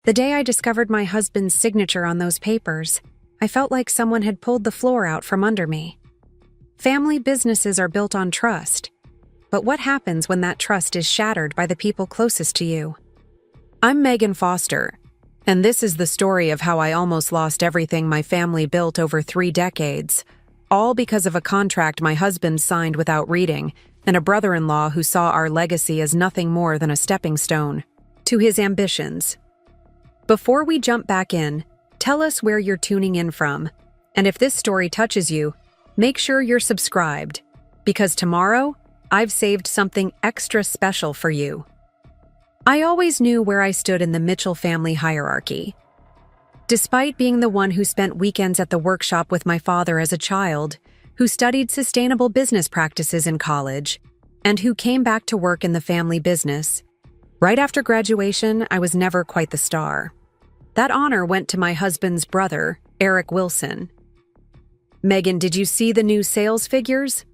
The day I discovered my husband's signature on those papers, I felt like someone had pulled the floor out from under me. Family businesses are built on trust, but what happens when that trust is shattered by the people closest to you? I'm Megan Foster, and this is the story of how I almost lost everything my family built over 3 decades, all because of a contract my husband signed without reading, and a brother-in-law who saw our legacy as nothing more than a stepping stone to his ambitions. Before we jump back in, tell us where you're tuning in from, and if this story touches you, make sure you're subscribed, because tomorrow, I've saved something extra special for you. I always knew where I stood in the Mitchell family hierarchy. Despite being the one who spent weekends at the workshop with my father as a child, who studied sustainable business practices in college, and who came back to work in the family business, right after graduation, I was never quite the star. That honor went to my husband's brother, Eric Wilson. "Megan, did you see the new sales figures?"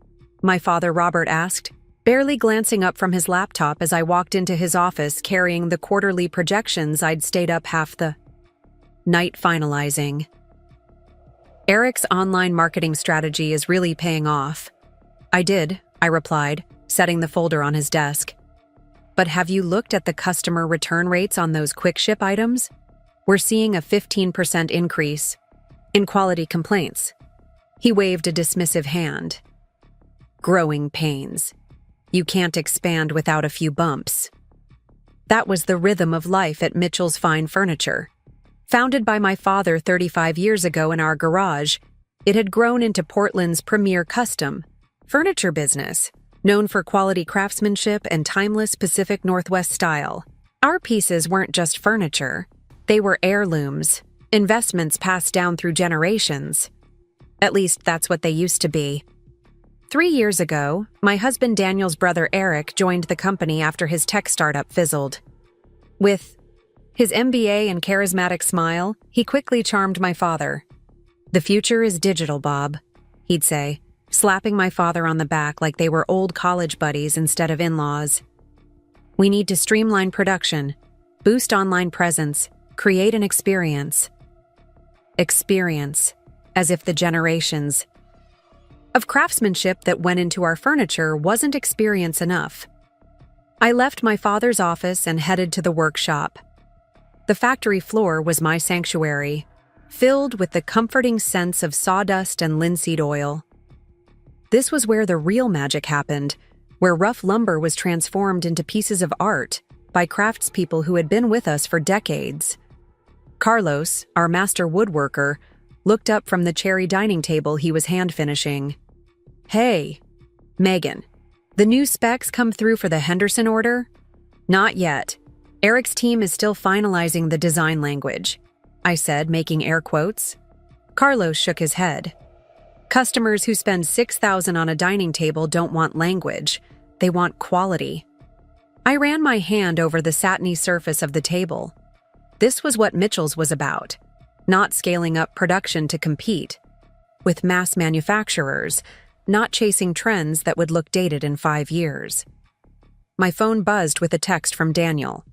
my father Robert asked, barely glancing up from his laptop as I walked into his office carrying the quarterly projections I'd stayed up half the night finalizing. "Eric's online marketing strategy is really paying off." "I did," I replied, setting the folder on his desk. "But have you looked at the customer return rates on those quick ship items? We're seeing a 15% increase in quality complaints." He waved a dismissive hand. "Growing pains. You can't expand without a few bumps." That was the rhythm of life at Mitchell's Fine Furniture. Founded by my father 35 years ago in our garage, it had grown into Portland's premier custom furniture business, known for quality craftsmanship and timeless Pacific Northwest style. Our pieces weren't just furniture. They were heirlooms, investments passed down through generations. At least that's what they used to be. 3 years ago, my husband Daniel's brother Eric joined the company after his tech startup fizzled. With his MBA and charismatic smile, he quickly charmed my father. "The future is digital, Bob," he'd say, slapping my father on the back like they were old college buddies instead of in-laws. "We need to streamline production, boost online presence, create an experience." Experience, as if the generations of craftsmanship that went into our furniture wasn't experience enough. I left my father's office and headed to the workshop. The factory floor was my sanctuary, filled with the comforting scents of sawdust and linseed oil. This was where the real magic happened, where rough lumber was transformed into pieces of art by craftspeople who had been with us for decades. Carlos, our master woodworker, looked up from the cherry dining table he was hand-finishing. "Hey, Megan, the new specs come through for the Henderson order?" "Not yet. Eric's team is still finalizing the design language," I said, making air quotes. Carlos shook his head. "Customers who spend $6,000 on a dining table don't want language. They want quality." I ran my hand over the satiny surface of the table. This was what Mitchell's was about. Not scaling up production to compete with mass manufacturers, not chasing trends that would look dated in 5 years. My phone buzzed with a text from Daniel.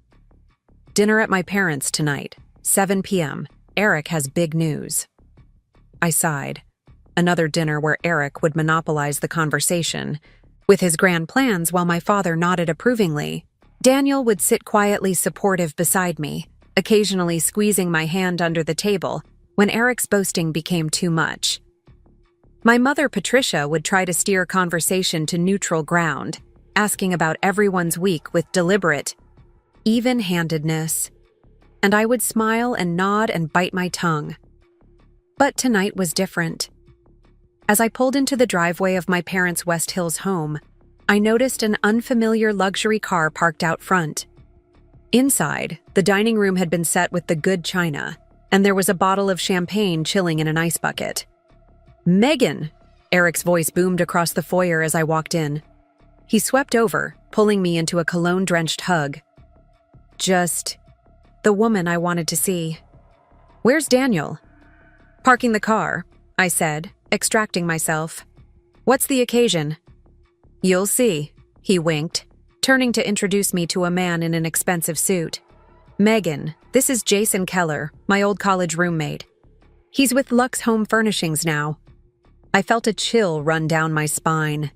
"Dinner at my parents' tonight, 7 p.m. Eric has big news." I sighed. Another dinner where Eric would monopolize the conversation, with his grand plans while my father nodded approvingly. Daniel would sit quietly supportive beside me, occasionally squeezing my hand under the table when Eric's boasting became too much. My mother, Patricia, would try to steer conversation to neutral ground, asking about everyone's week with deliberate even-handedness, and I would smile and nod and bite my tongue. But tonight was different. As I pulled into the driveway of my parents' West Hills home, I noticed an unfamiliar luxury car parked out front. Inside, the dining room had been set with the good china, and there was a bottle of champagne chilling in an ice bucket. "Megan!" Eric's voice boomed across the foyer as I walked in. He swept over, pulling me into a cologne-drenched hug. "Just the woman I wanted to see." "Where's Daniel?" "Parking the car," I said, extracting myself. "What's the occasion?" "You'll see," he winked, turning to introduce me to a man in an expensive suit. Megan, this is Jason Keller, my old college roommate. He's with Lux Home Furnishings now. I felt a chill run down my spine.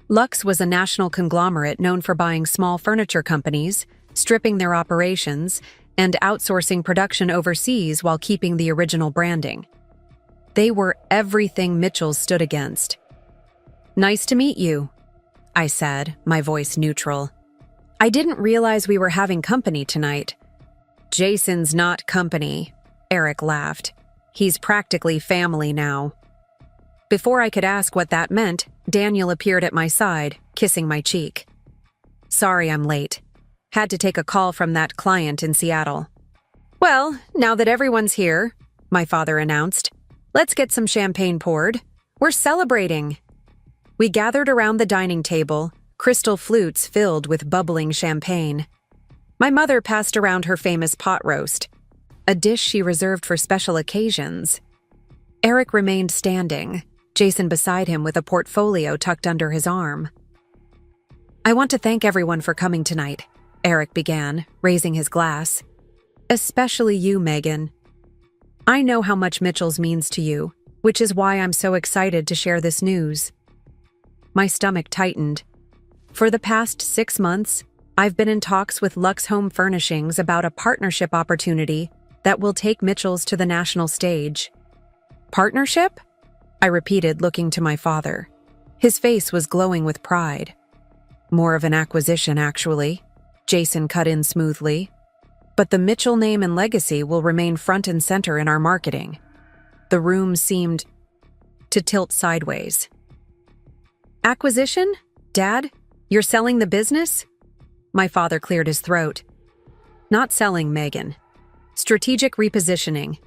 Lux was a national conglomerate known for buying small furniture companies, stripping their operations, and outsourcing production overseas while keeping the original branding. They were everything Mitchell's stood against. "Nice to meet you," I said, my voice neutral. "I didn't realize we were having company tonight." "Jason's not company," Eric laughed. "He's practically family now." Before I could ask what that meant, Daniel appeared at my side, kissing my cheek. "Sorry I'm late. Had to take a call from that client in Seattle." "Well, now that everyone's here," my father announced, "let's get some champagne poured. We're celebrating." We gathered around the dining table, crystal flutes filled with bubbling champagne. My mother passed around her famous pot roast, a dish she reserved for special occasions. Eric remained standing, Jason beside him with a portfolio tucked under his arm. "I want to thank everyone for coming tonight," Eric began, raising his glass. "Especially you, Megan. I know how much Mitchell's means to you, which is why I'm so excited to share this news." My stomach tightened. For the past 6 months, I've been in talks with Lux Home Furnishings about a partnership opportunity that will take Mitchell's to the national stage. "Partnership?" I repeated, looking to my father. His face was glowing with pride. "More of an acquisition, actually," Jason cut in smoothly. "But the Mitchell name and legacy will remain front and center in our marketing." The room seemed to tilt sideways. "Acquisition? Dad? You're selling the business?" My father cleared his throat. "Not selling, Megan. Strategic repositioning.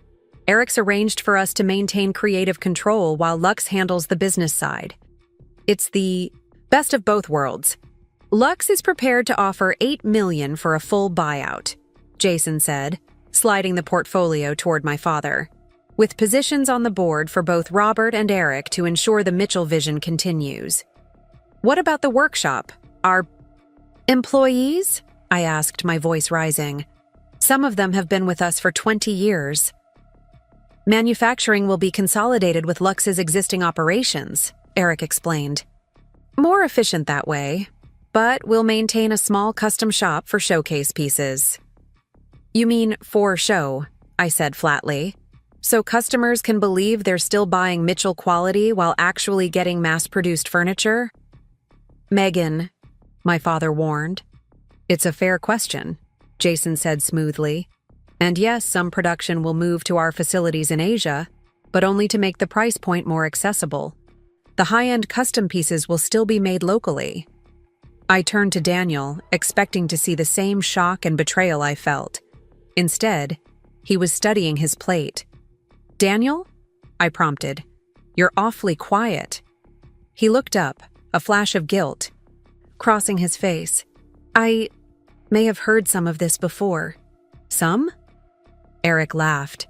Eric's arranged for us to maintain creative control while Lux handles the business side. It's the best of both worlds. Lux is prepared to offer $8 million for a full buyout," Jason said, sliding the portfolio toward my father, "with positions on the board for both Robert and Eric to ensure the Mitchell vision continues." "What about the workshop? Our employees?" I asked, my voice rising. "Some of them have been with us for 20 years. Manufacturing will be consolidated with Lux's existing operations," Eric explained. "More efficient that way, but we'll maintain a small custom shop for showcase pieces." "You mean for show," I said flatly, "so customers can believe they're still buying Mitchell quality while actually getting mass-produced furniture?" "Megan," my father warned. "It's a fair question," Jason said smoothly. "And yes, some production will move to our facilities in Asia, but only to make the price point more accessible. The high-end custom pieces will still be made locally." I turned to Daniel, expecting to see the same shock and betrayal I felt. Instead, he was studying his plate. "Daniel?" I prompted. "You're awfully quiet." He looked up, a flash of guilt, crossing his face. "I may have heard some of this before." "Some?" Eric laughed.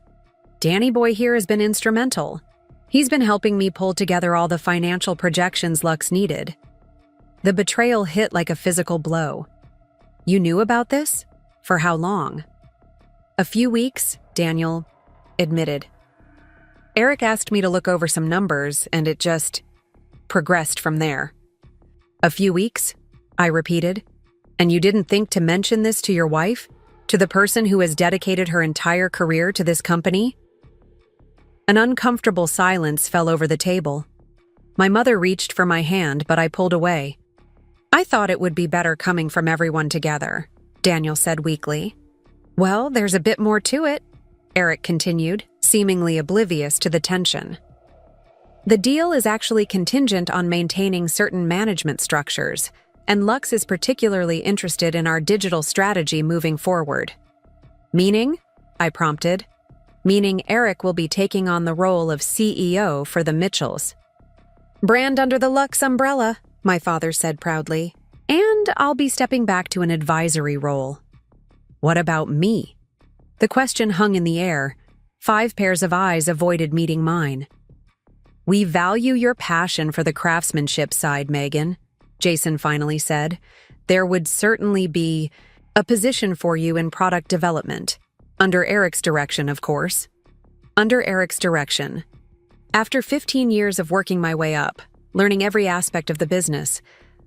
"Danny boy here has been instrumental. He's been helping me pull together all the financial projections Lux needed." The betrayal hit like a physical blow. "You knew about this? For how long?" "A few weeks," Daniel admitted. "Eric asked me to look over some numbers, and it just progressed from there." "A few weeks?" I repeated. "And you didn't think to mention this to your wife? To the person who has dedicated her entire career to this company?" An uncomfortable silence fell over the table. My mother reached for my hand, but I pulled away. "I thought it would be better coming from everyone together," Daniel said weakly. "Well, there's a bit more to it," Eric continued, seemingly oblivious to the tension. "The deal is actually contingent on maintaining certain management structures, and Lux is particularly interested in our digital strategy moving forward." "Meaning?" I prompted. "Meaning Eric will be taking on the role of CEO for the Mitchells." "Brand under the Lux umbrella," my father said proudly. "And I'll be stepping back to an advisory role." "What about me?" The question hung in the air. 5 pairs of eyes avoided meeting mine. "We value your passion for the craftsmanship side, Megan," Jason finally said. "There would certainly be A position for you in product development. Under Eric's direction, of course. Under Eric's direction. After 15 years of working my way up, learning every aspect of the business,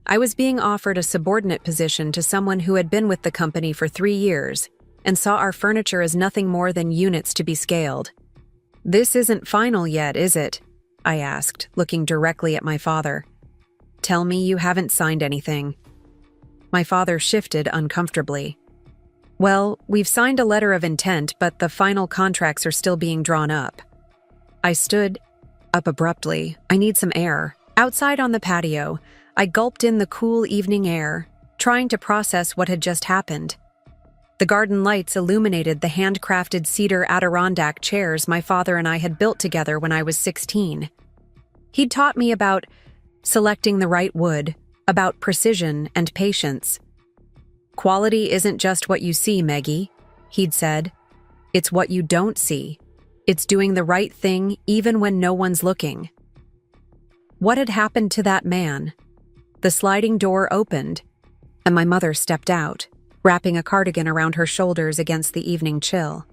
I was being offered a subordinate position to someone who had been with the company for 3 years and saw our furniture as nothing more than units to be scaled. "This isn't final yet, is it?" I asked, looking directly at my father. "Tell me you haven't signed anything." My father shifted uncomfortably. "Well, we've signed a letter of intent, but the final contracts are still being drawn up." I stood up abruptly. I need some air. Outside on the patio, I gulped in the cool evening air, trying to process what had just happened. The garden lights illuminated the handcrafted cedar Adirondack chairs my father and I had built together when I was 16. He'd taught me about selecting the right wood, about precision and patience. "Quality isn't just what you see, Meggie," he'd said. "It's what you don't see. It's doing the right thing even when no one's looking." What had happened to that man? The sliding door opened, and my mother stepped out, wrapping a cardigan around her shoulders against the evening chill.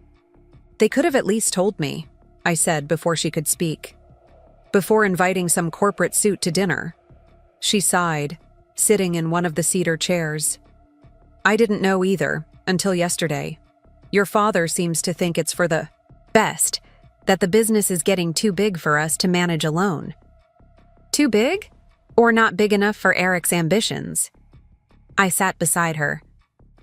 "They could have at least told me," I said before she could speak. "Before inviting some corporate suit to dinner." She sighed, sitting in one of the cedar chairs. "I didn't know either, until yesterday. Your father seems to think it's for the best, that the business is getting too big for us to manage alone." "Too big? Or not big enough for Eric's ambitions?" I sat beside her.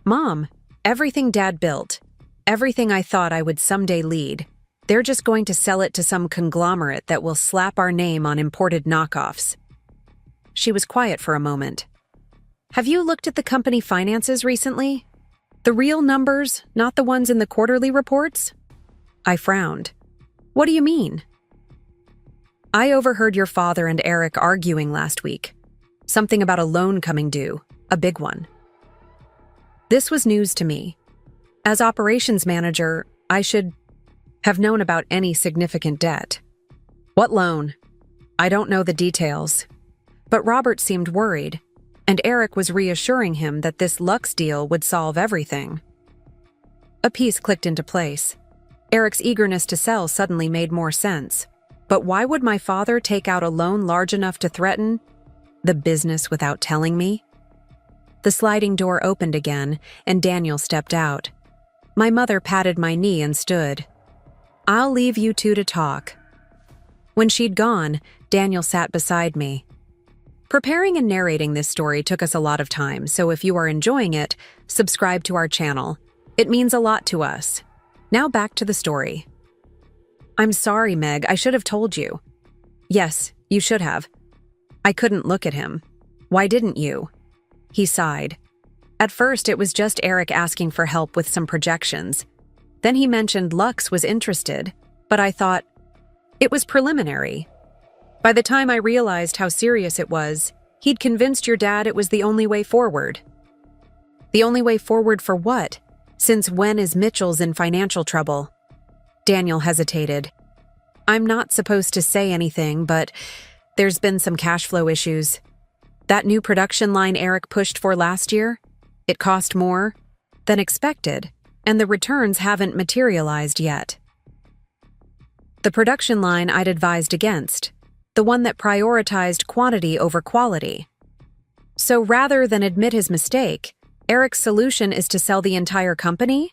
"Mom, everything Dad built, everything I thought I would someday lead, they're just going to sell it to some conglomerate that will slap our name on imported knockoffs." She was quiet for a moment. "Have you looked at the company finances recently? The real numbers, not the ones in the quarterly reports?" I frowned. "What do you mean?" "I overheard your father and Eric arguing last week. Something about a loan coming due, a big one." This was news to me. As operations manager, I should have known about any significant debt. "What loan?" "I don't know the details." But Robert seemed worried, and Eric was reassuring him that this Lux deal would solve everything. A piece clicked into place. Eric's eagerness to sell suddenly made more sense. But why would my father take out a loan large enough to threaten the business without telling me? The sliding door opened again, and Daniel stepped out. My mother patted my knee and stood. "I'll leave you two to talk." When she'd gone, Daniel sat beside me. Preparing and narrating this story took us a lot of time, so if you are enjoying it, subscribe to our channel. It means a lot to us. Now back to the story. "I'm sorry, Meg, I should have told you." "Yes, you should have." I couldn't look at him. "Why didn't you?" He sighed. "At first, it was just Eric asking for help with some projections. Then he mentioned Lux was interested, but I thought it was preliminary. By the time I realized how serious it was, he'd convinced your dad it was the only way forward." "The only way forward for what? Since when is Mitchell's in financial trouble?" Daniel hesitated. "I'm not supposed to say anything, but there's been some cash flow issues. That new production line Eric pushed for last year, it cost more than expected, and the returns haven't materialized yet." The production line I'd advised against, the one that prioritized quantity over quality. So rather than admit his mistake, Eric's solution is to sell the entire company?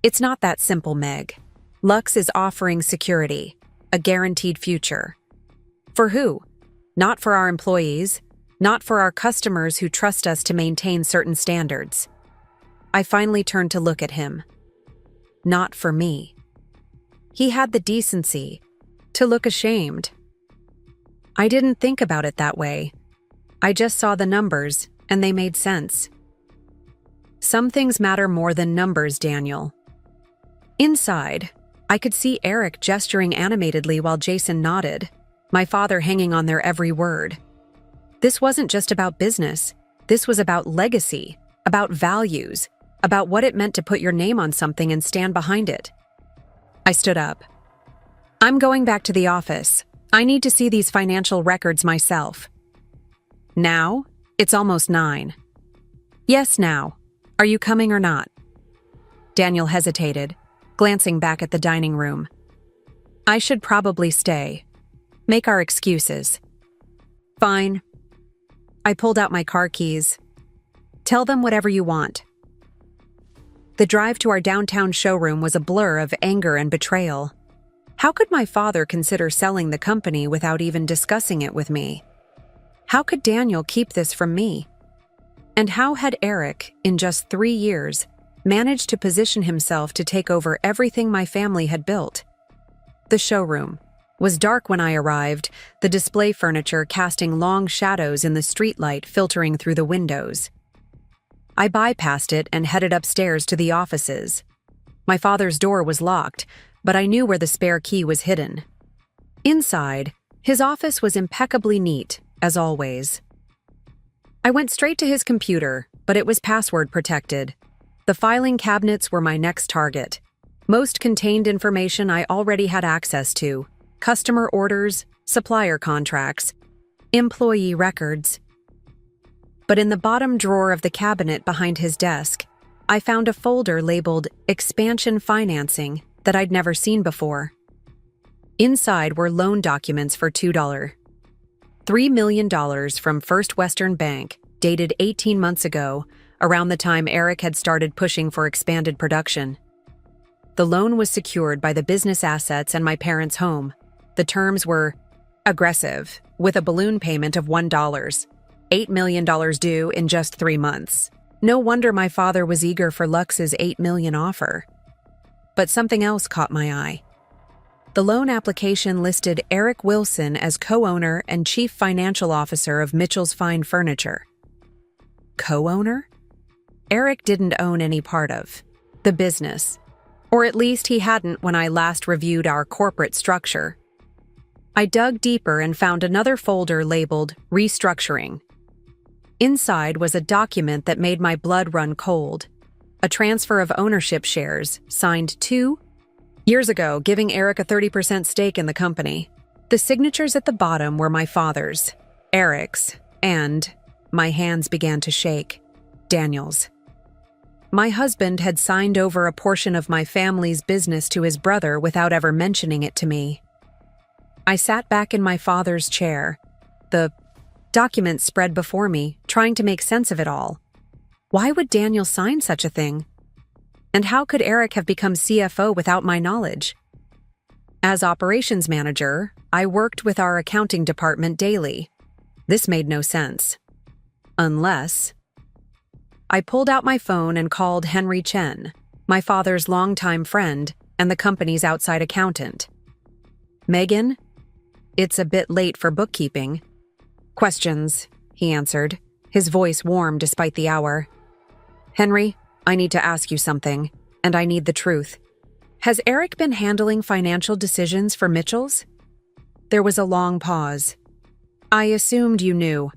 It's not that simple, Meg. Lux is offering security, a guaranteed future. For who? Not for our employees, not for our customers who trust us to maintain certain standards. I finally turned to look at him. Not for me. He had the decency to look ashamed. I didn't think about it that way. I just saw the numbers, and they made sense. Some things matter more than numbers, Daniel. Inside, I could see Eric gesturing animatedly while Jason nodded, my father hanging on their every word. This wasn't just about business. This was about legacy, about values, about what it meant to put your name on something and stand behind it. I stood up. "I'm going back to the office. I need to see these financial records myself." "Now? It's almost 9. "Yes, now. Are you coming or not? Daniel hesitated, glancing back at the dining room. I should probably stay. Make our excuses. Fine. I pulled out my car keys. Tell them whatever you want. The drive to our downtown showroom was a blur of anger and betrayal. How could my father consider selling the company without even discussing it with me? How could Daniel keep this from me? And how had Eric, in just 3 years, managed to position himself to take over everything my family had built? The showroom was dark when I arrived, the display furniture casting long shadows in the streetlight filtering through the windows. I bypassed it and headed upstairs to the offices. My father's door was locked, but I knew where the spare key was hidden. Inside, his office was impeccably neat, as always. I went straight to his computer, but it was password protected. The filing cabinets were my next target. Most contained information I already had access to: customer orders, supplier contracts, employee records. But in the bottom drawer of the cabinet behind his desk, I found a folder labeled Expansion Financing that I'd never seen before. Inside were loan documents for $3 million from First Western Bank, dated 18 months ago, around the time Eric had started pushing for expanded production. The loan was secured by the business assets and my parents' home. The terms were aggressive, with a balloon payment of $1, $8 million due in just 3 months. No wonder my father was eager for Lux's $8 million offer. But something else caught my eye. The loan application listed Eric Wilson as co-owner and chief financial officer of Mitchell's Fine Furniture. Co-owner? Eric didn't own any part of the business, or at least he hadn't when I last reviewed our corporate structure. I dug deeper and found another folder labeled Restructuring. Inside was a document that made my blood run cold. A transfer of ownership shares, signed 2 years ago, giving Eric a 30% stake in the company. The signatures at the bottom were my father's, Eric's, and my hands began to shake, Daniel's. My husband had signed over a portion of my family's business to his brother without ever mentioning it to me. I sat back in my father's chair, the document spread before me, trying to make sense of it all. Why would Daniel sign such a thing? And how could Eric have become CFO without my knowledge? As operations manager, I worked with our accounting department daily. This made no sense. Unless... I pulled out my phone and called Henry Chen, my father's longtime friend and the company's outside accountant. Megan, it's a bit late for bookkeeping. Questions, he answered, his voice warm despite the hour. Henry, I need to ask you something, and I need the truth. Has Eric been handling financial decisions for Mitchell's? There was a long pause. I assumed you knew.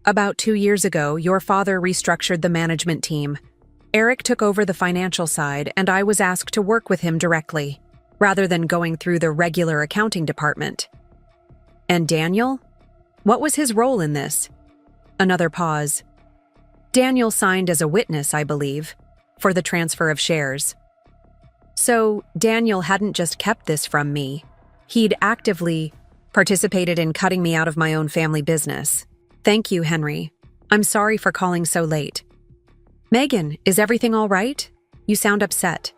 About 2 years ago, your father restructured the management team. Eric took over the financial side, and I was asked to work with him directly, rather than going through the regular accounting department. And Daniel? What was his role in this? Another pause. Daniel signed as a witness, I believe, for the transfer of shares. So, Daniel hadn't just kept this from me. He'd actively participated in cutting me out of my own family business. Thank you, Henry. I'm sorry for calling so late. Megan, is everything all right? You sound upset.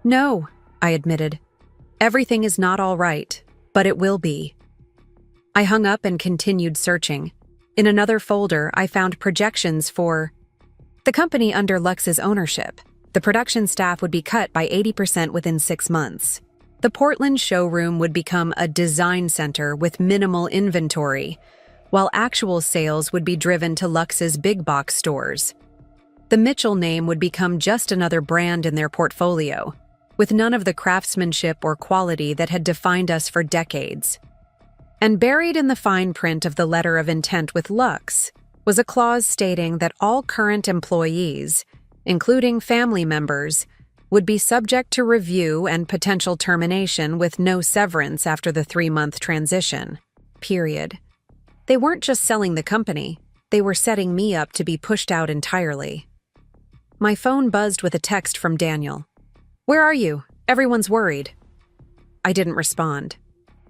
No, I admitted. Everything is not all right, but it will be. I hung up and continued searching. In another folder, I found projections for the company under Lux's ownership. The production staff would be cut by 80% within 6 months. The Portland showroom would become a design center with minimal inventory, while actual sales would be driven to Lux's big box stores. The Mitchell name would become just another brand in their portfolio, with none of the craftsmanship or quality that had defined us for decades. And buried in the fine print of the letter of intent with Lux was a clause stating that all current employees, including family members, would be subject to review and potential termination with no severance after the 3-month transition. Period. They weren't just selling the company, they were setting me up to be pushed out entirely. My phone buzzed with a text from Daniel. "Where are you? Everyone's worried." I didn't respond.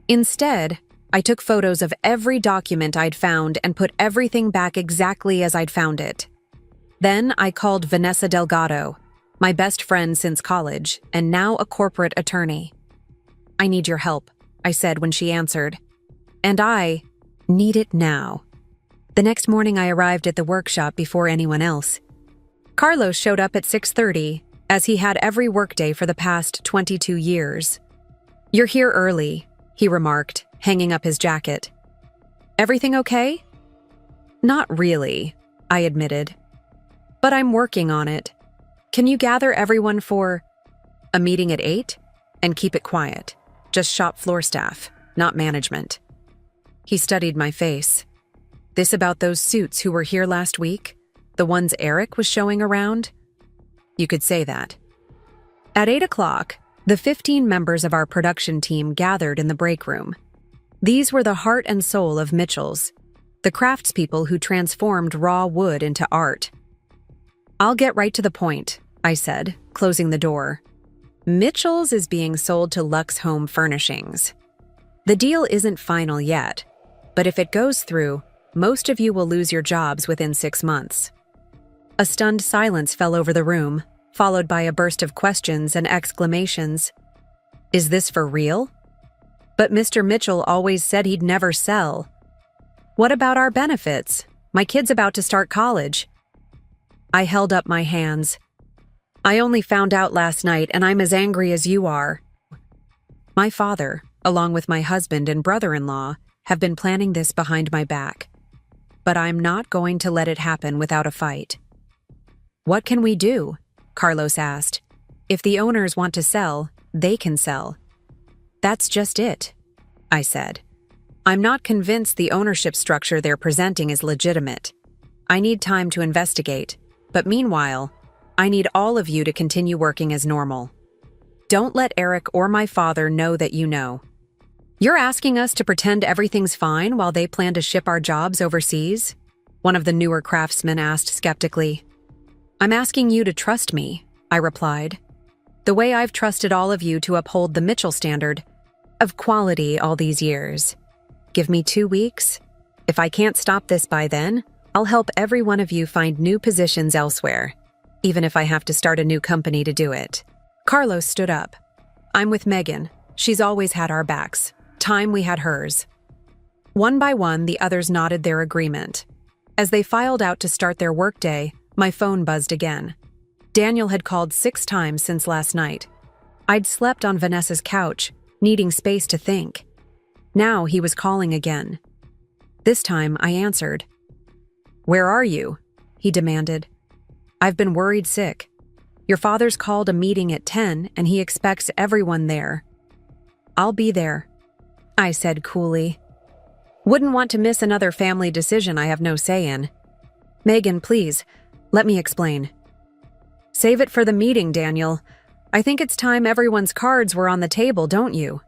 Instead, I took photos of every document I'd found and put everything back exactly as I'd found it. Then I called Vanessa Delgado, my best friend since college, and now a corporate attorney. "I need your help," I said when she answered. "And I need it now." The next morning I arrived at the workshop before anyone else. Carlos showed up at 6:30, as he had every workday for the past 22 years. "You're here early," he remarked, hanging up his jacket. "Everything okay?" "Not really," I admitted. "But I'm working on it. Can you gather everyone for a meeting at 8? And keep it quiet. Just shop floor staff, not management." He studied my face. "This about those suits who were here last week? The ones Eric was showing around?" "You could say that." At 8 o'clock, the 15 members of our production team gathered in the break room. These were the heart and soul of Mitchell's, the craftspeople who transformed raw wood into art. "I'll get right to the point," I said, closing the door. "Mitchell's is being sold to Lux Home Furnishings. The deal isn't final yet, but if it goes through, most of you will lose your jobs within 6 months." A stunned silence fell over the room, followed by a burst of questions and exclamations. "Is this for real? But Mr. Mitchell always said he'd never sell. What about our benefits? My kid's about to start college." I held up my hands. "I only found out last night, and I'm as angry as you are." My father, along with my husband and brother-in-law, have been planning this behind my back. But I'm not going to let it happen without a fight. "What can we do?" Carlos asked. "If the owners want to sell, they can sell." "That's just it," I said. "I'm not convinced the ownership structure they're presenting is legitimate. I need time to investigate, but meanwhile, I need all of you to continue working as normal. Don't let Eric or my father know that you know." "You're asking us to pretend everything's fine while they plan to ship our jobs overseas?" one of the newer craftsmen asked skeptically. "I'm asking you to trust me," I replied. "The way I've trusted all of you to uphold the Mitchell standard of quality all these years. Give me 2 weeks. If I can't stop this by then, I'll help every one of you find new positions elsewhere, even if I have to start a new company to do it." Carlos stood up. "I'm with Megan. She's always had our backs. Time we had hers." One by one, the others nodded their agreement. As they filed out to start their workday, my phone buzzed again. Daniel had called 6 times since last night. I'd slept on Vanessa's couch, needing space to think. Now he was calling again. This time I answered. "Where are you?" he demanded. "I've been worried sick. Your father's called a meeting at 10 and he expects everyone there." "I'll be there," I said coolly. "Wouldn't want to miss another family decision I have no say in." "Megan, please, let me explain." "Save it for the meeting, Daniel. I think it's time everyone's cards were on the table, don't you?"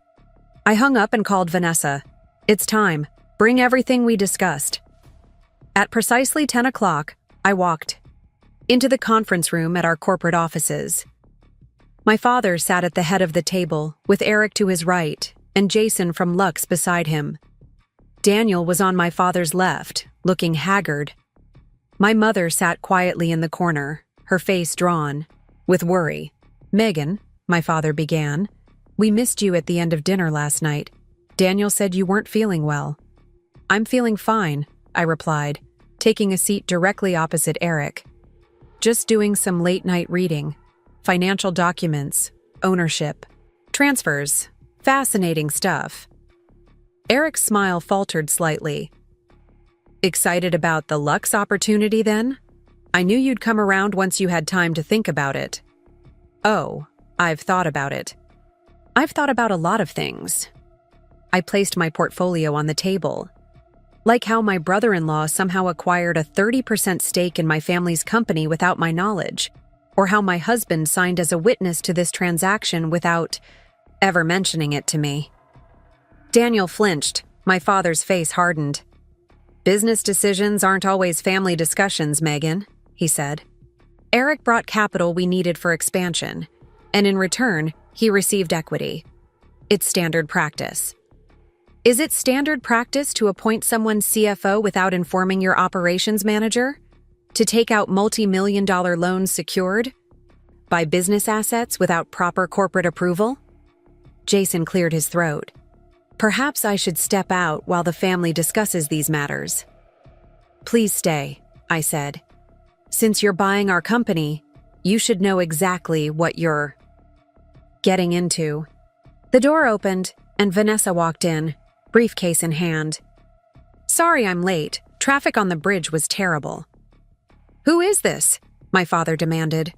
I hung up and called Vanessa. "It's time. Bring everything we discussed." At precisely 10 o'clock, I walked into the conference room at our corporate offices. My father sat at the head of the table, with Eric to his right and Jason from Lux beside him. Daniel was on my father's left, looking haggard. My mother sat quietly in the corner, her face drawn, with worry. "Megan," my father began, "we missed you at the end of dinner last night. Daniel said you weren't feeling well." "I'm feeling fine," I replied, taking a seat directly opposite Eric. "Just doing some late-night reading. Financial documents, ownership, transfers, fascinating stuff." Eric's smile faltered slightly. "Excited about the Lux opportunity, then? I knew you'd come around once you had time to think about it." "Oh, I've thought about it. I've thought about a lot of things." I placed my portfolio on the table. Like how my brother-in-law somehow acquired a 30% stake in my family's company without my knowledge, or how my husband signed as a witness to this transaction without ever mentioning it to me. Daniel flinched. My father's face hardened. "Business decisions aren't always family discussions, Megan," he said. Eric brought capital we needed for expansion, and in return, he received equity. It's standard practice. Is it standard practice to appoint someone CFO without informing your operations manager? To take out multi-million-dollar loans secured by business assets without proper corporate approval? Jason cleared his throat. Perhaps I should step out while the family discusses these matters. Please stay, I said. Since you're buying our company, you should know exactly what you're getting into. The door opened, and Vanessa walked in, briefcase in hand. Sorry I'm late. Traffic on the bridge was terrible. Who is this? My father demanded.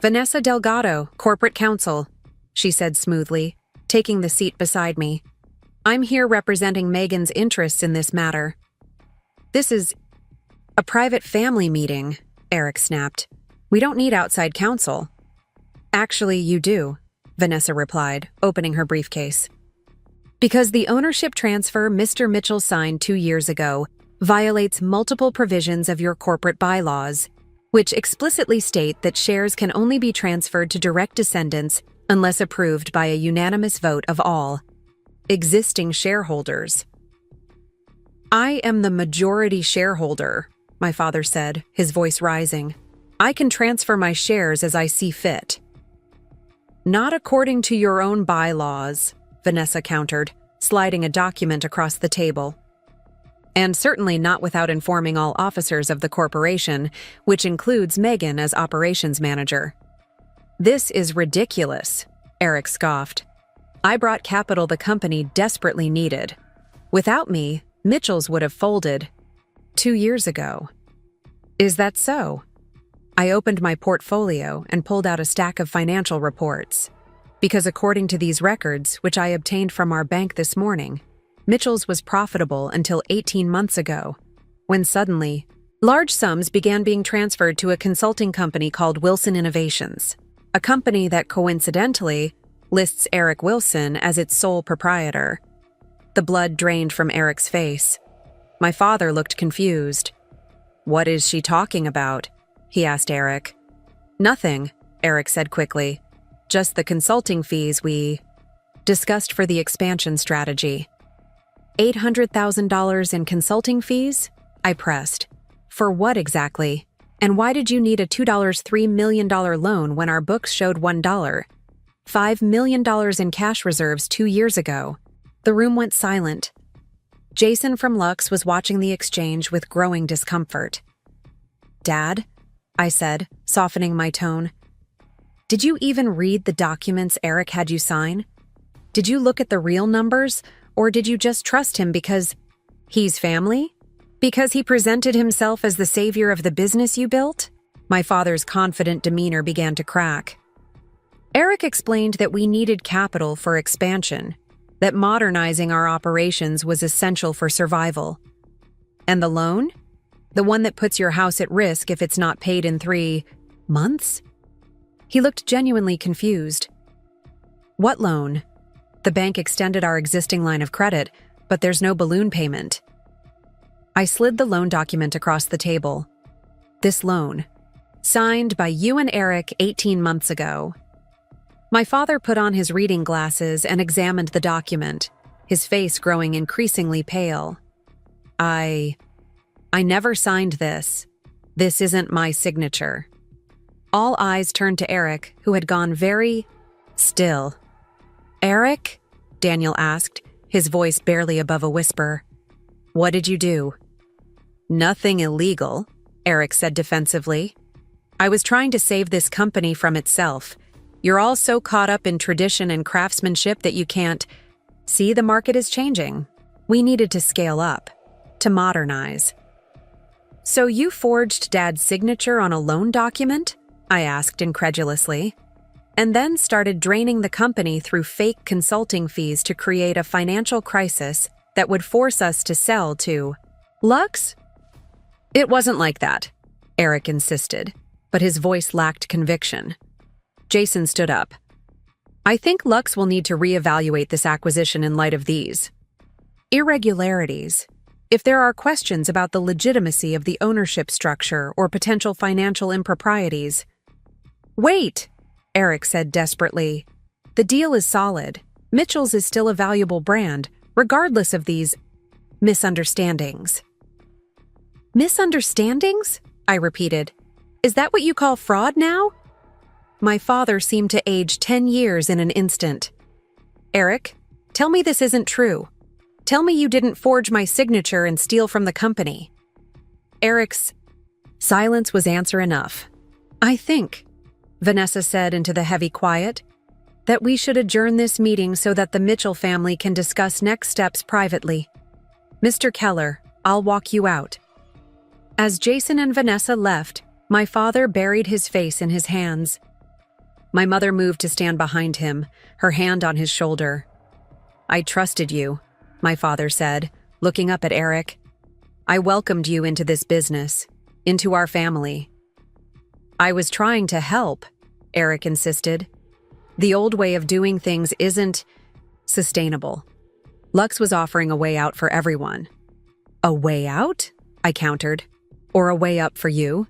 Vanessa Delgado, corporate counsel, she said smoothly, taking the seat beside me. I'm here representing Megan's interests in this matter. This is a private family meeting, Eric snapped. We don't need outside counsel. Actually, you do, Vanessa replied, opening her briefcase. Because the ownership transfer Mr. Mitchell signed 2 years ago violates multiple provisions of your corporate bylaws, which explicitly state that shares can only be transferred to direct descendants unless approved by a unanimous vote of all existing shareholders. I am the majority shareholder, my father said, his voice rising. I can transfer my shares as I see fit. Not according to your own bylaws, Vanessa countered, sliding a document across the table. And certainly not without informing all officers of the corporation, which includes Megan as operations manager. This is ridiculous, Eric scoffed. I brought capital the company desperately needed. Without me, Mitchell's would have folded 2 years ago. Is that so? I opened my portfolio and pulled out a stack of financial reports. Because according to these records, which I obtained from our bank this morning, Mitchell's was profitable until 18 months ago, when suddenly, large sums began being transferred to a consulting company called Wilson Innovations, a company that coincidentally lists Eric Wilson as its sole proprietor. The blood drained from Eric's face. My father looked confused. What is she talking about? He asked Eric. Nothing, Eric said quickly. Just the consulting fees we discussed for the expansion strategy. $800,000 in consulting fees? I pressed. For what exactly? And why did you need a $3 million loan when our books showed $1? $5 million in cash reserves 2 years ago. The room went silent. Jason from Lux was watching the exchange with growing discomfort. Dad, I said, softening my tone. Did you even read the documents Eric had you sign? Did you look at the real numbers, or did you just trust him because he's family? Because he presented himself as the savior of the business you built? My father's confident demeanor began to crack. Eric explained that we needed capital for expansion, that modernizing our operations was essential for survival. And the loan? The one that puts your house at risk if it's not paid in 3 months? He looked genuinely confused. What loan? The bank extended our existing line of credit, but there's no balloon payment. I slid the loan document across the table. This loan, signed by you and Eric 18 months ago. My father put on his reading glasses and examined the document, his face growing increasingly pale. I never signed this. This isn't my signature. All eyes turned to Eric, who had gone very still. Eric? Daniel asked, his voice barely above a whisper. What did you do? Nothing illegal, Eric said defensively. I was trying to save this company from itself. You're all so caught up in tradition and craftsmanship that you can't see the market is changing. We needed to scale up, to modernize. So you forged Dad's signature on a loan document? I asked incredulously, and then started draining the company through fake consulting fees to create a financial crisis that would force us to sell to Lux? It wasn't like that, Eric insisted, but his voice lacked conviction. Jason stood up. I think Lux will need to reevaluate this acquisition in light of these irregularities. If there are questions about the legitimacy of the ownership structure or potential financial improprieties. Wait, Eric said desperately. The deal is solid. Mitchell's is still a valuable brand, regardless of these misunderstandings. Misunderstandings? I repeated. Is that what you call fraud now? My father seemed to age 10 years in an instant. Eric, tell me this isn't true. Tell me you didn't forge my signature and steal from the company. Eric's silence was answer enough. I think, Vanessa said into the heavy quiet, that we should adjourn this meeting so that the Mitchell family can discuss next steps privately. Mr. Keller, I'll walk you out. As Jason and Vanessa left, my father buried his face in his hands. My mother moved to stand behind him, her hand on his shoulder. I trusted you, my father said, looking up at Eric. I welcomed you into this business, into our family. I was trying to help, Eric insisted. The old way of doing things isn't sustainable. Lux was offering a way out for everyone. A way out? I countered. Or a way up for you?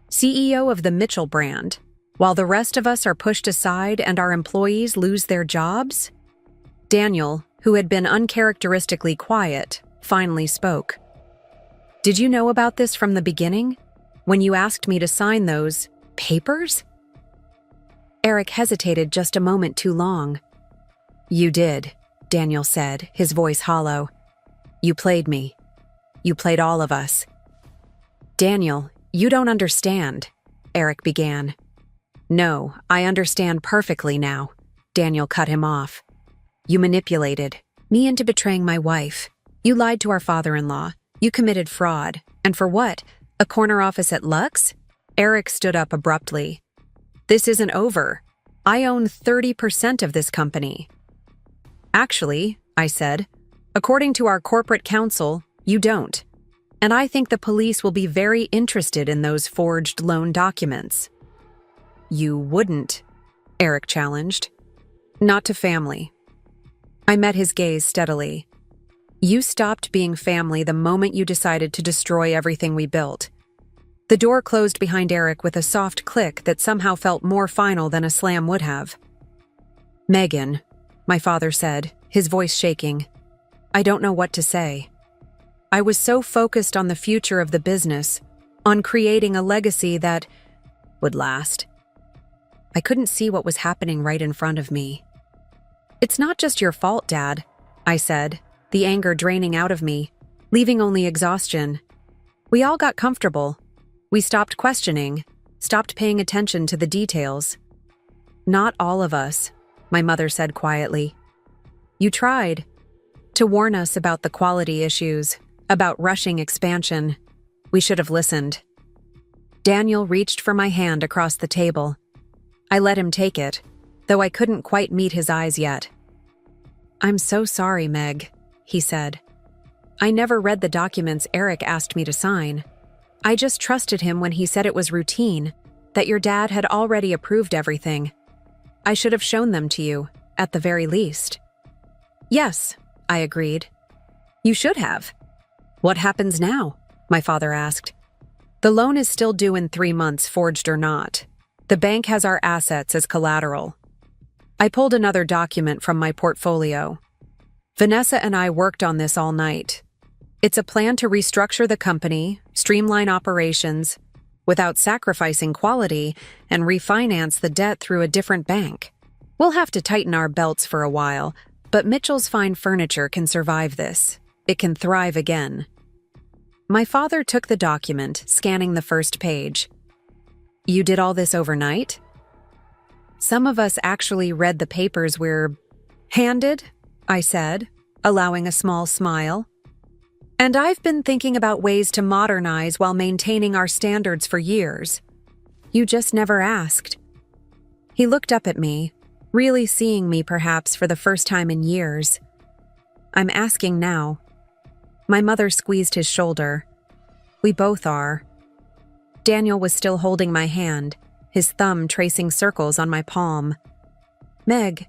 CEO of the Mitchell brand, while the rest of us are pushed aside and our employees lose their jobs? Daniel, who had been uncharacteristically quiet, finally spoke. Did you know about this from the beginning? When you asked me to sign those papers? Eric hesitated just a moment too long. You did, Daniel said, his voice hollow. You played me. You played all of us. Daniel, you don't understand, Eric began. No, I understand perfectly now, Daniel cut him off. You manipulated me into betraying my wife. You lied to our father-in-law. You committed fraud. And for what? A corner office at Lux? Eric stood up abruptly. This isn't over. I own 30% of this company. Actually, I said, according to our corporate counsel, you don't. And I think the police will be very interested in those forged loan documents. You wouldn't, Eric challenged. Not to family. I met his gaze steadily. You stopped being family the moment you decided to destroy everything we built. The door closed behind Eric with a soft click that somehow felt more final than a slam would have. Megan, my father said, his voice shaking. I don't know what to say. I was so focused on the future of the business, on creating a legacy that would last. I couldn't see what was happening right in front of me. It's not just your fault, Dad, I said, the anger draining out of me, leaving only exhaustion. We all got comfortable. We stopped questioning, stopped paying attention to the details. Not all of us, my mother said quietly. You tried to warn us about the quality issues, about rushing expansion. We should have listened. Daniel reached for my hand across the table. I let him take it, though I couldn't quite meet his eyes yet. I'm so sorry, Meg, he said. I never read the documents Eric asked me to sign. I just trusted him when he said it was routine, that your dad had already approved everything. I should have shown them to you, at the very least. Yes, I agreed. You should have. What happens now? My father asked. The loan is still due in 3 months, forged or not. The bank has our assets as collateral. I pulled another document from my portfolio. Vanessa and I worked on this all night. It's a plan to restructure the company, streamline operations, without sacrificing quality, and refinance the debt through a different bank. We'll have to tighten our belts for a while, but Mitchell's fine furniture can survive this. It can thrive again. My father took the document, scanning the first page. You did all this overnight? Some of us actually read the papers we're handed, I said, allowing a small smile. And I've been thinking about ways to modernize while maintaining our standards for years. You just never asked. He looked up at me, really seeing me perhaps for the first time in years. I'm asking now. My mother squeezed his shoulder. We both are. Daniel was still holding my hand, his thumb tracing circles on my palm. Meg,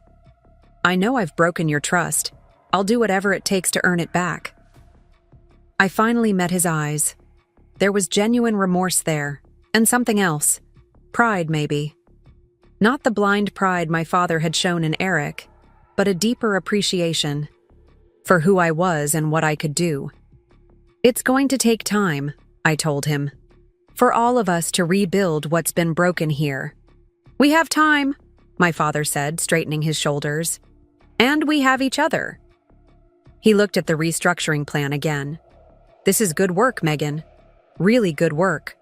I know I've broken your trust. I'll do whatever it takes to earn it back. I finally met his eyes. There was genuine remorse there, and something else. Pride, maybe. Not the blind pride my father had shown in Eric, but a deeper appreciation for who I was and what I could do. It's going to take time, I told him, for all of us to rebuild what's been broken here. We have time, my father said, straightening his shoulders. And we have each other. He looked at the restructuring plan again. This is good work, Megan. Really good work.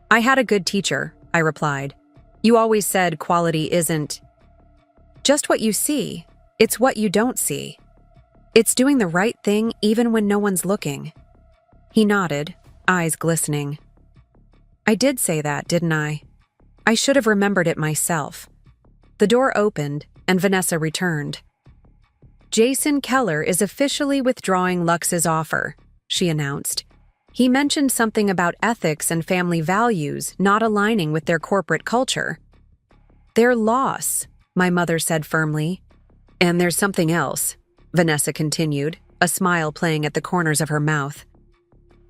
I had a good teacher, I replied. You always said quality isn't just what you see, it's what you don't see. It's doing the right thing even when no one's looking. He nodded, eyes glistening. I did say that, didn't I? I should have remembered it myself. The door opened, and Vanessa returned. Jason Keller is officially withdrawing Lux's offer, she announced. He mentioned something about ethics and family values not aligning with their corporate culture. Their loss, my mother said firmly. And there's something else, Vanessa continued, a smile playing at the corners of her mouth.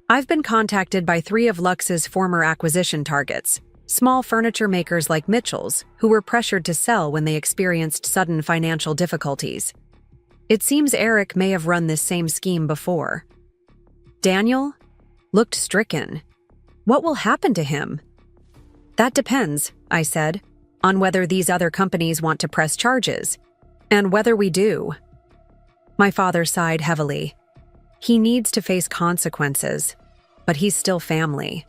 I've been contacted by 3 of Lux's former acquisition targets, small furniture makers like Mitchell's, who were pressured to sell when they experienced sudden financial difficulties. It seems Eric may have run this same scheme before. Daniel looked stricken. What will happen to him? That depends, I said, on whether these other companies want to press charges, and whether we do. My father sighed heavily. He needs to face consequences, but he's still family.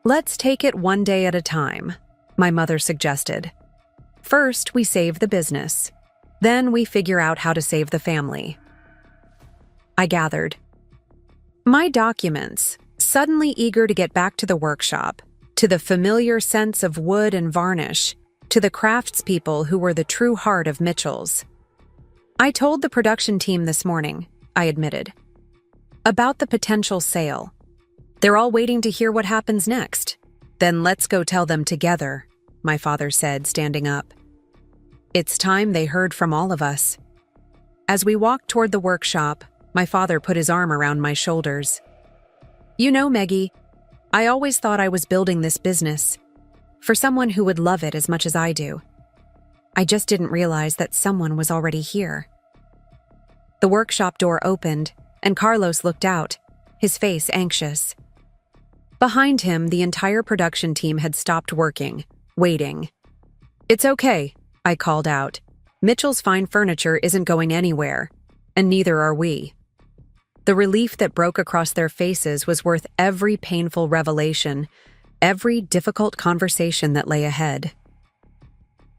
Let's take it one day at a time, my mother suggested. First, we save the business. Then we figure out how to save the family. I gathered. My documents, suddenly eager to get back to the workshop, to the familiar sense of wood and varnish, to the craftspeople who were the true heart of Mitchell's. I told the production team this morning, I admitted, about the potential sale. They're all waiting to hear what happens next. Then let's go tell them together, my father said, standing up. It's time they heard from all of us. As we walked toward the workshop, my father put his arm around my shoulders. You know, Meggie, I always thought I was building this business for someone who would love it as much as I do. I just didn't realize that someone was already here. The workshop door opened, and Carlos looked out, his face anxious. Behind him, the entire production team had stopped working, waiting. It's okay, I called out. Mitchell's fine furniture isn't going anywhere, and neither are we. The relief that broke across their faces was worth every painful revelation, every difficult conversation that lay ahead.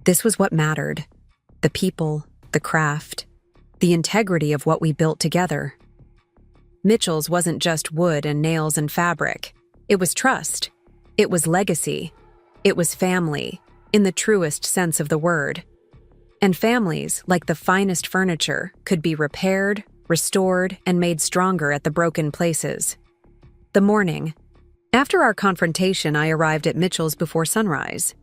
This was what mattered. The people, the craft, the integrity of what we built together. Mitchell's wasn't just wood and nails and fabric. It was trust. It was legacy. It was family, in the truest sense of the word. And families, like the finest furniture, could be repaired, restored, and made stronger at the broken places. The morning. After our confrontation, I arrived at Mitchell's before sunrise.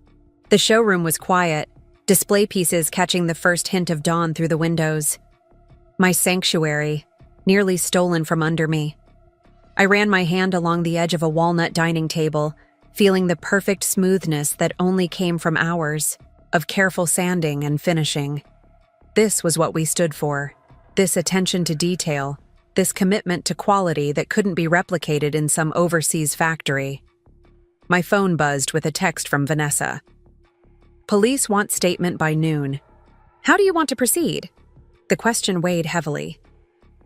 The showroom was quiet, display pieces catching the first hint of dawn through the windows. My sanctuary, nearly stolen from under me. I ran my hand along the edge of a walnut dining table, feeling the perfect smoothness that only came from hours of careful sanding and finishing. This was what we stood for, this attention to detail, this commitment to quality that couldn't be replicated in some overseas factory. My phone buzzed with a text from Vanessa. Police want statement by noon. How do you want to proceed? The question weighed heavily.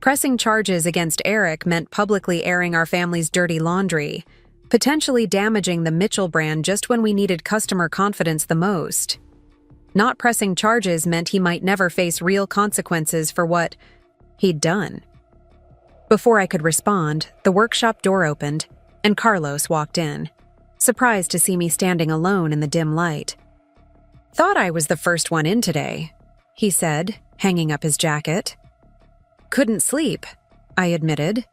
Pressing charges against Eric meant publicly airing our family's dirty laundry, potentially damaging the Mitchell brand just when we needed customer confidence the most. Not pressing charges meant he might never face real consequences for what he'd done. Before I could respond, the workshop door opened, and Carlos walked in, surprised to see me standing alone in the dim light. Thought I was the first one in today, he said, hanging up his jacket. Couldn't sleep, I admitted.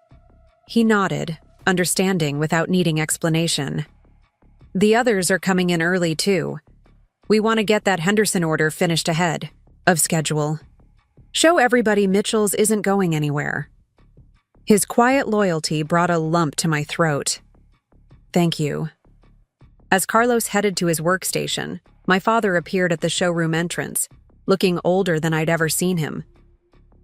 He nodded, understanding without needing explanation. The others are coming in early, too. We want to get that Henderson order finished ahead of schedule. Show everybody Mitchell's isn't going anywhere. His quiet loyalty brought a lump to my throat. Thank you. As Carlos headed to his workstation, my father appeared at the showroom entrance, looking older than I'd ever seen him.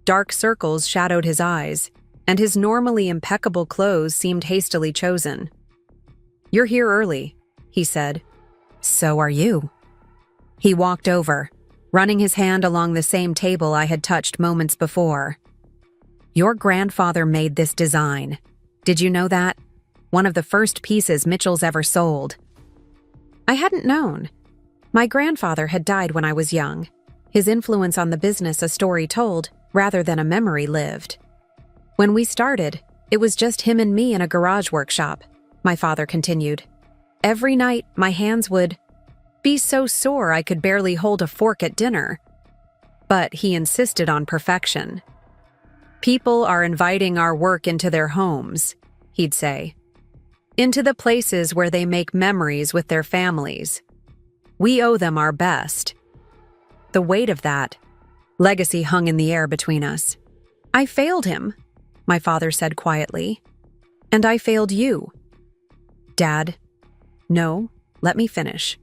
Dark circles shadowed his eyes, and his normally impeccable clothes seemed hastily chosen. "You're here early," he said. "So are you." He walked over, running his hand along the same table I had touched moments before. "Your grandfather made this design. Did you know that? One of the first pieces Mitchell's ever sold." I hadn't known. My grandfather had died when I was young, his influence on the business a story told rather than a memory lived. "When we started, it was just him and me in a garage workshop," my father continued. "Every night, my hands would be so sore I could barely hold a fork at dinner." But he insisted on perfection. "People are inviting our work into their homes," he'd say. "Into the places where they make memories with their families. We owe them our best." The weight of that legacy hung in the air between us. "I failed him," my father said quietly. "And I failed you." "Dad, no, let me finish."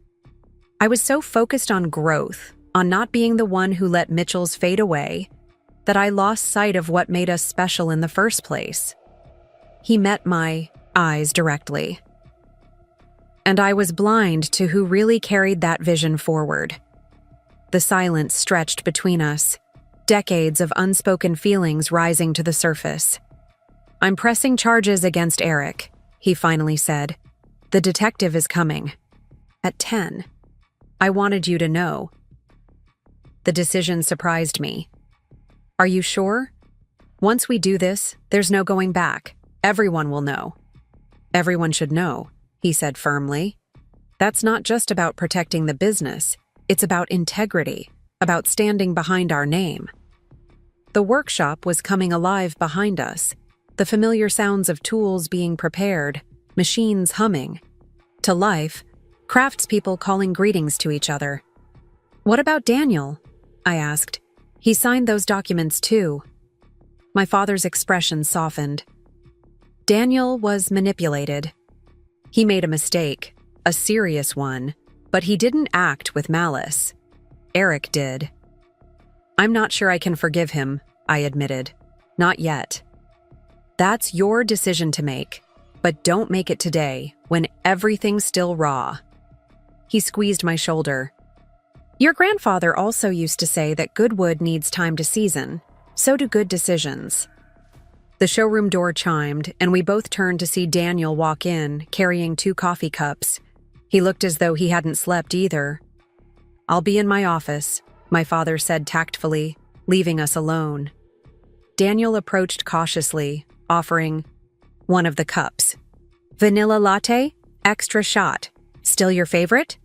I was so focused on growth, on not being the one who let Mitchell's fade away, that I lost sight of what made us special in the first place. He met my eyes directly. And I was blind to who really carried that vision forward. The silence stretched between us, decades of unspoken feelings rising to the surface. "I'm pressing charges against Eric," he finally said. "The detective is coming. At 10. I wanted you to know." The decision surprised me. "Are you sure? Once we do this, there's no going back. Everyone will know." "Everyone should know," he said firmly. "That's not just about protecting the business. It's about integrity, about standing behind our name." The workshop was coming alive behind us, the familiar sounds of tools being prepared, machines humming. To life, craftspeople calling greetings to each other. "What about Daniel?" I asked. "He signed those documents too." My father's expression softened. Daniel was manipulated. He made a mistake, a serious one, but he didn't act with malice. Eric did. "I'm not sure I can forgive him," I admitted. "Not yet." "That's your decision to make, but don't make it today, when everything's still raw." He squeezed my shoulder. "Your grandfather also used to say that good wood needs time to season. So do good decisions." The showroom door chimed, and we both turned to see Daniel walk in, carrying 2 coffee cups. He looked as though he hadn't slept either. "I'll be in my office," my father said tactfully, leaving us alone. Daniel approached cautiously, offering one of the cups. "Vanilla latte? Extra shot. Still your favorite?"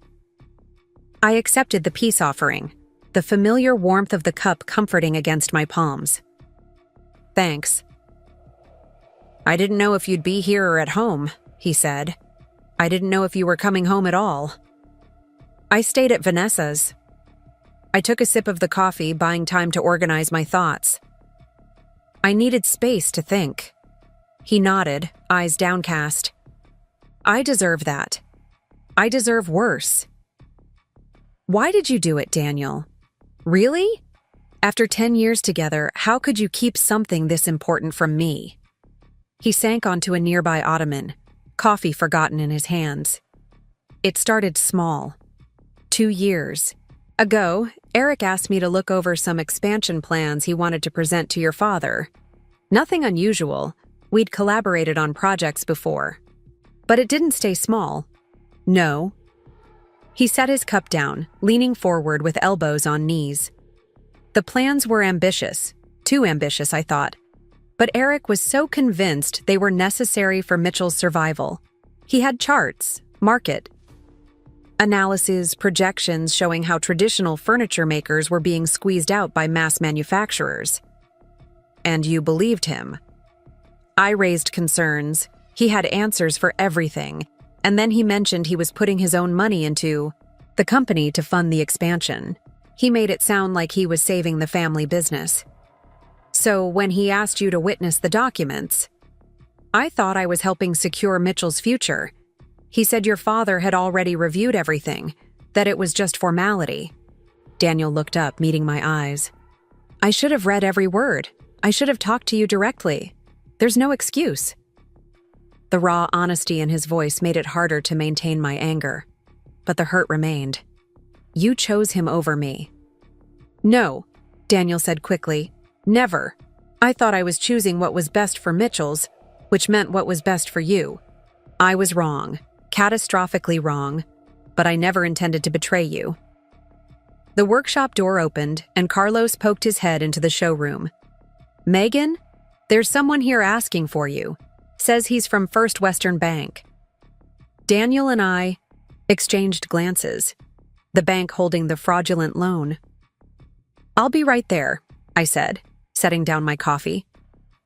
I accepted the peace offering, the familiar warmth of the cup comforting against my palms. "Thanks." "I didn't know if you'd be here or at home," he said. "I didn't know if you were coming home at all." "I stayed at Vanessa's." I took a sip of the coffee, buying time to organize my thoughts. I needed space to think. He nodded, eyes downcast. "I deserve that. I deserve worse." "Why did you do it, Daniel? Really? After 10 years together, how could you keep something this important from me?" He sank onto a nearby ottoman, coffee forgotten in his hands. "It started small. 2 years ago, Eric asked me to look over some expansion plans he wanted to present to your father. Nothing unusual. We'd collaborated on projects before. But it didn't stay small. No." He set his cup down, leaning forward with elbows on knees. "The plans were ambitious. Too ambitious, I thought. But Eric was so convinced they were necessary for Mitchell's survival. He had charts, market analyses, projections showing how traditional furniture makers were being squeezed out by mass manufacturers. And you believed him." I raised concerns. He had answers for everything. And then he mentioned he was putting his own money into the company to fund the expansion. He made it sound like he was saving the family business. So when he asked you to witness the documents, I thought I was helping secure Mitchell's future. He said your father had already reviewed everything, that it was just formality. Daniel looked up, meeting my eyes. I should have read every word. I should have talked to you directly. There's no excuse. The raw honesty in his voice made it harder to maintain my anger, but the hurt remained. You chose him over me. No, Daniel said quickly. Never. I thought I was choosing what was best for Mitchell's, which meant what was best for you. I was wrong, catastrophically wrong, but I never intended to betray you. The workshop door opened, and Carlos poked his head into the showroom. Megan, there's someone here asking for you. Says he's from First Western Bank. Daniel and I exchanged glances, the bank holding the fraudulent loan. I'll be right there, I said, setting down my coffee.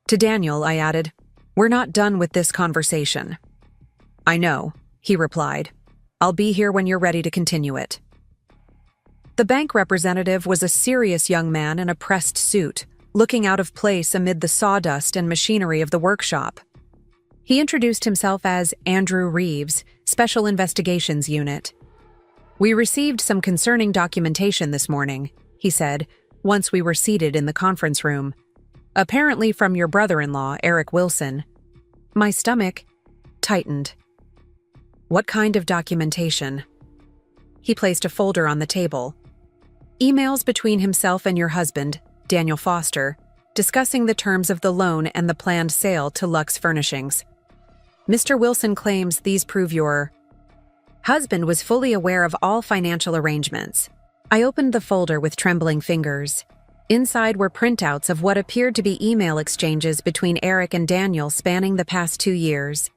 To Daniel, I added, we're not done with this conversation. I know, he replied. I'll be here when you're ready to continue it. The bank representative was a serious young man in a pressed suit, looking out of place amid the sawdust and machinery of the workshop. He introduced himself as Andrew Reeves, Special Investigations Unit. We received some concerning documentation this morning, he said, once we were seated in the conference room. Apparently from your brother-in-law, Eric Wilson. My stomach tightened. What kind of documentation? He placed a folder on the table. Emails between himself and your husband, Daniel Foster, discussing the terms of the loan and the planned sale to Lux Furnishings. Mr. Wilson claims these prove your husband was fully aware of all financial arrangements. I opened the folder with trembling fingers. Inside were printouts of what appeared to be email exchanges between Eric and Daniel spanning the past 2 years.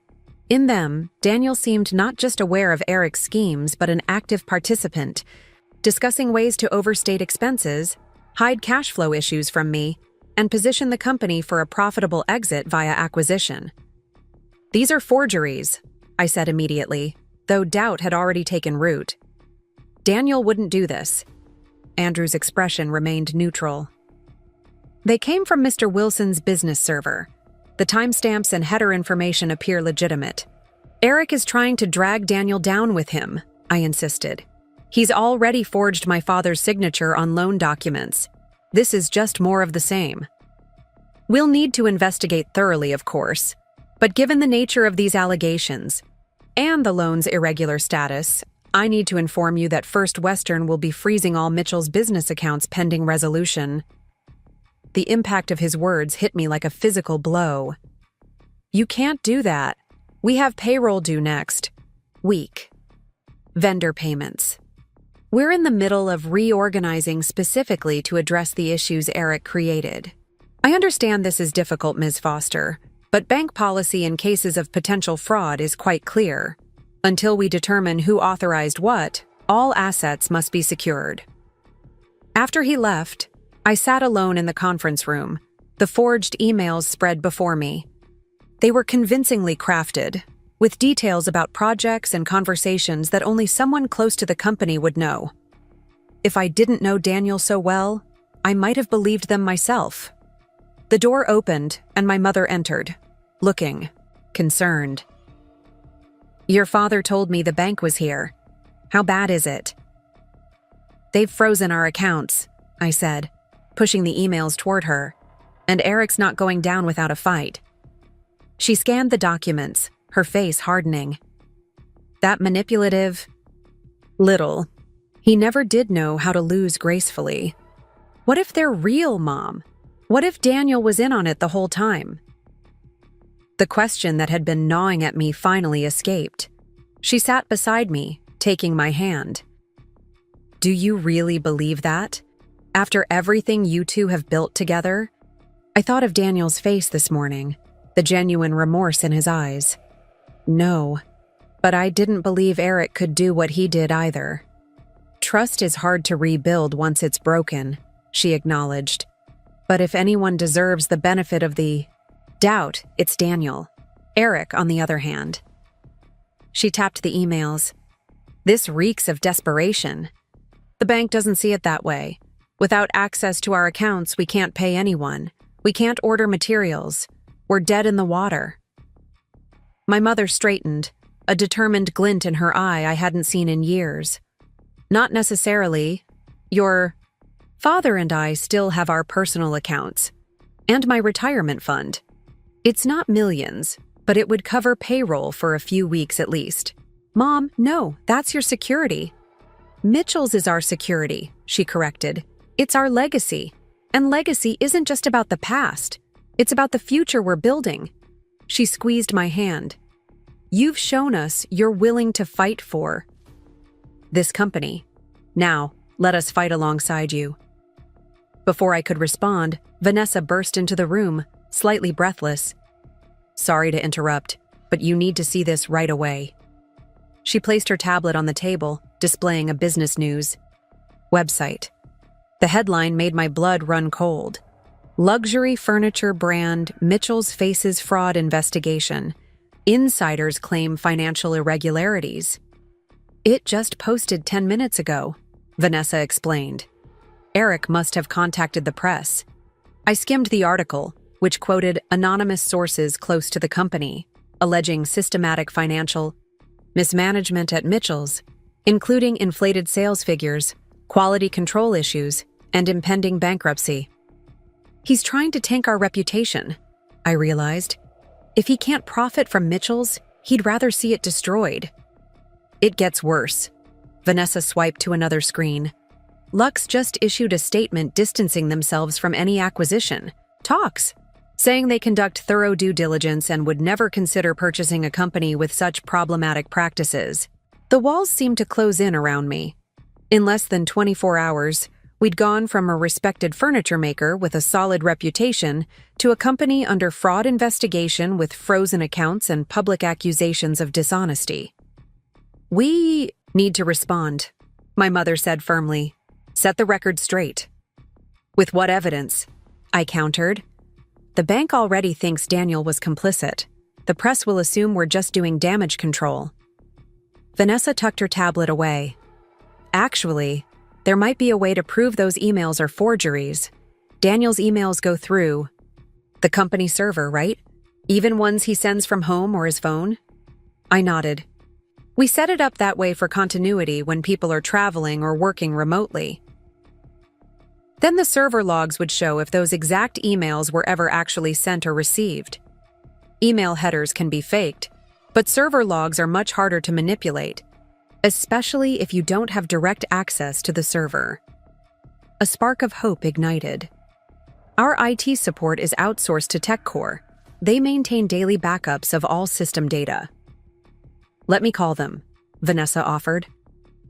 In them, Daniel seemed not just aware of Eric's schemes but an active participant, discussing ways to overstate expenses, hide cash flow issues from me, and position the company for a profitable exit via acquisition. These are forgeries, I said immediately, though doubt had already taken root. Daniel wouldn't do this. Andrew's expression remained neutral. They came from Mr. Wilson's business server. The timestamps and header information appear legitimate. Eric is trying to drag Daniel down with him, I insisted. He's already forged my father's signature on loan documents. This is just more of the same. We'll need to investigate thoroughly, of course, but given the nature of these allegations and the loan's irregular status, I need to inform you that First Western will be freezing all Mitchell's business accounts pending resolution. The impact of his words hit me like a physical blow. You can't do that. We have payroll due next week. Vendor payments. We're in the middle of reorganizing specifically to address the issues Eric created. I understand this is difficult, Ms. Foster, but bank policy in cases of potential fraud is quite clear. Until we determine who authorized what, all assets must be secured. After he left, I sat alone in the conference room, the forged emails spread before me. They were convincingly crafted, with details about projects and conversations that only someone close to the company would know. If I didn't know Daniel so well, I might have believed them myself. The door opened, and my mother entered, looking concerned. Your father told me the bank was here. How bad is it? They've frozen our accounts, I said, pushing the emails toward her, and Eric's not going down without a fight. She scanned the documents, her face hardening. That manipulative? Little. He never did know how to lose gracefully. What if they're real, Mom? What if Daniel was in on it the whole time? The question that had been gnawing at me finally escaped. She sat beside me, taking my hand. Do you really believe that? After everything you two have built together? I thought of Daniel's face this morning, the genuine remorse in his eyes. No, but I didn't believe Eric could do what he did either. Trust is hard to rebuild once it's broken, she acknowledged. But if anyone deserves the benefit of the doubt, it's Daniel. Eric, on the other hand. She tapped the emails. This reeks of desperation. The bank doesn't see it that way. Without access to our accounts, we can't pay anyone. We can't order materials. We're dead in the water." My mother straightened, a determined glint in her eye I hadn't seen in years. "Not necessarily. Your father and I still have our personal accounts. And my retirement fund. It's not millions, but it would cover payroll for a few weeks at least." "Mom, no, that's your security." "Mitchell's is our security," she corrected. "It's our legacy. And legacy isn't just about the past. It's about the future we're building." She squeezed my hand. "You've shown us you're willing to fight for this company. Now, let us fight alongside you." Before I could respond, Vanessa burst into the room, slightly breathless. "Sorry to interrupt, but you need to see this right away." She placed her tablet on the table, displaying a business news website. The headline made my blood run cold. "Luxury furniture brand Mitchell's faces fraud investigation. Insiders claim financial irregularities." "It just posted 10 minutes ago," Vanessa explained. "Eric must have contacted the press." I skimmed the article, which quoted anonymous sources close to the company, alleging systematic financial mismanagement at Mitchell's, including inflated sales figures, quality control issues, and impending bankruptcy. "He's trying to tank our reputation," I realized. "If he can't profit from Mitchell's, he'd rather see it destroyed." "It gets worse." Vanessa swiped to another screen. "Lux just issued a statement distancing themselves from any acquisition talks, saying they conduct thorough due diligence and would never consider purchasing a company with such problematic practices." The walls seemed to close in around me. In less than 24 hours, we'd gone from a respected furniture maker with a solid reputation to a company under fraud investigation with frozen accounts and public accusations of dishonesty. "We need to respond," my mother said firmly. "Set the record straight." "With what evidence?" I countered. "The bank already thinks Daniel was complicit. The press will assume we're just doing damage control." Vanessa tucked her tablet away. "Actually, there might be a way to prove those emails are forgeries. Daniel's emails go through the company server, right? Even ones he sends from home or his phone?" I nodded. "We set it up that way for continuity when people are traveling or working remotely. Then the server logs would show if those exact emails were ever actually sent or received. Email headers can be faked, but server logs are much harder to manipulate, especially if you don't have direct access to the server." A spark of hope ignited. "Our IT support is outsourced to TechCore. They maintain daily backups of all system data." "Let me call them," Vanessa offered.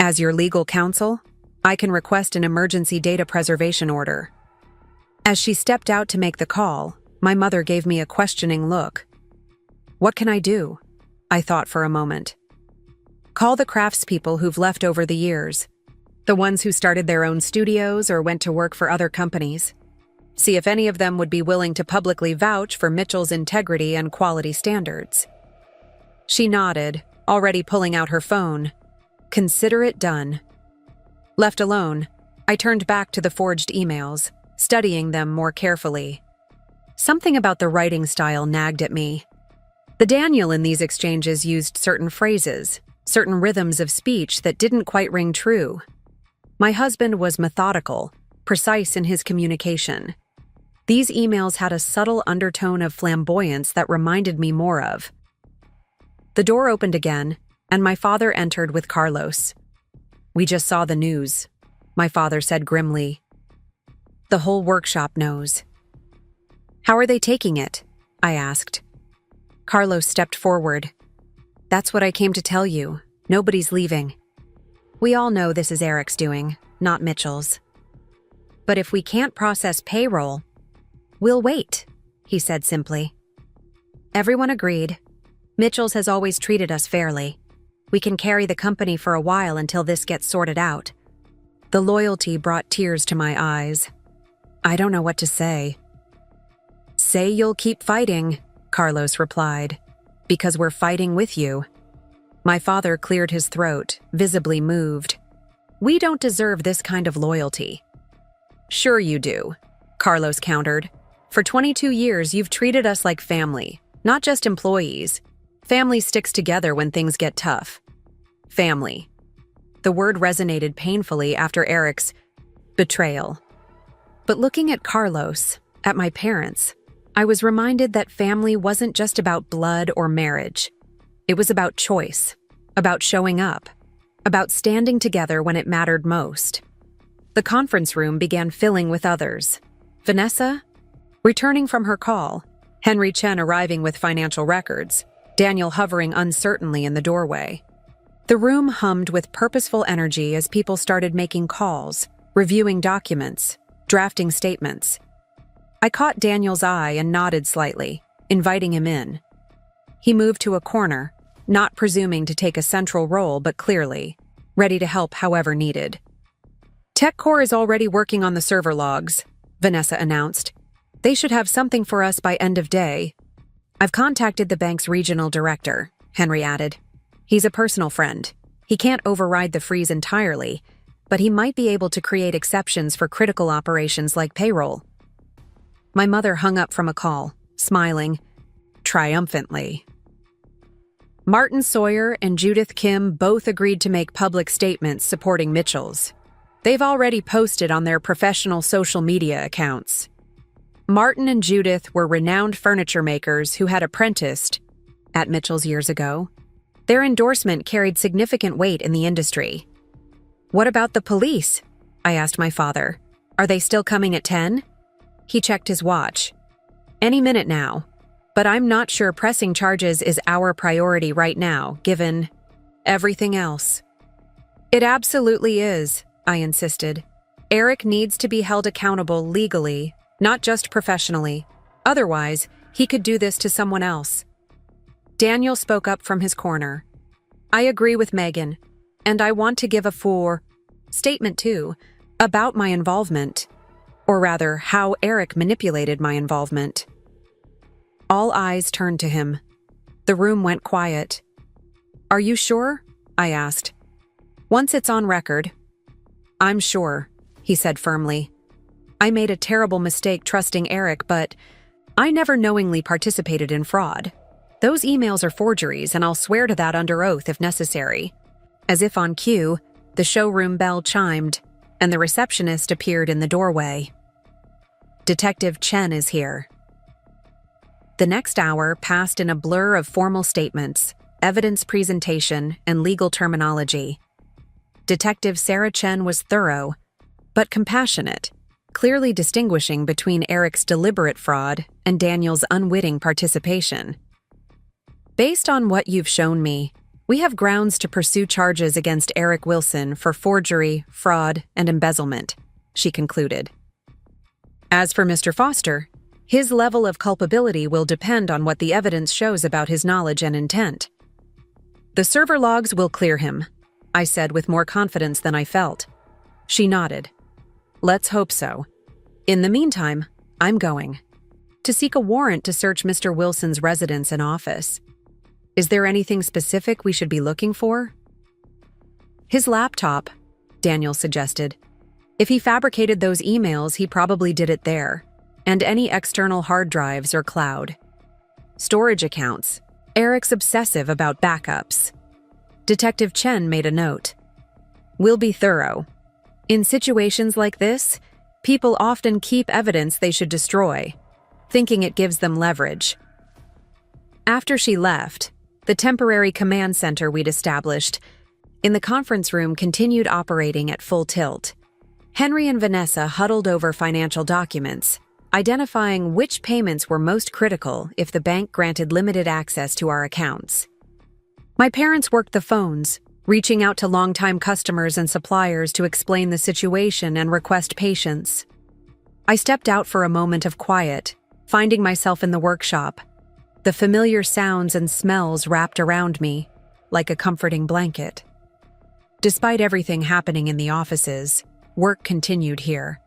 "As your legal counsel, I can request an emergency data preservation order." As she stepped out to make the call, my mother gave me a questioning look. "What can I do?" I thought for a moment. "Call the craftspeople who've left over the years, the ones who started their own studios or went to work for other companies. See if any of them would be willing to publicly vouch for Mitchell's integrity and quality standards." She nodded, already pulling out her phone. "Consider it done." Left alone, I turned back to the forged emails, studying them more carefully. Something about the writing style nagged at me. The Daniel in these exchanges used certain phrases, certain rhythms of speech that didn't quite ring true. My husband was methodical, precise in his communication. These emails had a subtle undertone of flamboyance that reminded me more of. The door opened again, and my father entered with Carlos. "We just saw the news," my father said grimly. "The whole workshop knows." "How are they taking it?" I asked. Carlos stepped forward. "That's what I came to tell you. Nobody's leaving. We all know this is Eric's doing, not Mitchell's. But if we can't process payroll, we'll wait," he said simply. Everyone agreed. Mitchell's has always treated us fairly. We can carry the company for a while until this gets sorted out. The loyalty brought tears to my eyes. I don't know what to say. "Say you'll keep fighting," Carlos replied, "because we're fighting with you." My father cleared his throat, visibly moved. "We don't deserve this kind of loyalty." "Sure you do," Carlos countered. For 22 years, you've treated us like family, not just employees. Family sticks together when things get tough. Family. The word resonated painfully after Eric's betrayal. But looking at Carlos, at my parents, I was reminded that family wasn't just about blood or marriage. It was about choice, about showing up, about standing together when it mattered most. The conference room began filling with others. Vanessa, returning from her call, Henry Chen arriving with financial records, Daniel hovering uncertainly in the doorway. The room hummed with purposeful energy as people started making calls, reviewing documents, drafting statements. I caught Daniel's eye and nodded slightly, inviting him in. He moved to a corner, not presuming to take a central role but clearly, ready to help however needed. TechCore is already working on the server logs, Vanessa announced. They should have something for us by end of day. I've contacted the bank's regional director, Henry added. He's a personal friend. He can't override the freeze entirely, but he might be able to create exceptions for critical operations like payroll. My mother hung up from a call, smiling triumphantly. Martin Sawyer and Judith Kim both agreed to make public statements supporting Mitchell's. They've already posted on their professional social media accounts. Martin and Judith were renowned furniture makers who had apprenticed at Mitchell's years ago. Their endorsement carried significant weight in the industry. What about the police? I asked my father. Are they still coming at 10? He checked his watch. Any minute now. But I'm not sure pressing charges is our priority right now, given everything else. It absolutely is, I insisted. Eric needs to be held accountable legally, not just professionally. Otherwise, he could do this to someone else. Daniel spoke up from his corner. I agree with Megan, and I want to give a full statement too, about my involvement. Or rather, how Eric manipulated my involvement. All eyes turned to him. The room went quiet. Are you sure? I asked. Once it's on record. I'm sure, he said firmly. I made a terrible mistake trusting Eric, but I never knowingly participated in fraud. Those emails are forgeries, and I'll swear to that under oath if necessary. As if on cue, the showroom bell chimed, and the receptionist appeared in the doorway. Detective Chen is here. The next hour passed in a blur of formal statements, evidence presentation, and legal terminology. Detective Sarah Chen was thorough, but compassionate, clearly distinguishing between Eric's deliberate fraud and Daniel's unwitting participation. Based on what you've shown me, we have grounds to pursue charges against Eric Wilson for forgery, fraud, and embezzlement, she concluded. As for Mr. Foster, his level of culpability will depend on what the evidence shows about his knowledge and intent. The server logs will clear him, I said with more confidence than I felt. She nodded. Let's hope so. In the meantime, I'm going to seek a warrant to search Mr. Wilson's residence and office. Is there anything specific we should be looking for? His laptop, Daniel suggested. If he fabricated those emails, he probably did it there. And any external hard drives or cloud. Storage accounts. Eric's obsessive about backups. Detective Chen made a note. We'll be thorough. In situations like this, people often keep evidence they should destroy, thinking it gives them leverage. After she left, the temporary command center we'd established in the conference room continued operating at full tilt. Henry and Vanessa huddled over financial documents, identifying which payments were most critical if the bank granted limited access to our accounts. My parents worked the phones, reaching out to longtime customers and suppliers to explain the situation and request patience. I stepped out for a moment of quiet, finding myself in the workshop. The familiar sounds and smells wrapped around me, like a comforting blanket. Despite everything happening in the offices, work continued here.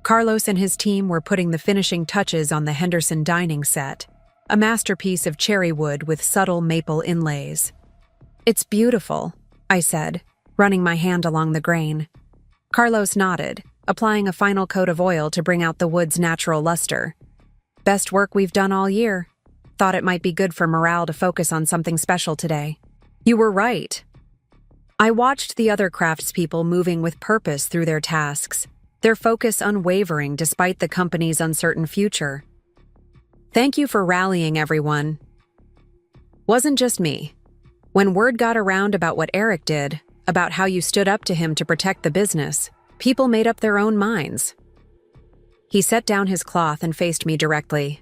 Carlos and his team were putting the finishing touches on the Henderson dining set, a masterpiece of cherry wood with subtle maple inlays. It's beautiful, I said, running my hand along the grain. Carlos nodded, applying a final coat of oil to bring out the wood's natural luster. Best work we've done all year. Thought it might be good for morale to focus on something special today. You were right. I watched the other craftspeople moving with purpose through their tasks, their focus unwavering despite the company's uncertain future. Thank you for rallying, everyone. Wasn't just me. When word got around about what Eric did, about how you stood up to him to protect the business, people made up their own minds. He set down his cloth and faced me directly.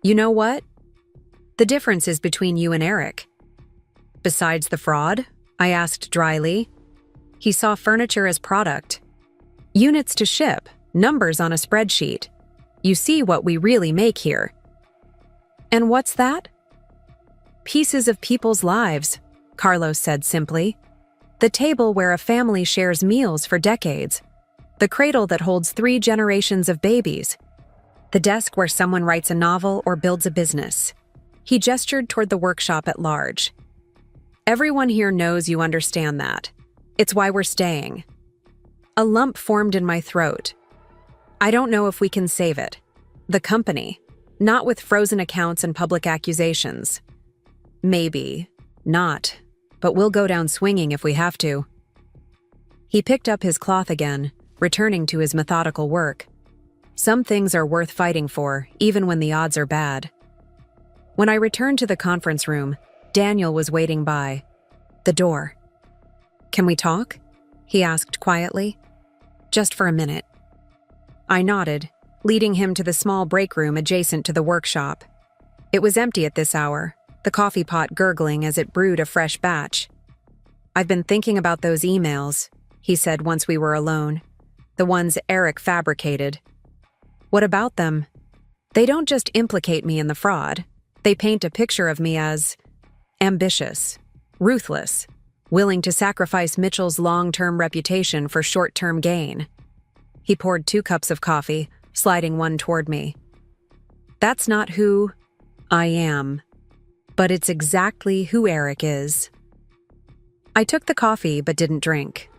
You know what? The difference is between you and Eric. Besides the fraud? I asked dryly. He saw furniture as product. Units to ship, numbers on a spreadsheet. You see what we really make here. And what's that? Pieces of people's lives, Carlos said simply. The table where a family shares meals for decades. The cradle that holds 3 generations of babies. The desk where someone writes a novel or builds a business. He gestured toward the workshop at large. Everyone here knows you understand that. It's why we're staying. A lump formed in my throat. I don't know if we can save it. The company. Not with frozen accounts and public accusations. Maybe. Not. But we'll go down swinging if we have to. He picked up his cloth again, returning to his methodical work. Some things are worth fighting for, even when the odds are bad. When I returned to the conference room, Daniel was waiting by the door. Can we talk? He asked quietly. Just for a minute. I nodded, leading him to the small break room adjacent to the workshop. It was empty at this hour, the coffee pot gurgling as it brewed a fresh batch. I've been thinking about those emails, he said once we were alone. The ones Eric fabricated. What about them? They don't just implicate me in the fraud. They paint a picture of me as ambitious, ruthless, willing to sacrifice Mitchell's long-term reputation for short-term gain. He poured 2 cups of coffee, sliding one toward me. That's not who I am, but it's exactly who Eric is. I took the coffee but didn't drink.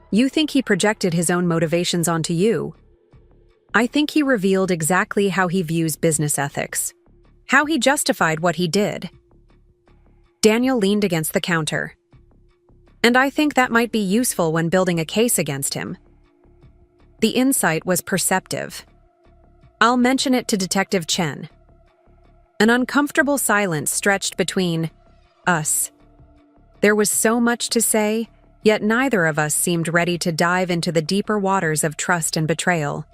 You think he projected his own motivations onto you? I think he revealed exactly how he views business ethics, how he justified what he did. Daniel leaned against the counter. And I think that might be useful when building a case against him. The insight was perceptive. I'll mention it to Detective Chen. An uncomfortable silence stretched between us. There was so much to say, yet neither of us seemed ready to dive into the deeper waters of trust and betrayal.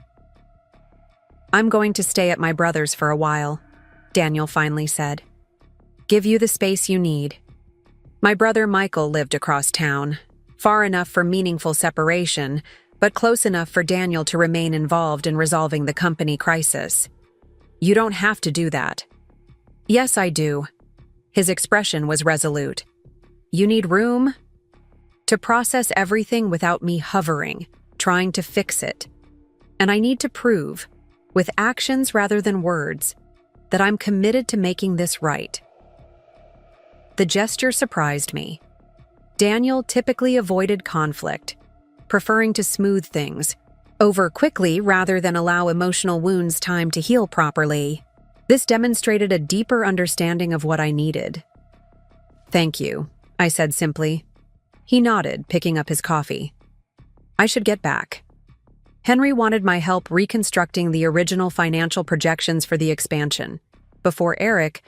I'm going to stay at my brother's for a while, Daniel finally said. Give you the space you need. My brother Michael lived across town, far enough for meaningful separation, but close enough for Daniel to remain involved in resolving the company crisis. You don't have to do that. Yes, I do. His expression was resolute. You need room to process everything without me hovering, trying to fix it. And I need to prove, with actions rather than words, that I'm committed to making this right. The gesture surprised me. Daniel typically avoided conflict, preferring to smooth things over quickly rather than allow emotional wounds time to heal properly. This demonstrated a deeper understanding of what I needed. Thank you, I said simply. He nodded, picking up his coffee. I should get back. Henry wanted my help reconstructing the original financial projections for the expansion, before Eric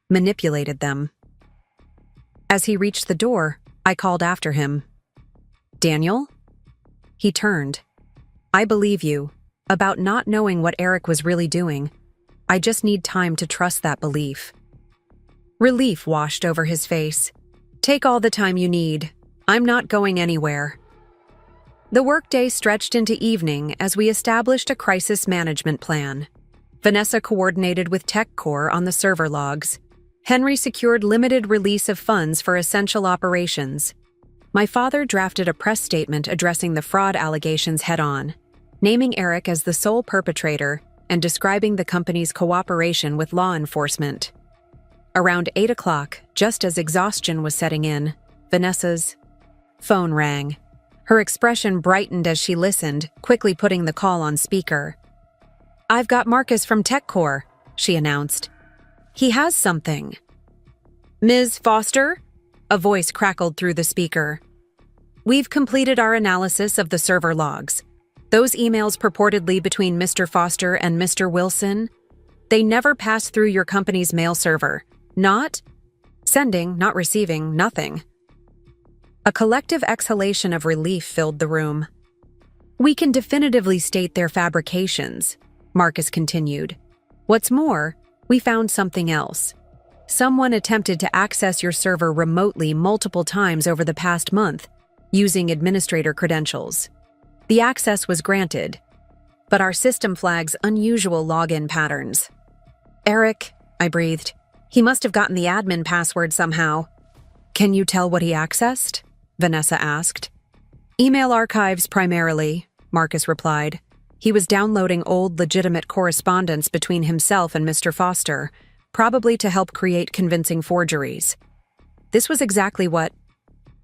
manipulated them. As he reached the door, I called after him. Daniel? He turned. I believe you, about not knowing what Eric was really doing. I just need time to trust that belief. Relief washed over his face. Take all the time you need. I'm not going anywhere. The workday stretched into evening as we established a crisis management plan. Vanessa coordinated with TechCore on the server logs. Henry secured limited release of funds for essential operations. My father drafted a press statement addressing the fraud allegations head-on, naming Eric as the sole perpetrator and describing the company's cooperation with law enforcement. Around 8 o'clock, just as exhaustion was setting in, Vanessa's phone rang. Her expression brightened as she listened, quickly putting the call on speaker. "I've got Marcus from TechCore," she announced. "He has something." "Ms. Foster?" A voice crackled through the speaker. "We've completed our analysis of the server logs. Those emails purportedly between Mr. Foster and Mr. Wilson, they never passed through your company's mail server. Not sending, not receiving, nothing." A collective exhalation of relief filled the room. "We can definitively state their fabrications," Marcus continued. "What's more, we found something else. Someone attempted to access your server remotely multiple times over the past month, using administrator credentials. The access was granted, but our system flags unusual login patterns." "Eric," I breathed. "He must have gotten the admin password somehow." "Can you tell what he accessed?" Vanessa asked. "Email archives primarily," Marcus replied. "He was downloading old legitimate correspondence between himself and Mr. Foster, probably to help create convincing forgeries. This was exactly what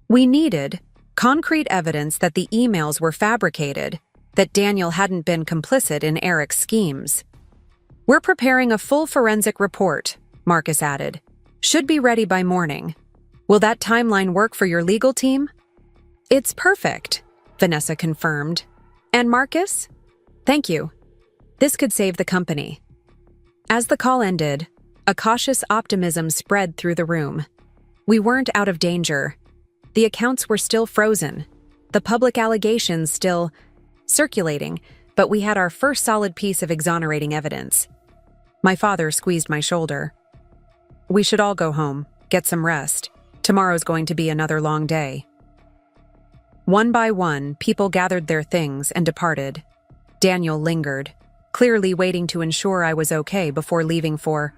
we needed: concrete evidence that the emails were fabricated, that Daniel hadn't been complicit in Eric's schemes." "We're preparing a full forensic report," Marcus added. "Should be ready by morning. Will that timeline work for your legal team?" "It's perfect," Vanessa confirmed. "And Marcus? Thank you. This could save the company." As the call ended, a cautious optimism spread through the room. We weren't out of danger. The accounts were still frozen, the public allegations still circulating, but we had our first solid piece of exonerating evidence. My father squeezed my shoulder. "We should all go home, get some rest. Tomorrow's going to be another long day." One by one, people gathered their things and departed. Daniel lingered, clearly waiting to ensure I was okay before leaving for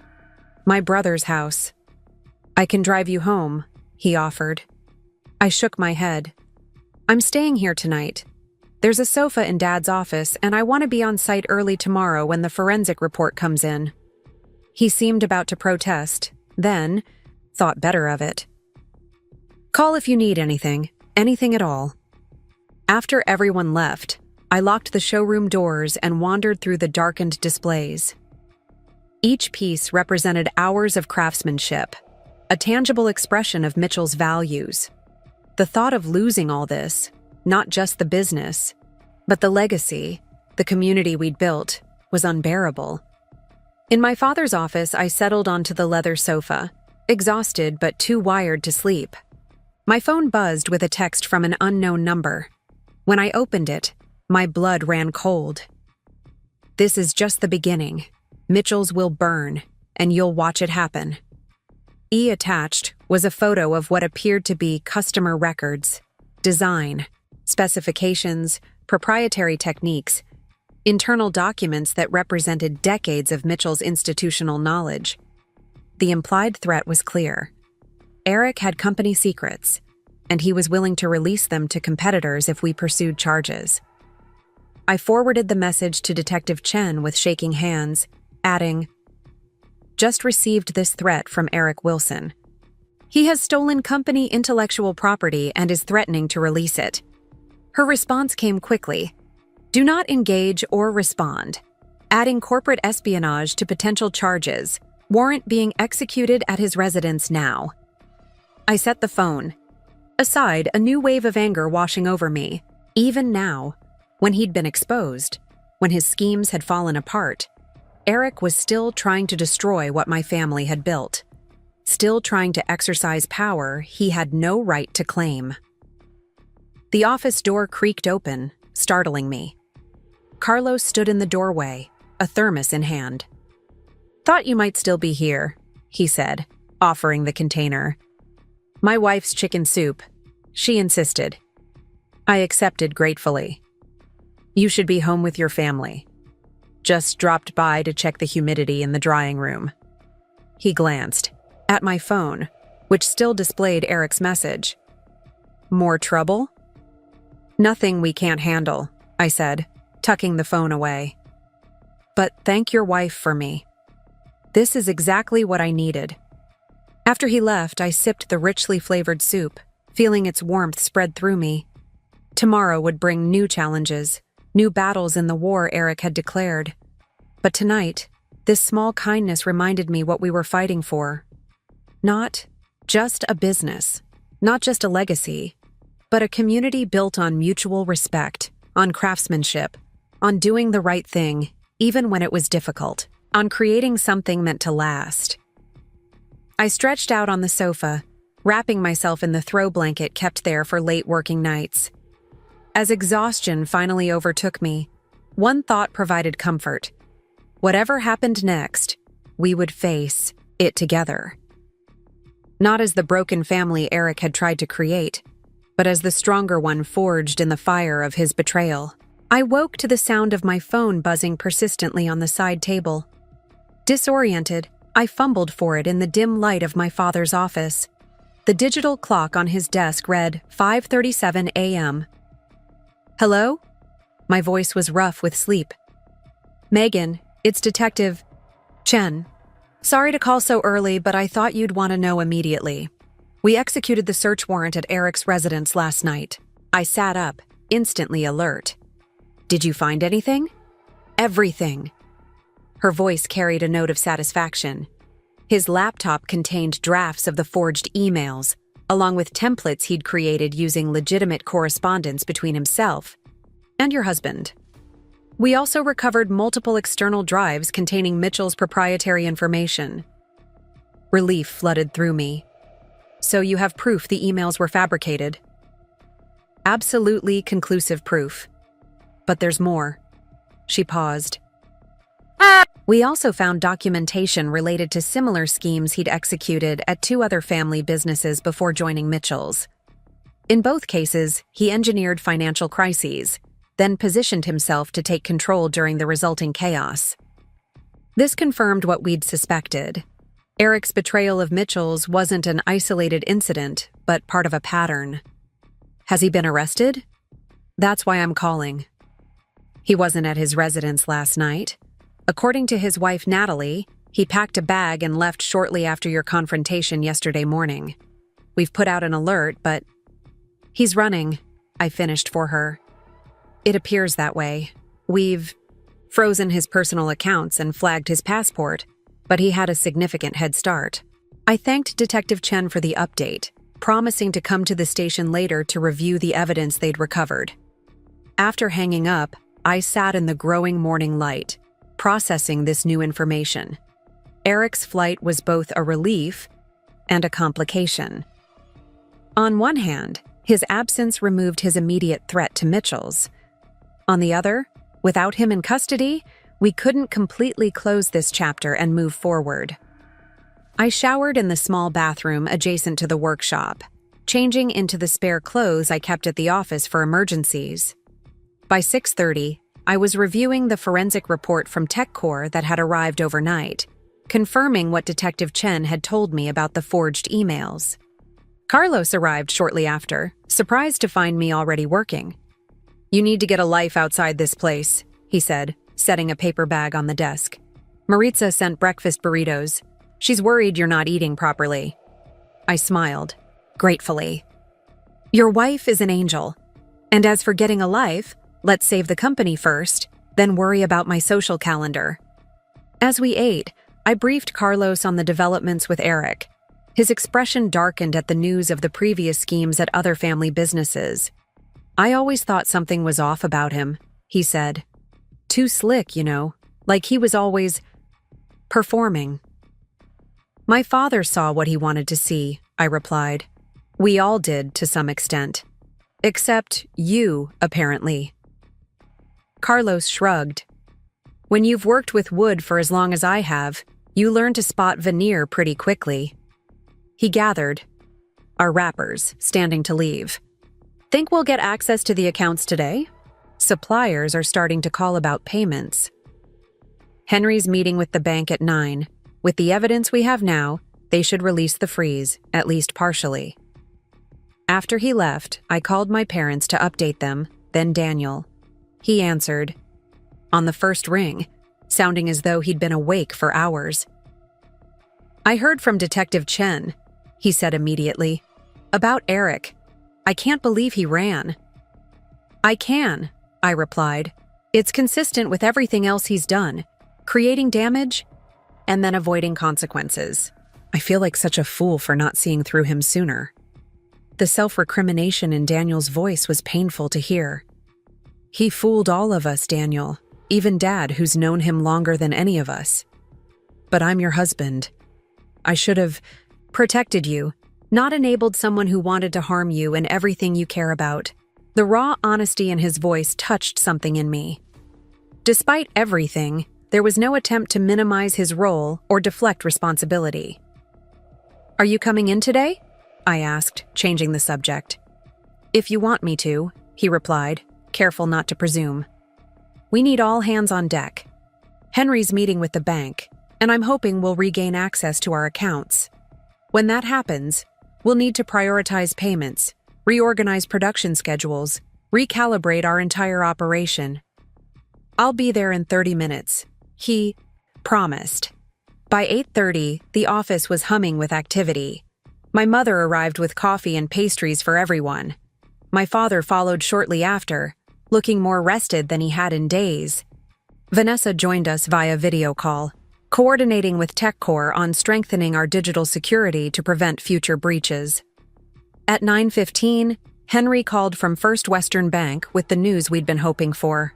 my brother's house. "I can drive you home," he offered. I shook my head. "I'm staying here tonight. There's a sofa in Dad's office, and I want to be on site early tomorrow when the forensic report comes in." He seemed about to protest, then thought better of it. "Call if you need anything at all." After everyone left, I locked the showroom doors and wandered through the darkened displays. Each piece represented hours of craftsmanship, a tangible expression of Mitchell's values. The thought of losing all this, not just the business, but the legacy, the community we'd built, was unbearable. In my father's office, I settled onto the leather sofa, exhausted but too wired to sleep. My phone buzzed with a text from an unknown number. When I opened it, my blood ran cold. "This is just the beginning. Mitchell's will burn, and you'll watch it happen." Attached was a photo of what appeared to be customer records, design, specifications, proprietary techniques, internal documents that represented decades of Mitchell's institutional knowledge. The implied threat was clear. Eric had company secrets, and he was willing to release them to competitors if we pursued charges. I forwarded the message to Detective Chen with shaking hands, adding, "Just received this threat from Eric Wilson. He has stolen company intellectual property and is threatening to release it." Her response came quickly. "Do not engage or respond. Adding corporate espionage to potential charges. Warrant being executed at his residence now." I set the phone. Aside, a new wave of anger washing over me. Even now, when he'd been exposed, when his schemes had fallen apart, Eric was still trying to destroy what my family had built. Still trying to exercise power he had no right to claim. The office door creaked open, startling me. Carlos stood in the doorway, a thermos in hand. "Thought you might still be here," he said, offering the container. "My wife's chicken soup. She insisted." I accepted gratefully. "You should be home with your family. Just dropped by to check the humidity in the drying room." He glanced at my phone, which still displayed Eric's message. "More trouble?" "Nothing we can't handle," I said, tucking the phone away. "But thank your wife for me. This is exactly what I needed." After he left, I sipped the richly flavored soup, feeling its warmth spread through me. Tomorrow would bring new challenges, new battles in the war Eric had declared. But tonight, this small kindness reminded me what we were fighting for. Not just a business, not just a legacy, but a community built on mutual respect, on craftsmanship, on doing the right thing, even when it was difficult, on creating something meant to last. I stretched out on the sofa, wrapping myself in the throw blanket kept there for late working nights. As exhaustion finally overtook me, one thought provided comfort. Whatever happened next, we would face it together. Not as the broken family Eric had tried to create, but as the stronger one forged in the fire of his betrayal. I woke to the sound of my phone buzzing persistently on the side table. Disoriented, I fumbled for it in the dim light of my father's office. The digital clock on his desk read 5:37 a.m. "Hello?" My voice was rough with sleep. "Megan, it's Detective Chen. Sorry to call so early, but I thought you'd want to know immediately. We executed the search warrant at Eric's residence last night." I sat up, instantly alert. "Did you find anything?" "Everything." Her voice carried a note of satisfaction. His laptop contained drafts of the forged emails, along with templates he'd created using legitimate correspondence between himself and your husband. We also recovered multiple external drives containing Mitchell's proprietary information. Relief flooded through me. "So you have proof the emails were fabricated?" "Absolutely conclusive proof. But there's more." She paused. "We also found documentation related to similar schemes he'd executed at 2 other family businesses before joining Mitchell's. In both cases, he engineered financial crises, then positioned himself to take control during the resulting chaos. This confirmed what we'd suspected. Eric's betrayal of Mitchell's wasn't an isolated incident, but part of a pattern. Has he been arrested? That's why I'm calling. He wasn't at his residence last night. According to his wife Natalie, he packed a bag and left shortly after your confrontation yesterday morning. We've put out an alert, but he's running," I finished for her. "It appears that way. We've frozen his personal accounts and flagged his passport, but he had a significant head start." I thanked Detective Chen for the update, promising to come to the station later to review the evidence they'd recovered. After hanging up, I sat in the growing morning light, processing this new information. Eric's flight was both a relief and a complication. On one hand, his absence removed his immediate threat to Mitchell's. On the other, without him in custody, we couldn't completely close this chapter and move forward. I showered in the small bathroom adjacent to the workshop, changing into the spare clothes I kept at the office for emergencies. By 6:30, I was reviewing the forensic report from TechCore that had arrived overnight, confirming what Detective Chen had told me about the forged emails. Carlos arrived shortly after, surprised to find me already working. "You need to get a life outside this place," he said, setting a paper bag on the desk. "Maritza sent breakfast burritos. She's worried you're not eating properly." I smiled, gratefully. "Your wife is an angel. And as for getting a life, let's save the company first, then worry about my social calendar." As we ate, I briefed Carlos on the developments with Eric. His expression darkened at the news of the previous schemes at other family businesses. "I always thought something was off about him," he said. "Too slick, like he was always performing." "My father saw what he wanted to see," I replied. "We all did, to some extent. Except you, apparently." Carlos shrugged. "When you've worked with wood for as long as I have, you learn to spot veneer pretty quickly." He gathered our wrappers, standing to leave. "Think we'll get access to the accounts today? Suppliers are starting to call about payments." "Henry's meeting with the bank at 9. With the evidence we have now, they should release the freeze, at least partially." After he left, I called my parents to update them, then Daniel. He answered, on the first ring, sounding as though he'd been awake for hours. "I heard from Detective Chen," he said immediately, "about Eric. I can't believe he ran." "I can," I replied. "It's consistent with everything else he's done. creating damage, and then avoiding consequences. I feel like such a fool for not seeing through him sooner. The self-recrimination in Daniel's voice was painful to hear. He fooled all of us, Daniel, even Dad, who's known him longer than any of us. But I'm your husband. I should have protected you, not enabled someone who wanted to harm you and everything you care about. The raw honesty in his voice touched something in me. Despite everything, there was no attempt to minimize his role or deflect responsibility. "Are you coming in today?" I asked, changing the subject. "If you want me to," he replied, careful not to presume. "We need all hands on deck. Henry's meeting with the bank, and I'm hoping we'll regain access to our accounts. When that happens, we'll need to prioritize payments, reorganize production schedules, recalibrate our entire operation. I'll be there in 30 minutes, he promised. By 8:30, the office was humming with activity. My mother arrived with coffee and pastries for everyone. My father followed shortly after, looking more rested than he had in days. Vanessa joined us via video call, coordinating with TechCore on strengthening our digital security to prevent future breaches. At 9:15, Henry called from First Western Bank with the news we'd been hoping for.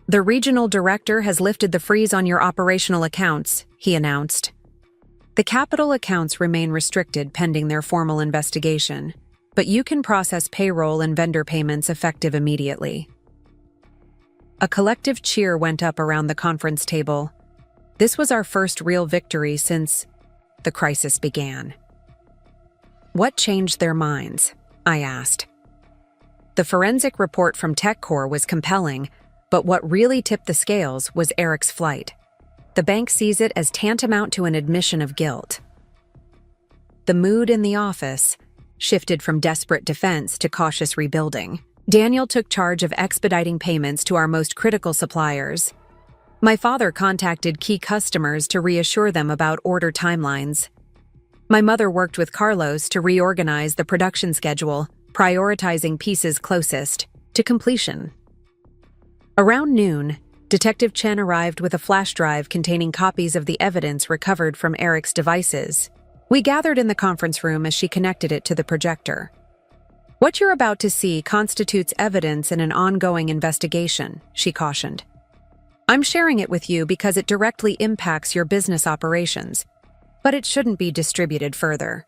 "The regional director has lifted the freeze on your operational accounts," he announced. "The capital accounts remain restricted pending their formal investigation, but you can process payroll and vendor payments effective immediately." A collective cheer went up around the conference table. This was our first real victory since the crisis began. "What changed their minds?" I asked. The forensic report from TechCore was compelling, but what really tipped the scales was Eric's flight. The bank sees it as tantamount to an admission of guilt. The mood in the office shifted from desperate defense to cautious rebuilding. Daniel took charge of expediting payments to our most critical suppliers. My father contacted key customers to reassure them about order timelines. My mother worked with Carlos to reorganize the production schedule, prioritizing pieces closest to completion. Around noon, Detective Chen arrived with a flash drive containing copies of the evidence recovered from Eric's devices. We gathered in the conference room as she connected it to the projector. "What you're about to see constitutes evidence in an ongoing investigation," she cautioned. "I'm sharing it with you because it directly impacts your business operations, but it shouldn't be distributed further."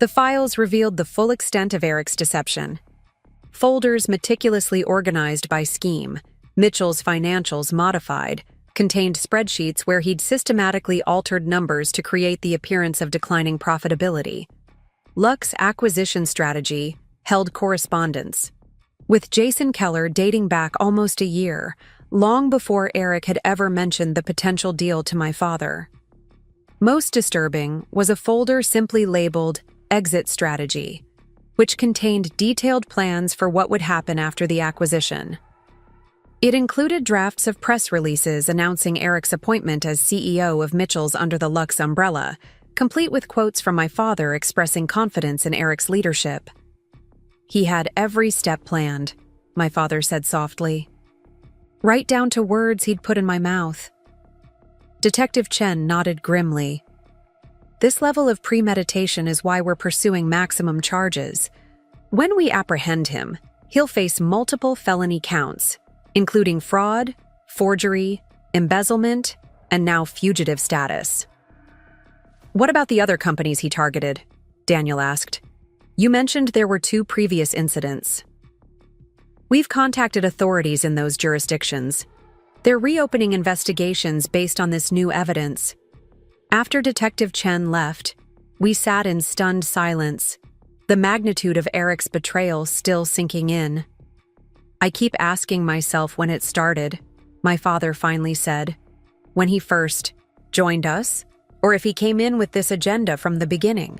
The files revealed the full extent of Eric's deception. Folders meticulously organized by scheme, Mitchell's financials modified, contained spreadsheets where he'd systematically altered numbers to create the appearance of declining profitability. Luck's acquisition strategy held correspondence with Jason Keller dating back almost a year, long before Eric had ever mentioned the potential deal to my father. Most disturbing was a folder simply labeled Exit Strategy, which contained detailed plans for what would happen after the acquisition. It included drafts of press releases announcing Eric's appointment as CEO of Mitchell's under the Lux umbrella, complete with quotes from my father expressing confidence in Eric's leadership. "He had every step planned," my father said softly. "Right down to words he'd put in my mouth." Detective Chen nodded grimly. "This level of premeditation is why we're pursuing maximum charges. When we apprehend him, he'll face multiple felony counts, including fraud, forgery, embezzlement, and now fugitive status." "What about the other companies he targeted?" Daniel asked. "You mentioned there were 2 previous incidents." "We've contacted authorities in those jurisdictions. They're reopening investigations based on this new evidence." After Detective Chen left, we sat in stunned silence, the magnitude of Eric's betrayal still sinking in. "I keep asking myself when it started," my father finally said. "When he first joined us, or if he came in with this agenda from the beginning."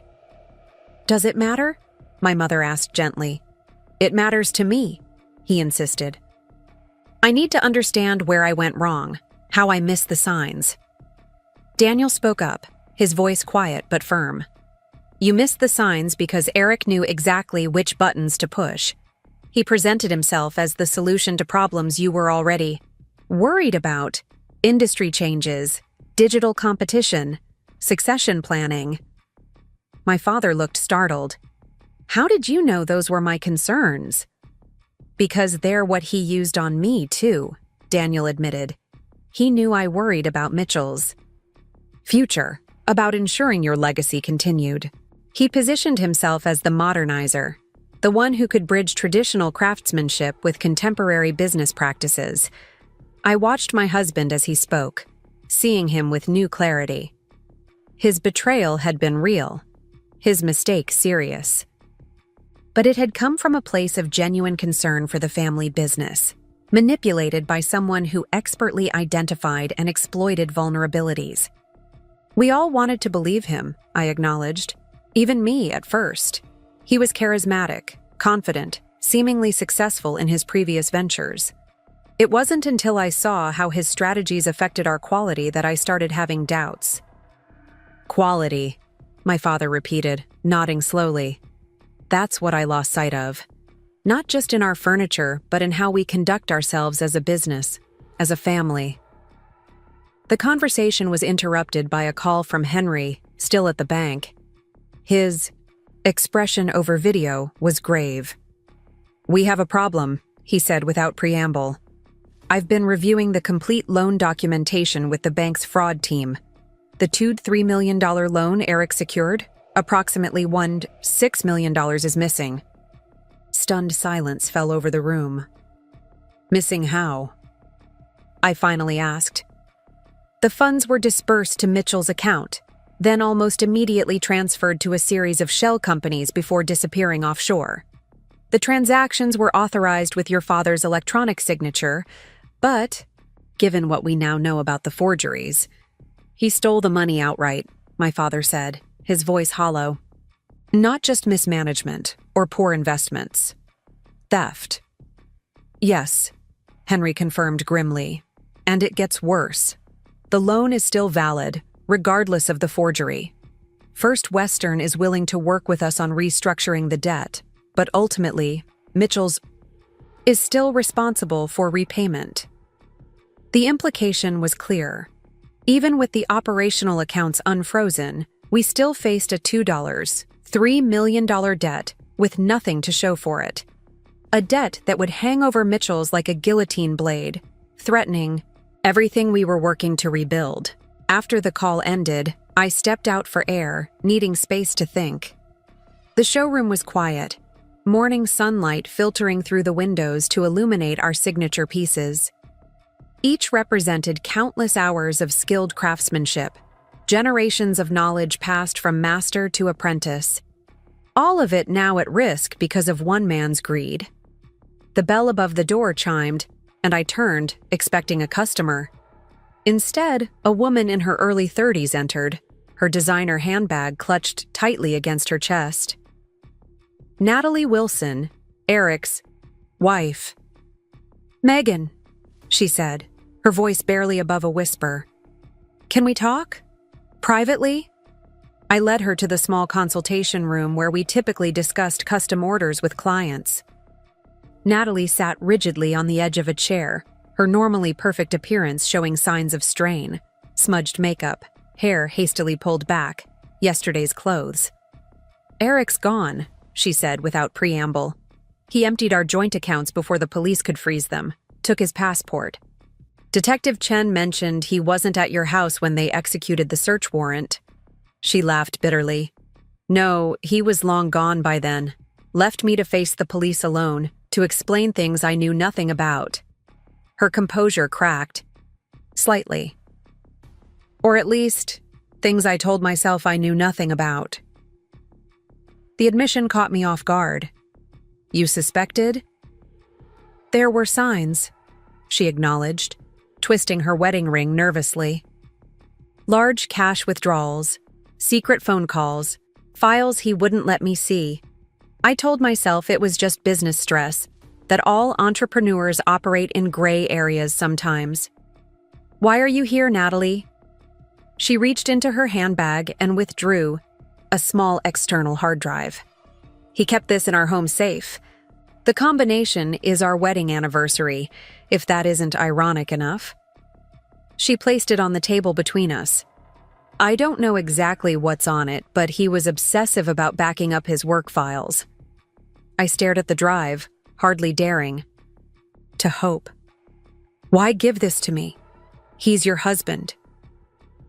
"Does it matter?" my mother asked gently. "It matters to me," he insisted. "I need to understand where I went wrong, how I missed the signs." Daniel spoke up, his voice quiet but firm. "You missed the signs because Eric knew exactly which buttons to push. He presented himself as the solution to problems you were already worried about. industry changes, digital competition, succession planning. My father looked startled. How did you know those were my concerns? Because they're what he used on me, too, Daniel admitted. He knew I worried about Mitchell's future, about ensuring your legacy continued. He positioned himself as the modernizer, the one who could bridge traditional craftsmanship with contemporary business practices. I watched my husband as he spoke, seeing him with new clarity. His betrayal had been real, his mistake serious. But it had come from a place of genuine concern for the family business, manipulated by someone who expertly identified and exploited vulnerabilities. We all wanted to believe him, I acknowledged. Even me at first. He was charismatic, confident, seemingly successful in his previous ventures. It wasn't until I saw how his strategies affected our quality that I started having doubts. Quality, my father repeated, nodding slowly. That's what I lost sight of. Not just in our furniture, but in how we conduct ourselves as a business, as a family. The conversation was interrupted by a call from Henry, still at the bank. His expression over video was grave. "We have a problem," he said without preamble. "I've been reviewing the complete loan documentation with the bank's fraud team. The $2-3 million loan Eric secured, approximately $1.6 million is missing." Stunned silence fell over the room. "Missing how?" I finally asked. "The funds were dispersed to Mitchell's account, then almost immediately transferred to a series of shell companies before disappearing offshore. The transactions were authorized with your father's electronic signature, but, given what we now know about the forgeries, he stole the money outright," my father said, his voice hollow. "Not just mismanagement or poor investments. Theft." "Yes," Henry confirmed grimly, "and it gets worse. The loan is still valid, regardless of the forgery. First Western is willing to work with us on restructuring the debt, but ultimately, Mitchell's is still responsible for repayment." The implication was clear. Even with the operational accounts unfrozen, we still faced a $2.3 million debt with nothing to show for it. A debt that would hang over Mitchell's like a guillotine blade, threatening everything we were working to rebuild. After the call ended, I stepped out for air, needing space to think. The showroom was quiet, morning sunlight filtering through the windows to illuminate our signature pieces. Each represented countless hours of skilled craftsmanship, generations of knowledge passed from master to apprentice. All of it now at risk because of one man's greed. The bell above the door chimed, and I turned, expecting a customer. Instead, a woman in her early 30s entered, her designer handbag clutched tightly against her chest. Natalie Wilson, Eric's wife. "Megan," she said, her voice barely above a whisper. "Can we talk? Privately?" I led her to the small consultation room where we typically discussed custom orders with clients. Natalie sat rigidly on the edge of a chair, her normally perfect appearance showing signs of strain, smudged makeup, hair hastily pulled back, yesterday's clothes. "Eric's gone," she said without preamble. "He emptied our joint accounts before the police could freeze them, took his passport. Detective Chen mentioned he wasn't at your house when they executed the search warrant." She laughed bitterly. "No, he was long gone by then. Left me to face the police alone, to explain things I knew nothing about." Her composure cracked. Slightly. Or at least, things I told myself I knew nothing about. The admission caught me off guard. "You suspected?" "There were signs," she acknowledged, twisting her wedding ring nervously. "Large cash withdrawals, secret phone calls, files he wouldn't let me see. I told myself it was just business stress, that all entrepreneurs operate in gray areas sometimes. Why are you here, Natalie?" She reached into her handbag and withdrew a small external hard drive. "He kept this in our home safe. The combination is our wedding anniversary, if that isn't ironic enough." She placed it on the table between us. I don't know exactly what's on it, but he was obsessive about backing up his work files. I stared at the drive, hardly daring to hope. Why give this to me? He's your husband.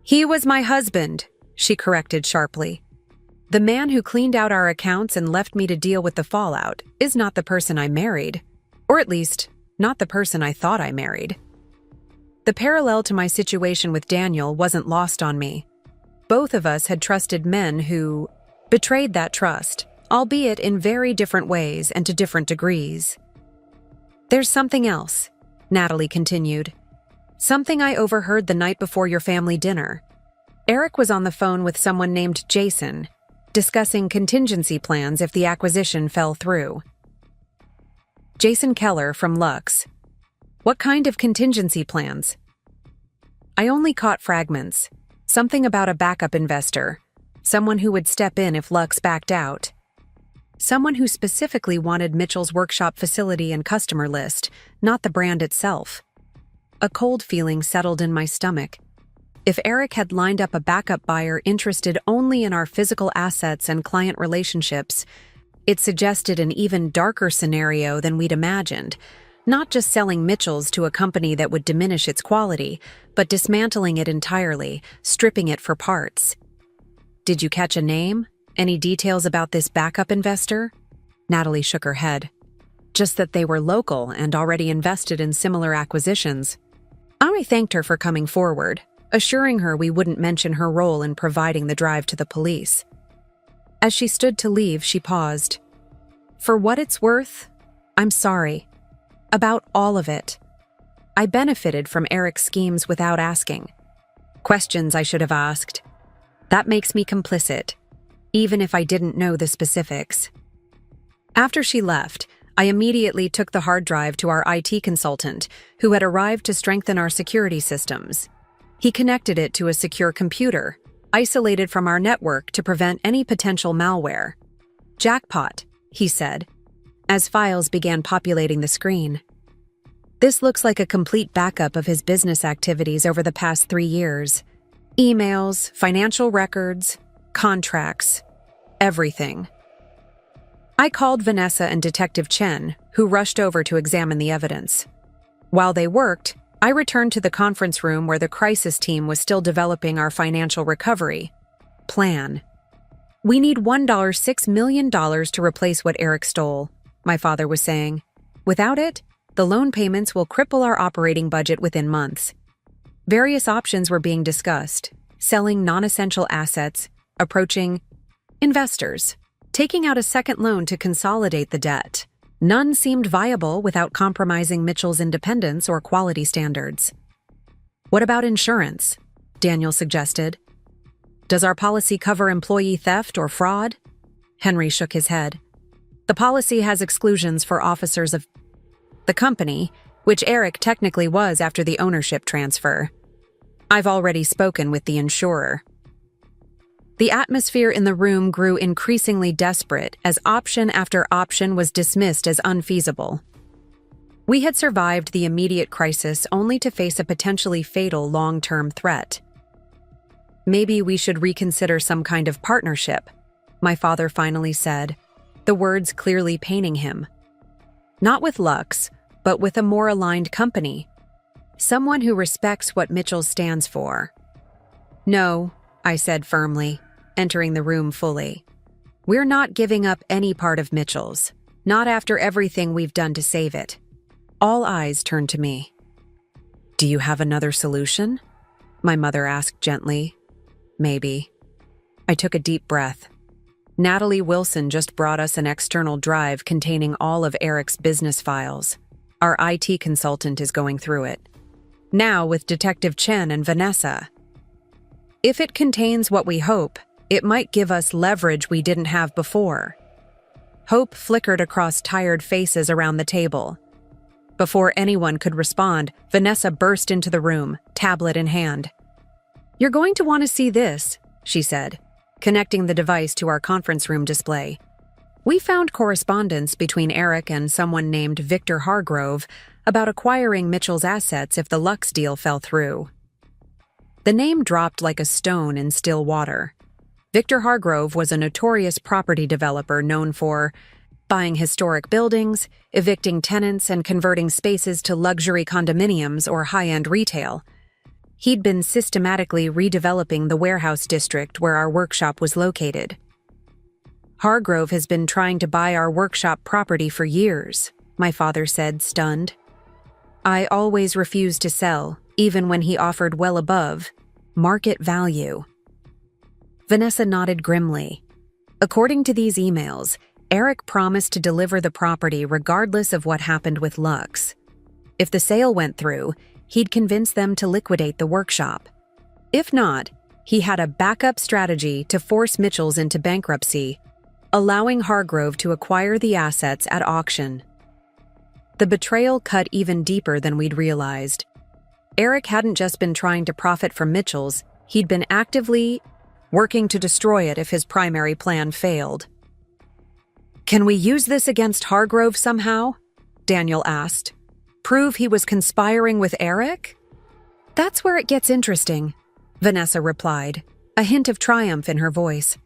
He was my husband, she corrected sharply. The man who cleaned out our accounts and left me to deal with the fallout is not the person I married, or at least, not the person I thought I married. The parallel to my situation with Daniel wasn't lost on me. Both of us had trusted men who betrayed that trust, albeit in very different ways and to different degrees. There's something else, Natalie continued. Something I overheard the night before your family dinner. Eric was on the phone with someone named Jason, discussing contingency plans if the acquisition fell through. Jason Keller from Lux. What kind of contingency plans? I only caught fragments. Something about a backup investor. Someone who would step in if Lux backed out. Someone who specifically wanted Mitchell's workshop facility and customer list, not the brand itself. A cold feeling settled in my stomach. If Eric had lined up a backup buyer interested only in our physical assets and client relationships, it suggested an even darker scenario than we'd imagined. Not just selling Mitchell's to a company that would diminish its quality, but dismantling it entirely, stripping it for parts. Did you catch a name? Any details about this backup investor? Natalie shook her head. Just that they were local and already invested in similar acquisitions. I thanked her for coming forward, assuring her we wouldn't mention her role in providing the drive to the police. As she stood to leave, she paused. For what it's worth, I'm sorry. About all of it. I benefited from Eric's schemes without asking. Questions I should have asked. That makes me complicit, even if I didn't know the specifics. After she left, I immediately took the hard drive to our IT consultant, who had arrived to strengthen our security systems. He connected it to a secure computer, isolated from our network to prevent any potential malware. Jackpot, he said, as files began populating the screen. This looks like a complete backup of his business activities over the past 3 years. Emails, financial records, contracts, everything. I called Vanessa and Detective Chen, who rushed over to examine the evidence. While they worked, I returned to the conference room where the crisis team was still developing our financial recovery plan. We need $6 million to replace what Eric stole, my father was saying. Without it, the loan payments will cripple our operating budget within months. Various options were being discussed: selling non-essential assets, approaching investors, taking out a second loan to consolidate the debt. None seemed viable without compromising Mitchell's independence or quality standards. What about insurance? Daniel suggested. Does our policy cover employee theft or fraud? Henry shook his head. The policy has exclusions for officers of the company, which Eric technically was after the ownership transfer. I've already spoken with the insurer. The atmosphere in the room grew increasingly desperate as option after option was dismissed as unfeasible. We had survived the immediate crisis only to face a potentially fatal long-term threat. Maybe we should reconsider some kind of partnership, my father finally said, the words clearly paining him. Not with Lux, but with a more aligned company. Someone who respects what Mitchell stands for. No, I said firmly, entering the room fully. We're not giving up any part of Mitchell's, not after everything we've done to save it. All eyes turned to me. Do you have another solution? My mother asked gently. Maybe. I took a deep breath. Natalie Wilson just brought us an external drive containing all of Eric's business files. Our IT consultant is going through it. Now with Detective Chen and Vanessa. If it contains what we hope, it might give us leverage we didn't have before. Hope flickered across tired faces around the table. Before anyone could respond, Vanessa burst into the room, tablet in hand. You're going to want to see this, she said, connecting the device to our conference room display. We found correspondence between Eric and someone named Victor Hargrove about acquiring Mitchell's assets if the Lux deal fell through. The name dropped like a stone in still water. Victor Hargrove was a notorious property developer known for buying historic buildings, evicting tenants, and converting spaces to luxury condominiums or high-end retail. He'd been systematically redeveloping the warehouse district where our workshop was located. Hargrove has been trying to buy our workshop property for years, my father said, stunned. I always refused to sell, even when he offered well above market value. Vanessa nodded grimly. According to these emails, Eric promised to deliver the property regardless of what happened with Lux. If the sale went through, he'd convince them to liquidate the workshop. If not, he had a backup strategy to force Mitchell's into bankruptcy, allowing Hargrove to acquire the assets at auction. The betrayal cut even deeper than we'd realized. Eric hadn't just been trying to profit from Mitchell's, he'd been actively working to destroy it if his primary plan failed. Can we use this against Hargrove somehow? Daniel asked. Prove he was conspiring with Eric? That's where it gets interesting, Vanessa replied, a hint of triumph in her voice.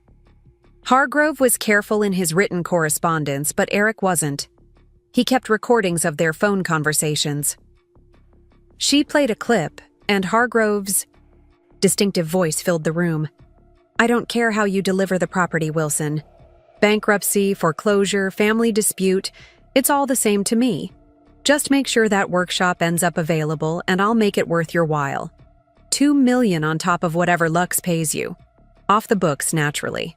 Hargrove was careful in his written correspondence, but Eric wasn't. He kept recordings of their phone conversations. She played a clip, and Hargrove's distinctive voice filled the room. I don't care how you deliver the property, Wilson. Bankruptcy, foreclosure, family dispute, it's all the same to me. Just make sure that workshop ends up available, and I'll make it worth your while. $2 million on top of whatever Lux pays you. Off the books, naturally.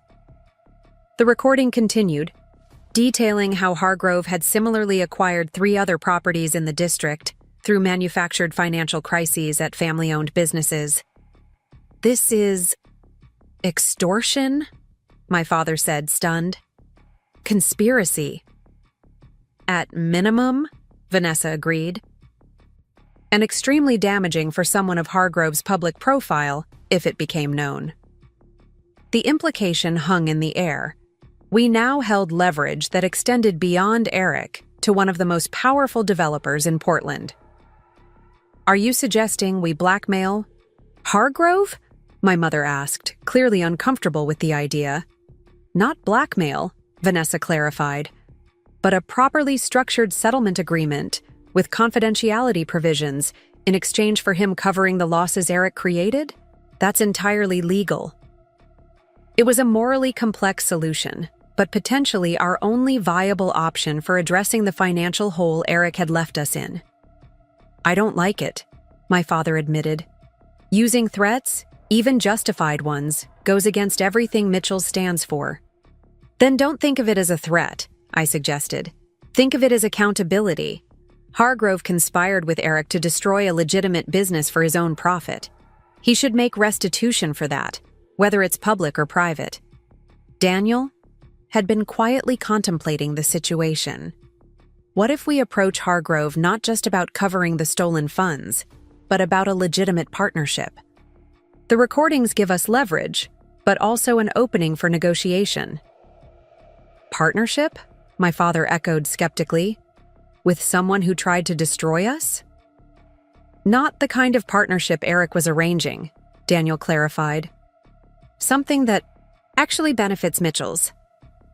The recording continued, detailing how Hargrove had similarly acquired 3 other properties in the district through manufactured financial crises at family-owned businesses. This is extortion? My father said, stunned. Conspiracy. At minimum, Vanessa agreed. And extremely damaging for someone of Hargrove's public profile if it became known. The implication hung in the air. We now held leverage that extended beyond Eric to one of the most powerful developers in Portland. Are you suggesting we blackmail Hargrove? My mother asked, clearly uncomfortable with the idea. Not blackmail, Vanessa clarified, but a properly structured settlement agreement with confidentiality provisions in exchange for him covering the losses Eric created? That's entirely legal. It was a morally complex solution, but potentially our only viable option for addressing the financial hole Eric had left us in. I don't like it, my father admitted. Using threats, even justified ones, goes against everything Mitchell stands for. Then don't think of it as a threat, I suggested. Think of it as accountability. Hargrove conspired with Eric to destroy a legitimate business for his own profit. He should make restitution for that, whether it's public or private. Daniel had been quietly contemplating the situation. What if we approach Hargrove not just about covering the stolen funds, but about a legitimate partnership? The recordings give us leverage, but also an opening for negotiation. Partnership? My father echoed skeptically. With someone who tried to destroy us? Not the kind of partnership Eric was arranging, Daniel clarified. Something that actually benefits Mitchell's.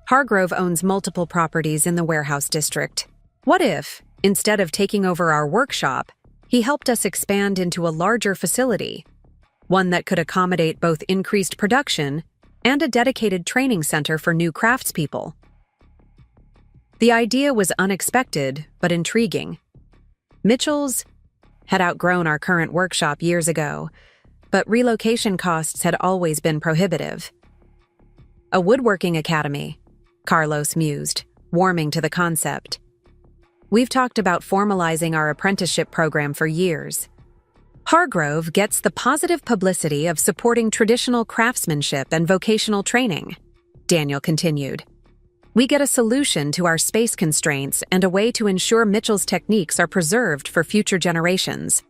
Hargrove owns multiple properties in the warehouse district. What if, instead of taking over our workshop, he helped us expand into a larger facility, one that could accommodate both increased production and a dedicated training center for new craftspeople? The idea was unexpected but intriguing. Mitchell's had outgrown our current workshop years ago, but relocation costs had always been prohibitive. A woodworking academy, Carlos mused, warming to the concept. We've talked about formalizing our apprenticeship program for years. Hargrove gets the positive publicity of supporting traditional craftsmanship and vocational training, Daniel continued. We get a solution to our space constraints and a way to ensure Mitchell's techniques are preserved for future generations.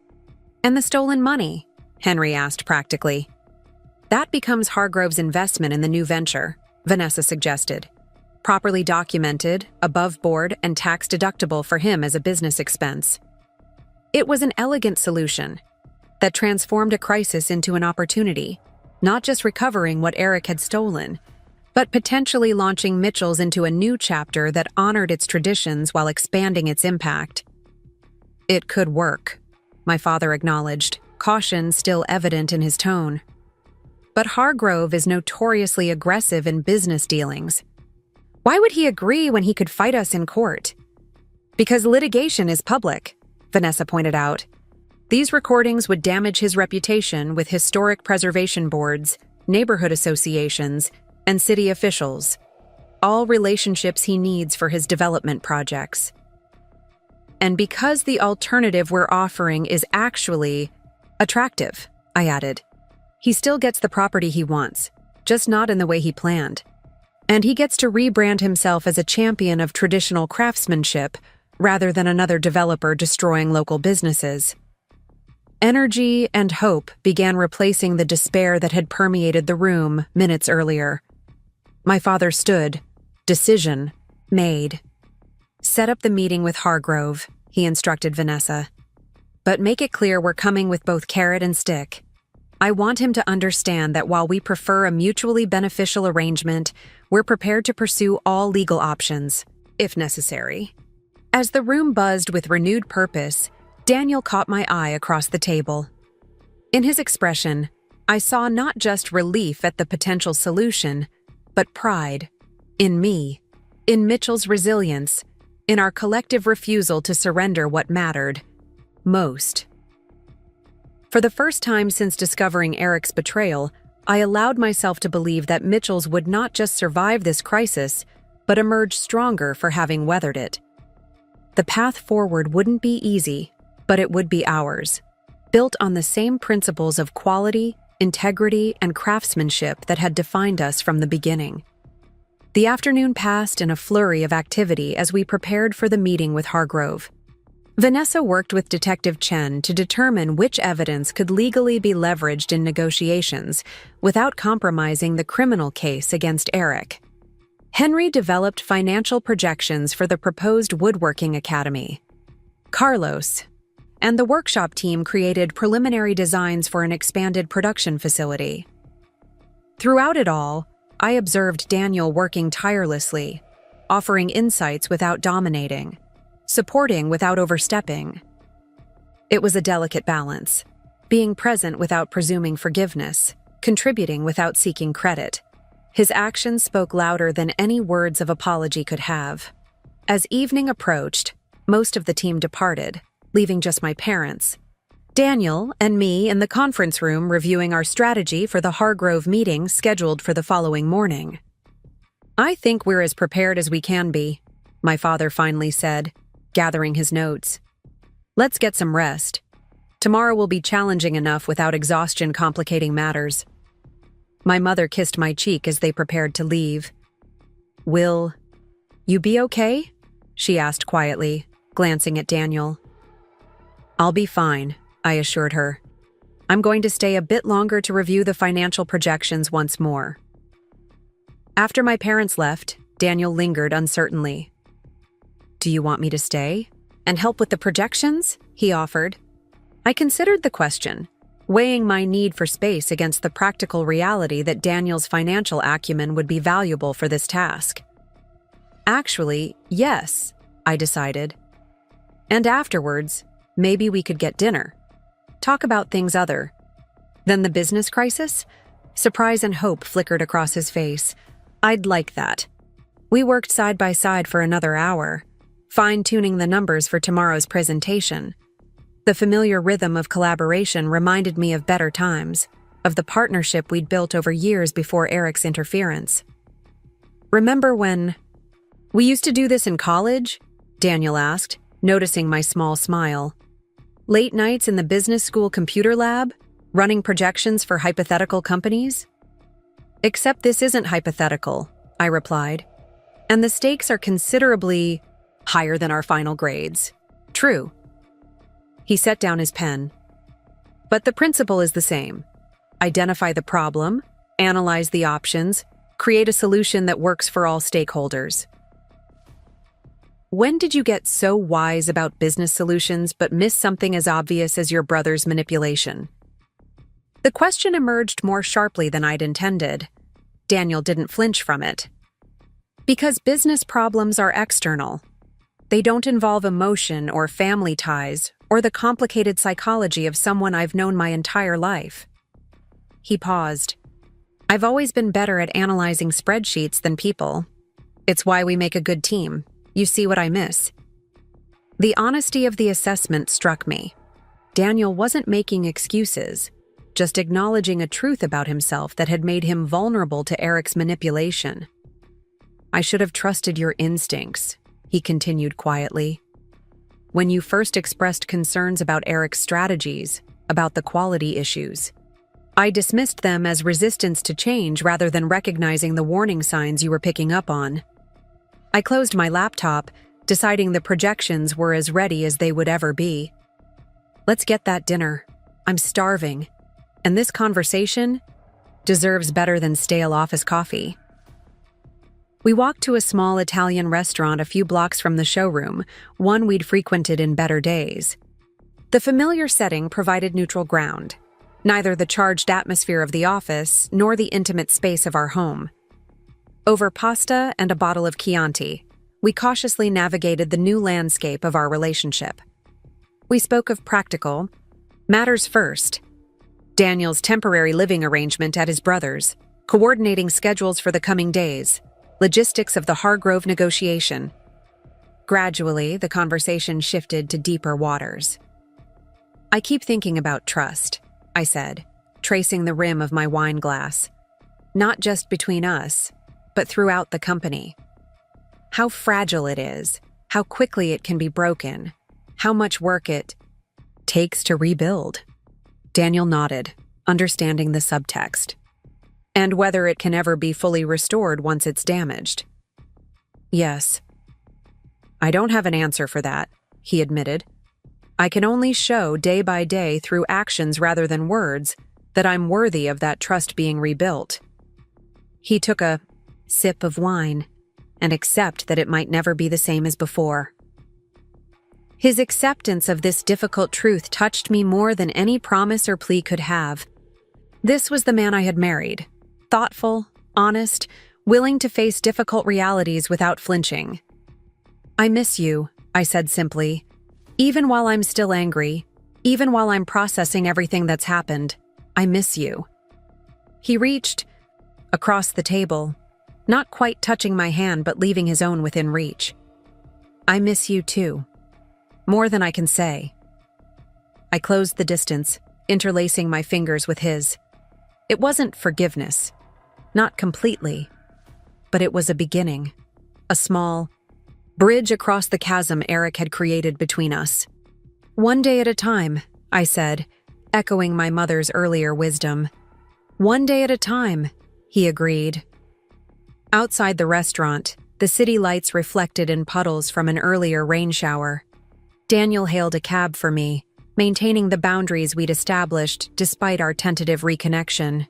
And the stolen money? Henry asked practically. That becomes Hargrove's investment in the new venture, Vanessa suggested. Properly documented, above board, and tax deductible for him as a business expense. It was an elegant solution. that transformed a crisis into an opportunity, not just recovering what Eric had stolen, but potentially launching Mitchell's into a new chapter that honored its traditions while expanding its impact. It could work, my father acknowledged, caution still evident in his tone. But Hargrove is notoriously aggressive in business dealings. Why would he agree when he could fight us in court? Because litigation is public, Vanessa pointed out. These recordings would damage his reputation with historic preservation boards, neighborhood associations, and city officials, all relationships he needs for his development projects. And because the alternative we're offering is actually attractive, I added. He still gets the property he wants, just not in the way he planned. And he gets to rebrand himself as a champion of traditional craftsmanship rather than another developer destroying local businesses. Energy and hope began replacing the despair that had permeated the room minutes earlier. My father stood, decision made. Set up the meeting with Hargrove, he instructed Vanessa. But make it clear we're coming with both carrot and stick. I want him to understand that while we prefer a mutually beneficial arrangement, we're prepared to pursue all legal options, if necessary. As the room buzzed with renewed purpose, Daniel caught my eye across the table. In his expression, I saw not just relief at the potential solution, but pride. In me, in Mitchell's resilience, in our collective refusal to surrender what mattered most. For the first time since discovering Eric's betrayal, I allowed myself to believe that Mitchell's would not just survive this crisis, but emerge stronger for having weathered it. The path forward wouldn't be easy, but it would be ours, built on the same principles of quality, integrity, and craftsmanship that had defined us from the beginning. The afternoon passed in a flurry of activity as we prepared for the meeting with Hargrove. Vanessa worked with Detective Chen to determine which evidence could legally be leveraged in negotiations without compromising the criminal case against Eric. Henry developed financial projections for the proposed woodworking academy. Carlos and the workshop team created preliminary designs for an expanded production facility. Throughout it all, I observed Daniel working tirelessly, offering insights without dominating, supporting without overstepping. It was a delicate balance, being present without presuming forgiveness, contributing without seeking credit. His actions spoke louder than any words of apology could have. As evening approached, most of the team departed, leaving just my parents. Daniel and me in the conference room reviewing our strategy for the Hargrove meeting scheduled for the following morning. "I think we're as prepared as we can be," my father finally said, gathering his notes. "Let's get some rest. Tomorrow will be challenging enough without exhaustion complicating matters." My mother kissed my cheek as they prepared to leave. "Will you be okay?" she asked quietly, glancing at Daniel. "I'll be fine," I assured her. "I'm going to stay a bit longer to review the financial projections once more." After my parents left, Daniel lingered uncertainly. "Do you want me to stay and help with the projections?" he offered. I considered the question, weighing my need for space against the practical reality that Daniel's financial acumen would be valuable for this task. Actually, yes, I decided. And afterwards, maybe we could get dinner. Talk about things other than the business crisis? Surprise and hope flickered across his face. I'd like that. We worked side by side for another hour, fine-tuning the numbers for tomorrow's presentation. The familiar rhythm of collaboration reminded me of better times, of the partnership we'd built over years before Eric's interference. "Remember when we used to do this in college?" Daniel asked, noticing my small smile. "Late nights in the business school computer lab, running projections for hypothetical companies?" "Except this isn't hypothetical," I replied. "And the stakes are considerably higher than our final grades." "True." He set down his pen. "But the principle is the same. Identify the problem, analyze the options, create a solution that works for all stakeholders." When did you get so wise about business solutions but miss something as obvious as your brother's manipulation? The question emerged more sharply than I'd intended. Daniel didn't flinch from it. Because business problems are external. They don't involve emotion or family ties or the complicated psychology of someone I've known my entire life. He paused. I've always been better at analyzing spreadsheets than people. It's why we make a good team. You see what I miss? The honesty of the assessment struck me. Daniel wasn't making excuses, just acknowledging a truth about himself that had made him vulnerable to Eric's manipulation. I should have trusted your instincts, he continued quietly. When you first expressed concerns about Eric's strategies, about the quality issues, I dismissed them as resistance to change rather than recognizing the warning signs you were picking up on. I closed my laptop, deciding the projections were as ready as they would ever be. Let's get that dinner. I'm starving. And this conversation deserves better than stale office coffee. We walked to a small Italian restaurant a few blocks from the showroom, one we'd frequented in better days. The familiar setting provided neutral ground, neither the charged atmosphere of the office nor the intimate space of our home. Over pasta and a bottle of Chianti, we cautiously navigated the new landscape of our relationship. We spoke of practical matters first. Daniel's temporary living arrangement at his brother's, coordinating schedules for the coming days, logistics of the Hargrove negotiation. Gradually, the conversation shifted to deeper waters. I keep thinking about trust, I said, tracing the rim of my wine glass. Not just between us, but throughout the company. How fragile it is, how quickly it can be broken, how much work it takes to rebuild. Daniel nodded, understanding the subtext. And whether it can ever be fully restored once it's damaged. Yes. I don't have an answer for that, he admitted. I can only show day by day through actions rather than words that I'm worthy of that trust being rebuilt. He took a sip of wine and accept that it might never be the same as before. His acceptance of this difficult truth touched me more than any promise or plea could have. This was the man I had married, thoughtful, honest, willing to face difficult realities without flinching. I miss you, I said simply. Even while I'm still angry, even while I'm processing everything that's happened, I miss you. He reached across the table, not quite touching my hand but leaving his own within reach. I miss you too. More than I can say. I closed the distance, interlacing my fingers with his. It wasn't forgiveness. Not completely. But it was a beginning. A small bridge across the chasm Eric had created between us. One day at a time, I said, echoing my mother's earlier wisdom. One day at a time, he agreed. Outside the restaurant, the city lights reflected in puddles from an earlier rain shower. Daniel hailed a cab for me, maintaining the boundaries we'd established despite our tentative reconnection.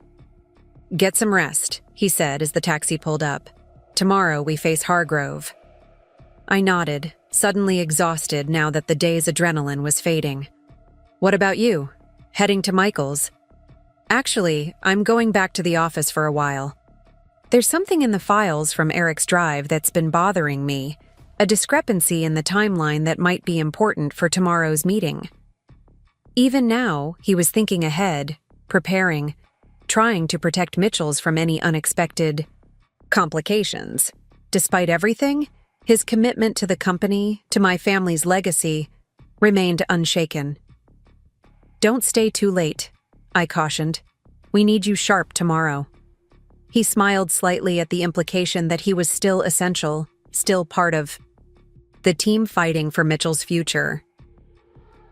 Get some rest, he said as the taxi pulled up. Tomorrow we face Hargrove. I nodded, suddenly exhausted now that the day's adrenaline was fading. What about you? Heading to Michael's? Actually, I'm going back to the office for a while. There's something in the files from Eric's drive that's been bothering me, a discrepancy in the timeline that might be important for tomorrow's meeting. Even now, he was thinking ahead, preparing, trying to protect Mitchell's from any unexpected complications. Despite everything, his commitment to the company, to my family's legacy, remained unshaken. Don't stay too late, I cautioned. We need you sharp tomorrow. He smiled slightly at the implication that he was still essential, still part of the team fighting for Mitchell's future.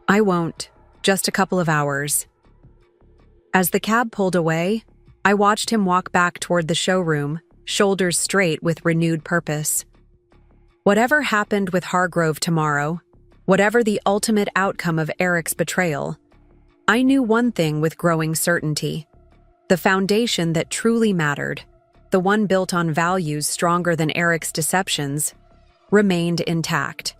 I won't, just a couple of hours. As the cab pulled away, I watched him walk back toward the showroom, shoulders straight with renewed purpose. Whatever happened with Hargrove tomorrow, whatever the ultimate outcome of Eric's betrayal, I knew one thing with growing certainty. The foundation that truly mattered, the one built on values stronger than Eric's deceptions, remained intact.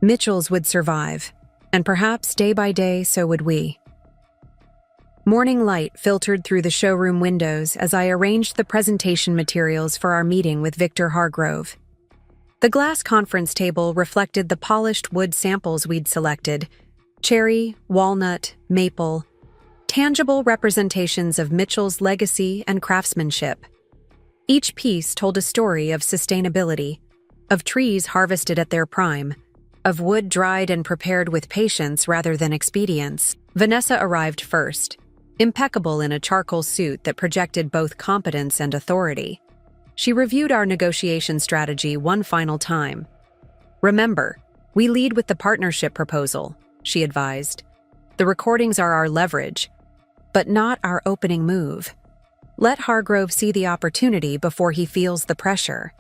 Mitchell's would survive, and perhaps day by day so would we. Morning light filtered through the showroom windows as I arranged the presentation materials for our meeting with Victor Hargrove. The glass conference table reflected the polished wood samples we'd selected: cherry, walnut, maple, tangible representations of Mitchell's legacy and craftsmanship. Each piece told a story of sustainability, of trees harvested at their prime, of wood dried and prepared with patience rather than expedience. Vanessa arrived first, impeccable in a charcoal suit that projected both competence and authority. She reviewed our negotiation strategy one final time. "Remember, we lead with the partnership proposal," she advised. "The recordings are our leverage, but not our opening move. Let Hargrove see the opportunity before he feels the pressure."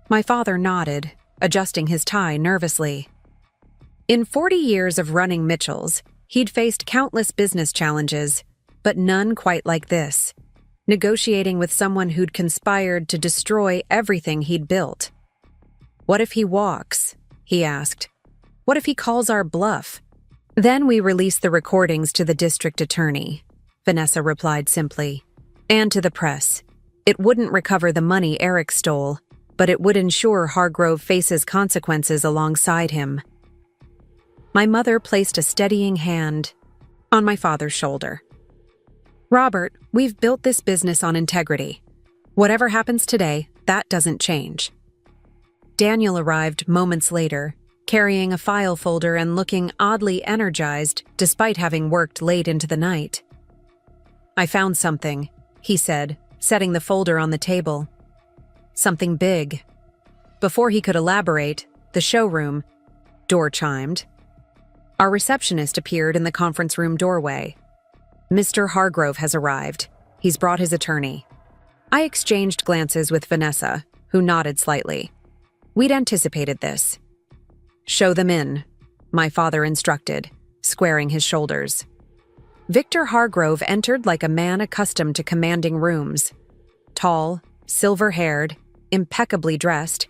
My father nodded, adjusting his tie nervously. In 40 years of running Mitchell's, he'd faced countless business challenges, but none quite like this. Negotiating with someone who'd conspired to destroy everything he'd built. "What if he walks?" he asked. "What if he calls our bluff?" "Then we release the recordings to the district attorney," Vanessa replied simply. "And to the press. It wouldn't recover the money Eric stole, but it would ensure Hargrove faces consequences alongside him." My mother placed a steadying hand on my father's shoulder. "Robert, we've built this business on integrity. Whatever happens today, that doesn't change." Daniel arrived moments later, carrying a file folder and looking oddly energized despite having worked late into the night. "I found something," he said, setting the folder on the table. "Something big." Before he could elaborate, the showroom door chimed. Our receptionist appeared in the conference room doorway. "Mr. Hargrove has arrived. He's brought his attorney." I exchanged glances with Vanessa, who nodded slightly. We'd anticipated this. "Show them in," my father instructed, squaring his shoulders. Victor Hargrove entered like a man accustomed to commanding rooms. Tall, silver-haired, impeccably dressed.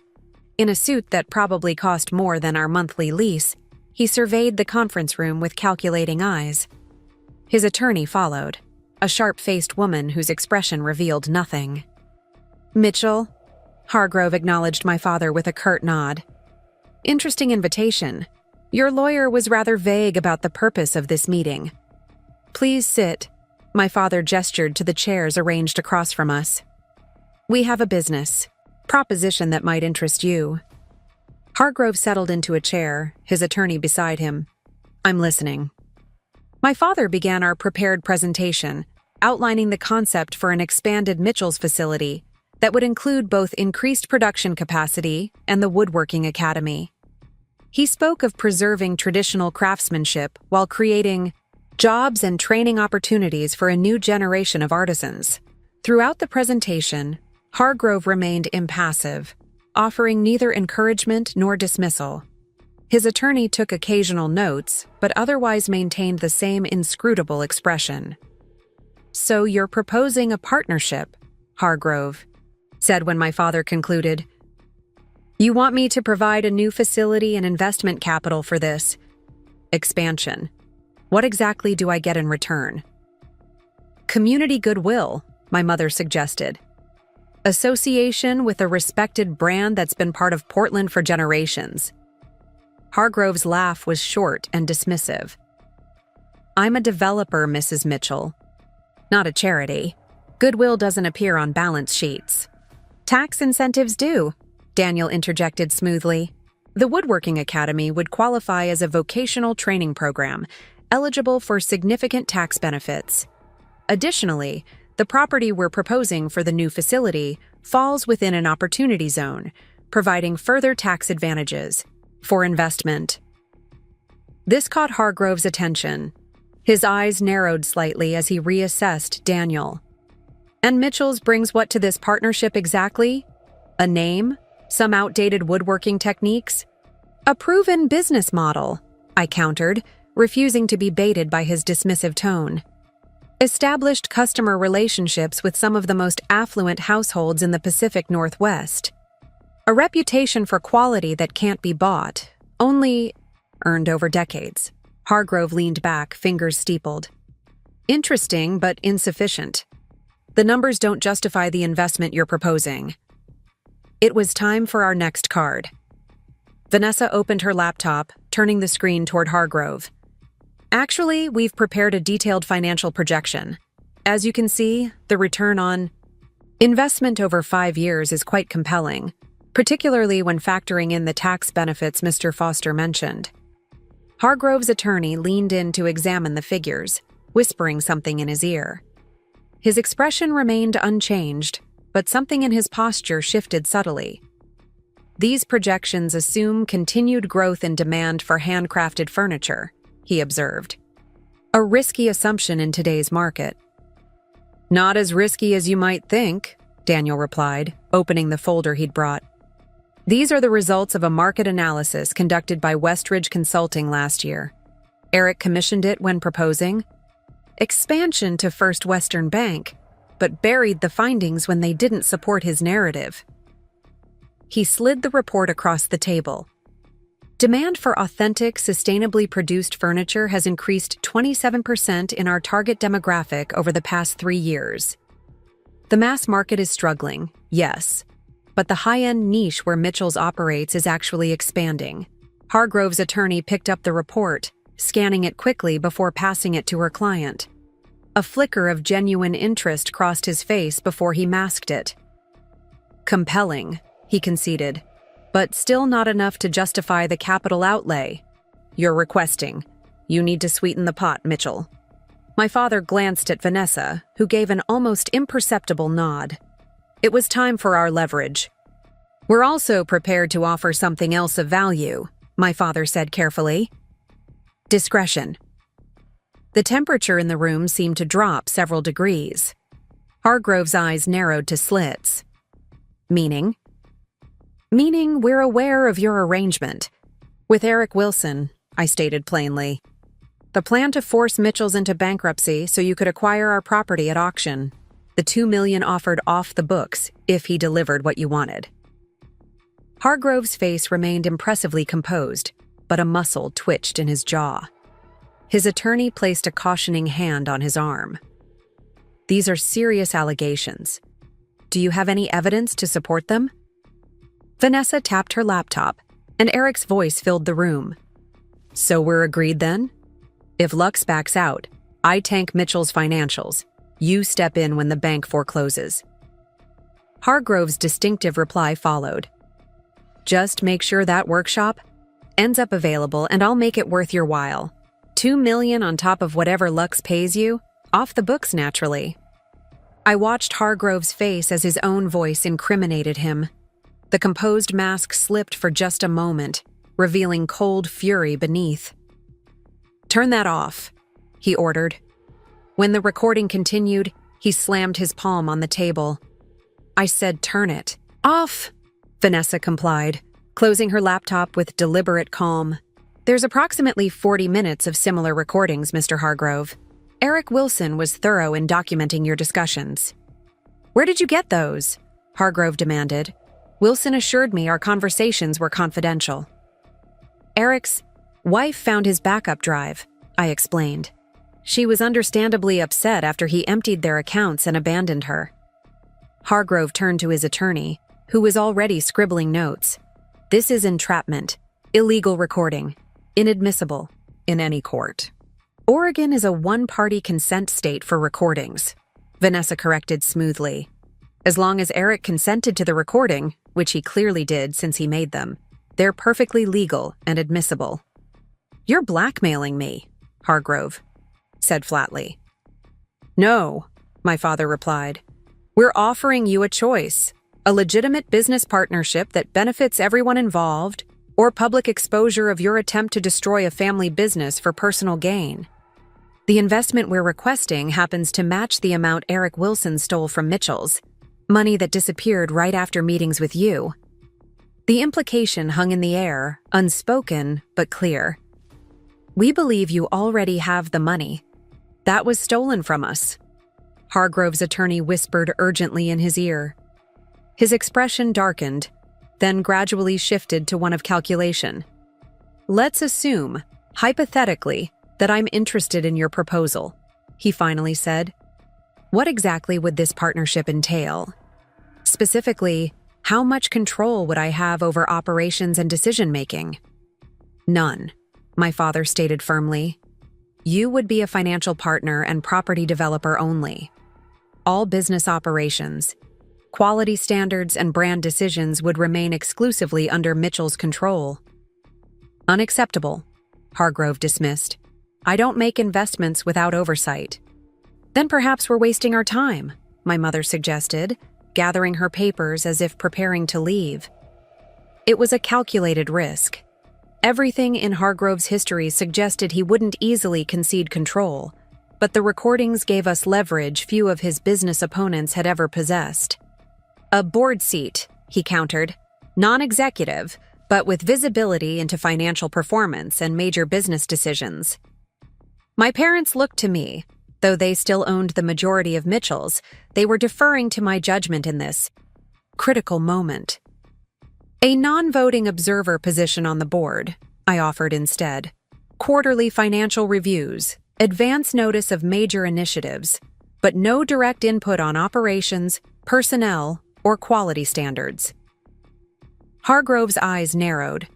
In a suit that probably cost more than our monthly lease, he surveyed the conference room with calculating eyes. His attorney followed, a sharp-faced woman whose expression revealed nothing. "Mitchell," Hargrove acknowledged my father with a curt nod. "Interesting invitation. Your lawyer was rather vague about the purpose of this meeting." "Please sit," my father gestured to the chairs arranged across from us. "We have a business proposition that might interest you." Hargrove settled into a chair, his attorney beside him. "I'm listening." My father began our prepared presentation, outlining the concept for an expanded Mitchell's facility that would include both increased production capacity and the woodworking academy. He spoke of preserving traditional craftsmanship while creating jobs and training opportunities for a new generation of artisans. Throughout the presentation, Hargrove remained impassive, offering neither encouragement nor dismissal. His attorney took occasional notes, but otherwise maintained the same inscrutable expression. "So you're proposing a partnership," Hargrove said when my father concluded. "You want me to provide a new facility and investment capital for this expansion. What exactly do I get in return?" "Community goodwill," my mother suggested. "Association with a respected brand that's been part of Portland for generations." Hargrove's laugh was short and dismissive. "I'm a developer, Mrs. Mitchell. Not a charity. Goodwill doesn't appear on balance sheets." "Tax incentives do," Daniel interjected smoothly. "The Woodworking Academy would qualify as a vocational training program, eligible for significant tax benefits. Additionally, the property we're proposing for the new facility falls within an opportunity zone, providing further tax advantages for investment." This caught Hargrove's attention. His eyes narrowed slightly as he reassessed Daniel. "And Mitchell's brings what to this partnership exactly? A name? Some outdated woodworking techniques?" "A proven business model," I countered, refusing to be baited by his dismissive tone. "Established customer relationships with some of the most affluent households in the Pacific Northwest." A reputation for quality that can't be bought, only earned over decades. Hargrove leaned back, fingers steepled. Interesting, but insufficient. The numbers don't justify the investment you're proposing. It was time for our next card. Vanessa opened her laptop, turning the screen toward Hargrove. Actually, we've prepared a detailed financial projection. As you can see, the return on investment over 5 years is quite compelling, particularly when factoring in the tax benefits Mr. Foster mentioned. Hargrove's attorney leaned in to examine the figures, whispering something in his ear. His expression remained unchanged, but something in his posture shifted subtly. These projections assume continued growth in demand for handcrafted furniture, he observed. A risky assumption in today's market. Not as risky as you might think, Daniel replied, opening the folder he'd brought. These are the results of a market analysis conducted by Westridge Consulting last year. Eric commissioned it when proposing expansion to First Western Bank, but buried the findings when they didn't support his narrative. He slid the report across the table. Demand for authentic, sustainably produced furniture has increased 27% in our target demographic over the past 3 years. The mass market is struggling, yes, but the high-end niche where Mitchell's operates is actually expanding. Hargrove's attorney picked up the report, scanning it quickly before passing it to her client. A flicker of genuine interest crossed his face before he masked it. Compelling, he conceded, but still not enough to justify the capital outlay. You're requesting. You need to sweeten the pot, Mitchell. My father glanced at Vanessa, who gave an almost imperceptible nod. It was time for our leverage. We're also prepared to offer something else of value, my father said carefully. Discretion. The temperature in the room seemed to drop several degrees. Hargrove's eyes narrowed to slits. Meaning? Meaning we're aware of your arrangement. With Eric Wilson, I stated plainly. The plan to force Mitchell's into bankruptcy so you could acquire our property at auction. The $2 million offered off the books if he delivered what you wanted. Hargrove's face remained impressively composed, but a muscle twitched in his jaw. His attorney placed a cautioning hand on his arm. These are serious allegations. Do you have any evidence to support them? Vanessa tapped her laptop, and Eric's voice filled the room. So we're agreed then? If Lux backs out, I tank Mitchell's financials. You step in when the bank forecloses. Hargrove's distinctive reply followed. Just make sure that workshop ends up available and I'll make it worth your while. $2 million on top of whatever Lux pays you, off the books naturally. I watched Hargrove's face as his own voice incriminated him. The composed mask slipped for just a moment, revealing cold fury beneath. Turn that off, he ordered. When the recording continued, he slammed his palm on the table. I said turn it off, Vanessa complied, closing her laptop with deliberate calm. There's approximately 40 minutes of similar recordings, Mr. Hargrove. Eric Wilson was thorough in documenting your discussions. Where did you get those? Hargrove demanded. Wilson assured me our conversations were confidential. Eric's wife found his backup drive, I explained. She was understandably upset after he emptied their accounts and abandoned her. Hargrove turned to his attorney, who was already scribbling notes. This is entrapment, illegal recording, inadmissible in any court. Oregon is a one-party consent state for recordings, Vanessa corrected smoothly. As long as Eric consented to the recording, which he clearly did since he made them, they're perfectly legal and admissible. You're blackmailing me, Hargrove said flatly. No, my father replied. We're offering you a choice, a legitimate business partnership that benefits everyone involved, or public exposure of your attempt to destroy a family business for personal gain. The investment we're requesting happens to match the amount Eric Wilson stole from Mitchell's, money that disappeared right after meetings with you. The implication hung in the air, unspoken but clear. We believe you already have the money. That was stolen from us. Hargrove's attorney whispered urgently in his ear. His expression darkened. then gradually shifted to one of calculation. "Let's assume, hypothetically, that I'm interested in your proposal," he finally said. "What exactly would this partnership entail? Specifically, how much control would I have over operations and decision-making?" "None," my father stated firmly. "You would be a financial partner and property developer only. All business operations, quality standards, and brand decisions would remain exclusively under Mitchell's control." "Unacceptable," Hargrove dismissed. "I don't make investments without oversight." "Then perhaps we're wasting our time," my mother suggested, gathering her papers as if preparing to leave. It was a calculated risk. Everything in Hargrove's history suggested he wouldn't easily concede control, but the recordings gave us leverage few of his business opponents had ever possessed. "A board seat," he countered. "Non-executive, but with visibility into financial performance and major business decisions." My parents looked to me. Though they still owned the majority of Mitchell's, they were deferring to my judgment in this critical moment. "A non-voting observer position on the board," I offered instead. "Quarterly financial reviews, advance notice of major initiatives, but no direct input on operations, personnel, or quality standards." Hargrove's eyes narrowed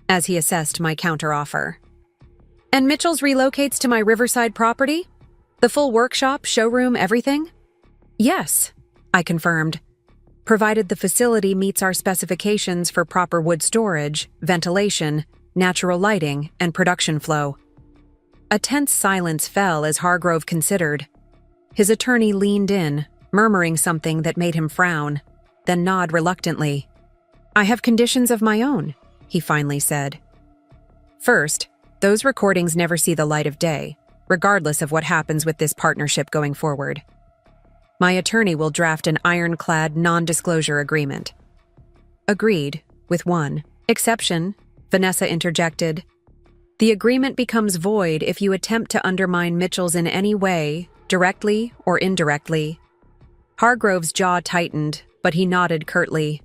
as he assessed my counteroffer. "And Mitchell's relocates to my Riverside property? The full workshop, showroom, everything?" "Yes," I confirmed, "provided the facility meets our specifications for proper wood storage, ventilation, natural lighting, and production flow." A tense silence fell as Hargrove considered. His attorney leaned in, murmuring something that made him frown, then nod reluctantly. "I have conditions of my own," he finally said. "First, those recordings never see the light of day, regardless of what happens with this partnership going forward. My attorney will draft an ironclad non-disclosure agreement." "Agreed, with one exception," Vanessa interjected. "The agreement becomes void if you attempt to undermine Mitchell's in any way, directly or indirectly." Hargrove's jaw tightened, but he nodded curtly.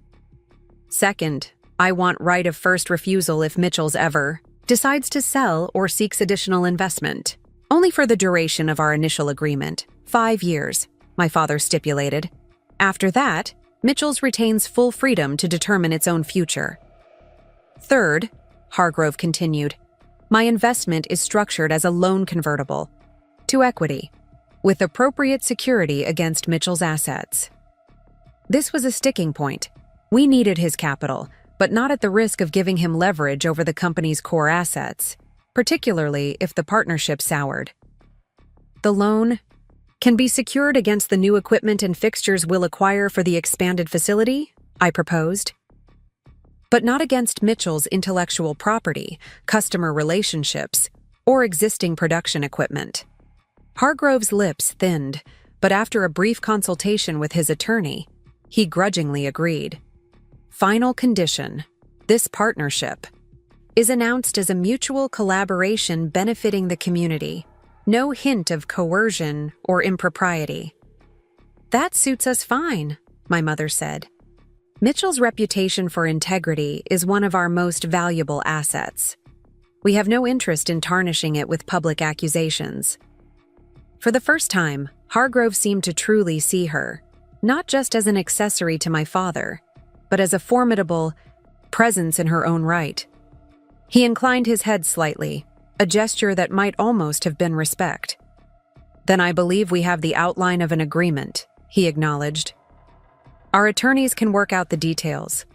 "Second, I want right of first refusal if Mitchell's ever decides to sell or seeks additional investment. Only for the duration of our initial agreement, 5 years, my father stipulated. After that, Mitchell's retains full freedom to determine its own future. Third, Hargrove continued, my investment is structured as a loan convertible to equity, with appropriate security against Mitchell's assets. This was a sticking point. We needed his capital, but not at the risk of giving him leverage over the company's core assets, particularly if the partnership soured. The loan can be secured against the new equipment and fixtures we'll acquire for the expanded facility, I proposed. But not against Mitchell's intellectual property, customer relationships, or existing production equipment. Hargrove's lips thinned, but after a brief consultation with his attorney, he grudgingly agreed. Final condition: this partnership is announced as a mutual collaboration benefiting the community. No hint of coercion or impropriety. That suits us fine, my mother said. Mitchell's reputation for integrity is one of our most valuable assets. We have no interest in tarnishing it with public accusations. For the first time, Hargrove seemed to truly see her, not just as an accessory to my father, but as a formidable presence in her own right. He inclined his head slightly, a gesture that might almost have been respect. Then I believe we have the outline of an agreement, he acknowledged. Our attorneys can work out the details.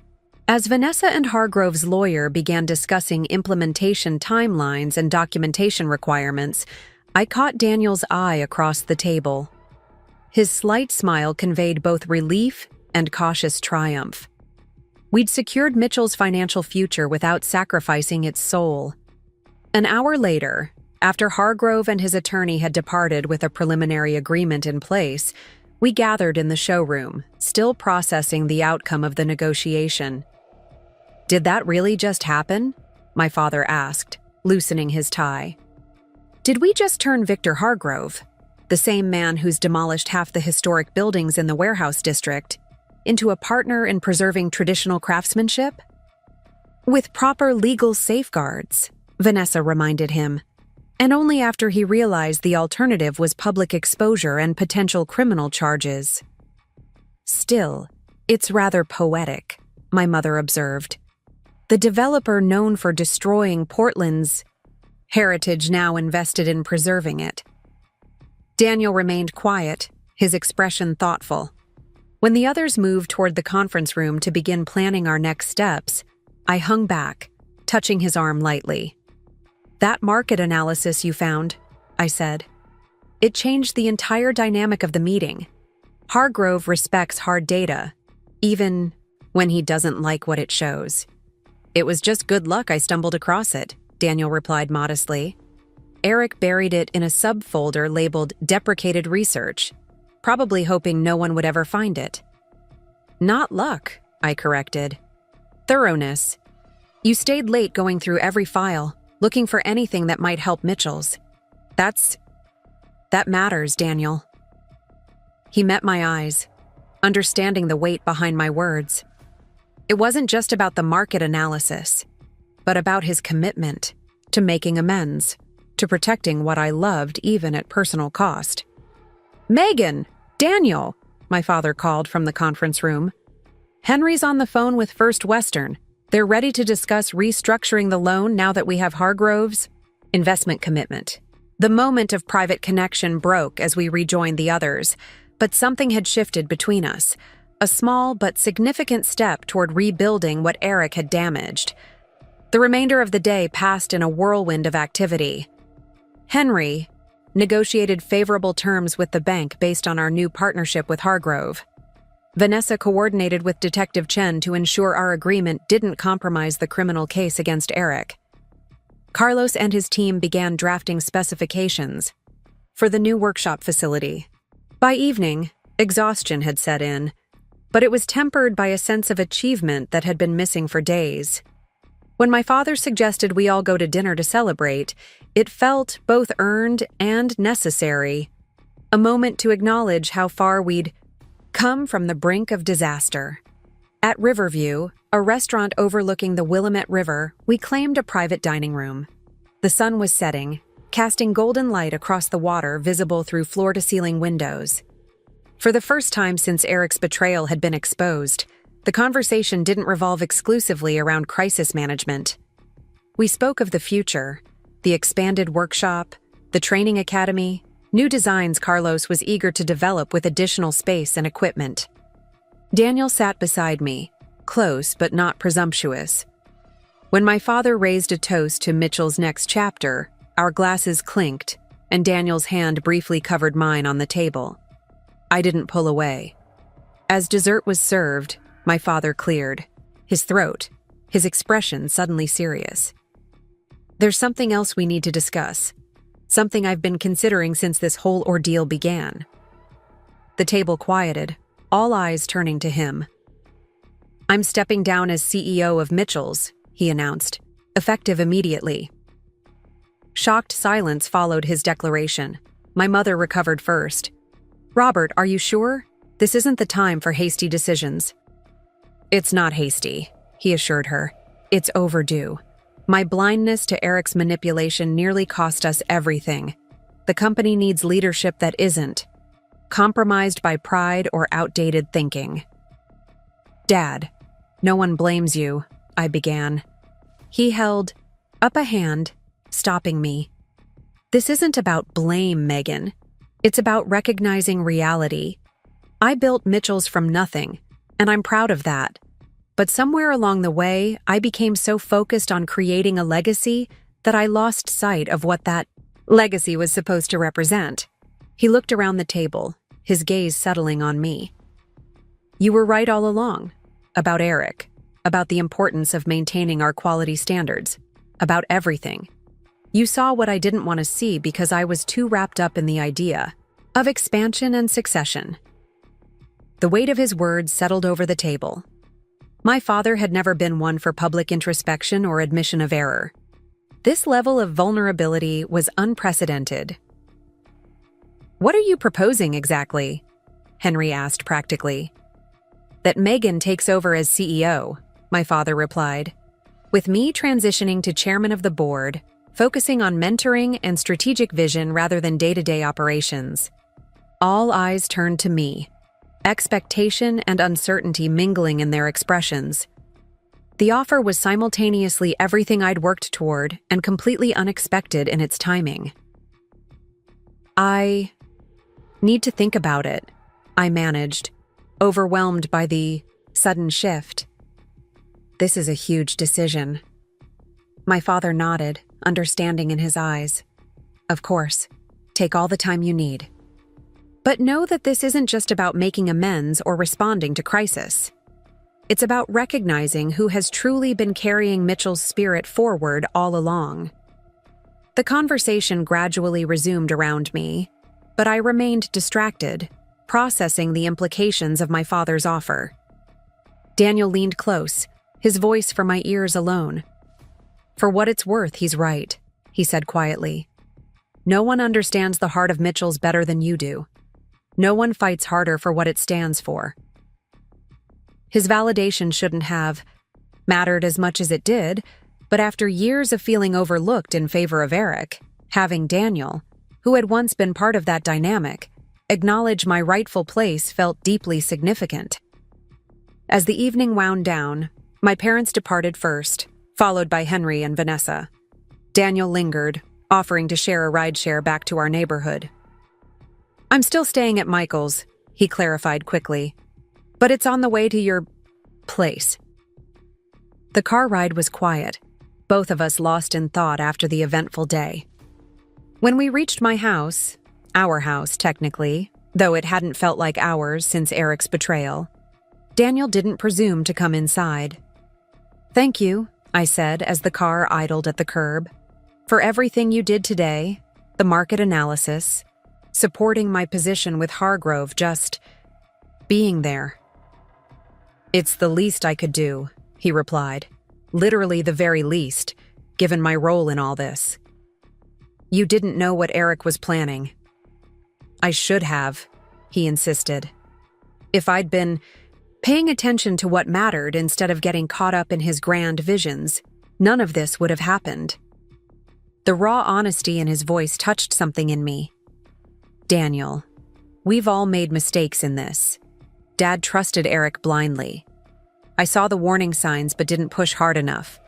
As Vanessa and Hargrove's lawyer began discussing implementation timelines and documentation requirements, I caught Daniel's eye across the table. His slight smile conveyed both relief and cautious triumph. We'd secured Mitchell's financial future without sacrificing its soul. An hour later, after Hargrove and his attorney had departed with a preliminary agreement in place, we gathered in the showroom, still processing the outcome of the negotiation. Did that really just happen? My father asked, loosening his tie. Did we just turn Victor Hargrove, the same man who's demolished half the historic buildings in the warehouse district, into a partner in preserving traditional craftsmanship? With proper legal safeguards, Vanessa reminded him, and only after he realized the alternative was public exposure and potential criminal charges. Still, it's rather poetic, my mother observed. The developer known for destroying Portland's heritage now invested in preserving it. Daniel remained quiet, his expression thoughtful. When the others moved toward the conference room to begin planning our next steps, I hung back, touching his arm lightly. "That market analysis you found," I said. "It changed the entire dynamic of the meeting. Hargrove respects hard data, even when he doesn't like what it shows." "It was just good luck I stumbled across it," Daniel replied modestly. "Eric buried it in a subfolder labeled Deprecated Research, probably hoping no one would ever find it." "Not luck," I corrected. "Thoroughness. You stayed late going through every file, looking for anything that might help Mitchell's. That matters, Daniel." He met my eyes, understanding the weight behind my words. It wasn't just about the market analysis, but about his commitment to making amends, to protecting what I loved even at personal cost. "Megan! Daniel!" my father called from the conference room. "Henry's on the phone with First Western. They're ready to discuss restructuring the loan now that we have Hargrove's investment commitment." The moment of private connection broke as we rejoined the others, but something had shifted between us, a small but significant step toward rebuilding what Eric had damaged. The remainder of the day passed in a whirlwind of activity. Henry negotiated favorable terms with the bank based on our new partnership with Hargrove. Vanessa coordinated with Detective Chen to ensure our agreement didn't compromise the criminal case against Eric. Carlos and his team began drafting specifications for the new workshop facility. By evening, exhaustion had set in, but it was tempered by a sense of achievement that had been missing for days. When my father suggested we all go to dinner to celebrate, it felt both earned and necessary, a moment to acknowledge how far we'd come from the brink of disaster. At Riverview, a restaurant overlooking the Willamette River, we claimed a private dining room. The sun was setting, casting golden light across the water visible through floor-to-ceiling windows. For the first time since Eric's betrayal had been exposed, the conversation didn't revolve exclusively around crisis management. We spoke of the future, the expanded workshop, the training academy, new designs Carlos was eager to develop with additional space and equipment. Daniel sat beside me, close but not presumptuous. When my father raised a toast to Mitchell's next chapter, our glasses clinked, and Daniel's hand briefly covered mine on the table. I didn't pull away. As dessert was served, my father cleared, his throat, his expression suddenly serious. "There's something else we need to discuss, something I've been considering since this whole ordeal began." The table quieted, all eyes turning to him. "I'm stepping down as CEO of Mitchell's," he announced, effective immediately. Shocked silence followed his declaration. My mother recovered first. "Robert, are you sure? This isn't the time for hasty decisions." "It's not hasty," he assured her. "It's overdue. My blindness to Eric's manipulation nearly cost us everything. The company needs leadership that isn't compromised by pride or outdated thinking." "Dad, no one blames you," I began. He held up a hand, stopping me. "This isn't about blame, Megan. It's about recognizing reality. I built Mitchell's from nothing, and I'm proud of that. But somewhere along the way, I became so focused on creating a legacy that I lost sight of what that legacy was supposed to represent." He looked around the table, his gaze settling on me. "You were right all along. About Eric. About the importance of maintaining our quality standards. About everything. You saw what I didn't want to see because I was too wrapped up in the idea of expansion and succession." The weight of his words settled over the table. My father had never been one for public introspection or admission of error. This level of vulnerability was unprecedented. "What are you proposing exactly?" Henry asked practically. That Megan takes over as CEO, my father replied, with me transitioning to chairman of the board, focusing on mentoring and strategic vision rather than day-to-day operations. All eyes turned to me, expectation and uncertainty mingling in their expressions. The offer was simultaneously everything I'd worked toward and completely unexpected in its timing. I need to think about it, I managed, overwhelmed by the sudden shift. This is a huge decision. My father nodded, understanding in his eyes. Of course, take all the time you need. But know that this isn't just about making amends or responding to crisis. It's about recognizing who has truly been carrying Mitchell's spirit forward all along. The conversation gradually resumed around me, but I remained distracted, processing the implications of my father's offer. Daniel leaned close, his voice for my ears alone. For what it's worth, he's right, he said quietly. No one understands the heart of Mitchell's better than you do. No one fights harder for what it stands for. His validation shouldn't have mattered as much as it did, but after years of feeling overlooked in favor of Eric, having Daniel, who had once been part of that dynamic, acknowledge my rightful place felt deeply significant. As the evening wound down, my parents departed first, followed by Henry and Vanessa. Daniel lingered, offering to share a rideshare back to our neighborhood. I'm still staying at Michael's, he clarified quickly, but it's on the way to your place. The car ride was quiet, both of us lost in thought after the eventful day. When we reached my house, our house technically, though it hadn't felt like ours since Eric's betrayal, Daniel didn't presume to come inside. Thank you, I said as the car idled at the curb, for everything you did today, the market analysis, supporting my position with Hargrove, just being there. It's the least I could do, he replied. Literally the very least, given my role in all this. You didn't know what Eric was planning. I should have, he insisted. If I'd been paying attention to what mattered instead of getting caught up in his grand visions, none of this would have happened. The raw honesty in his voice touched something in me. Daniel, we've all made mistakes in this. Dad trusted Eric blindly. I saw the warning signs but didn't push hard enough.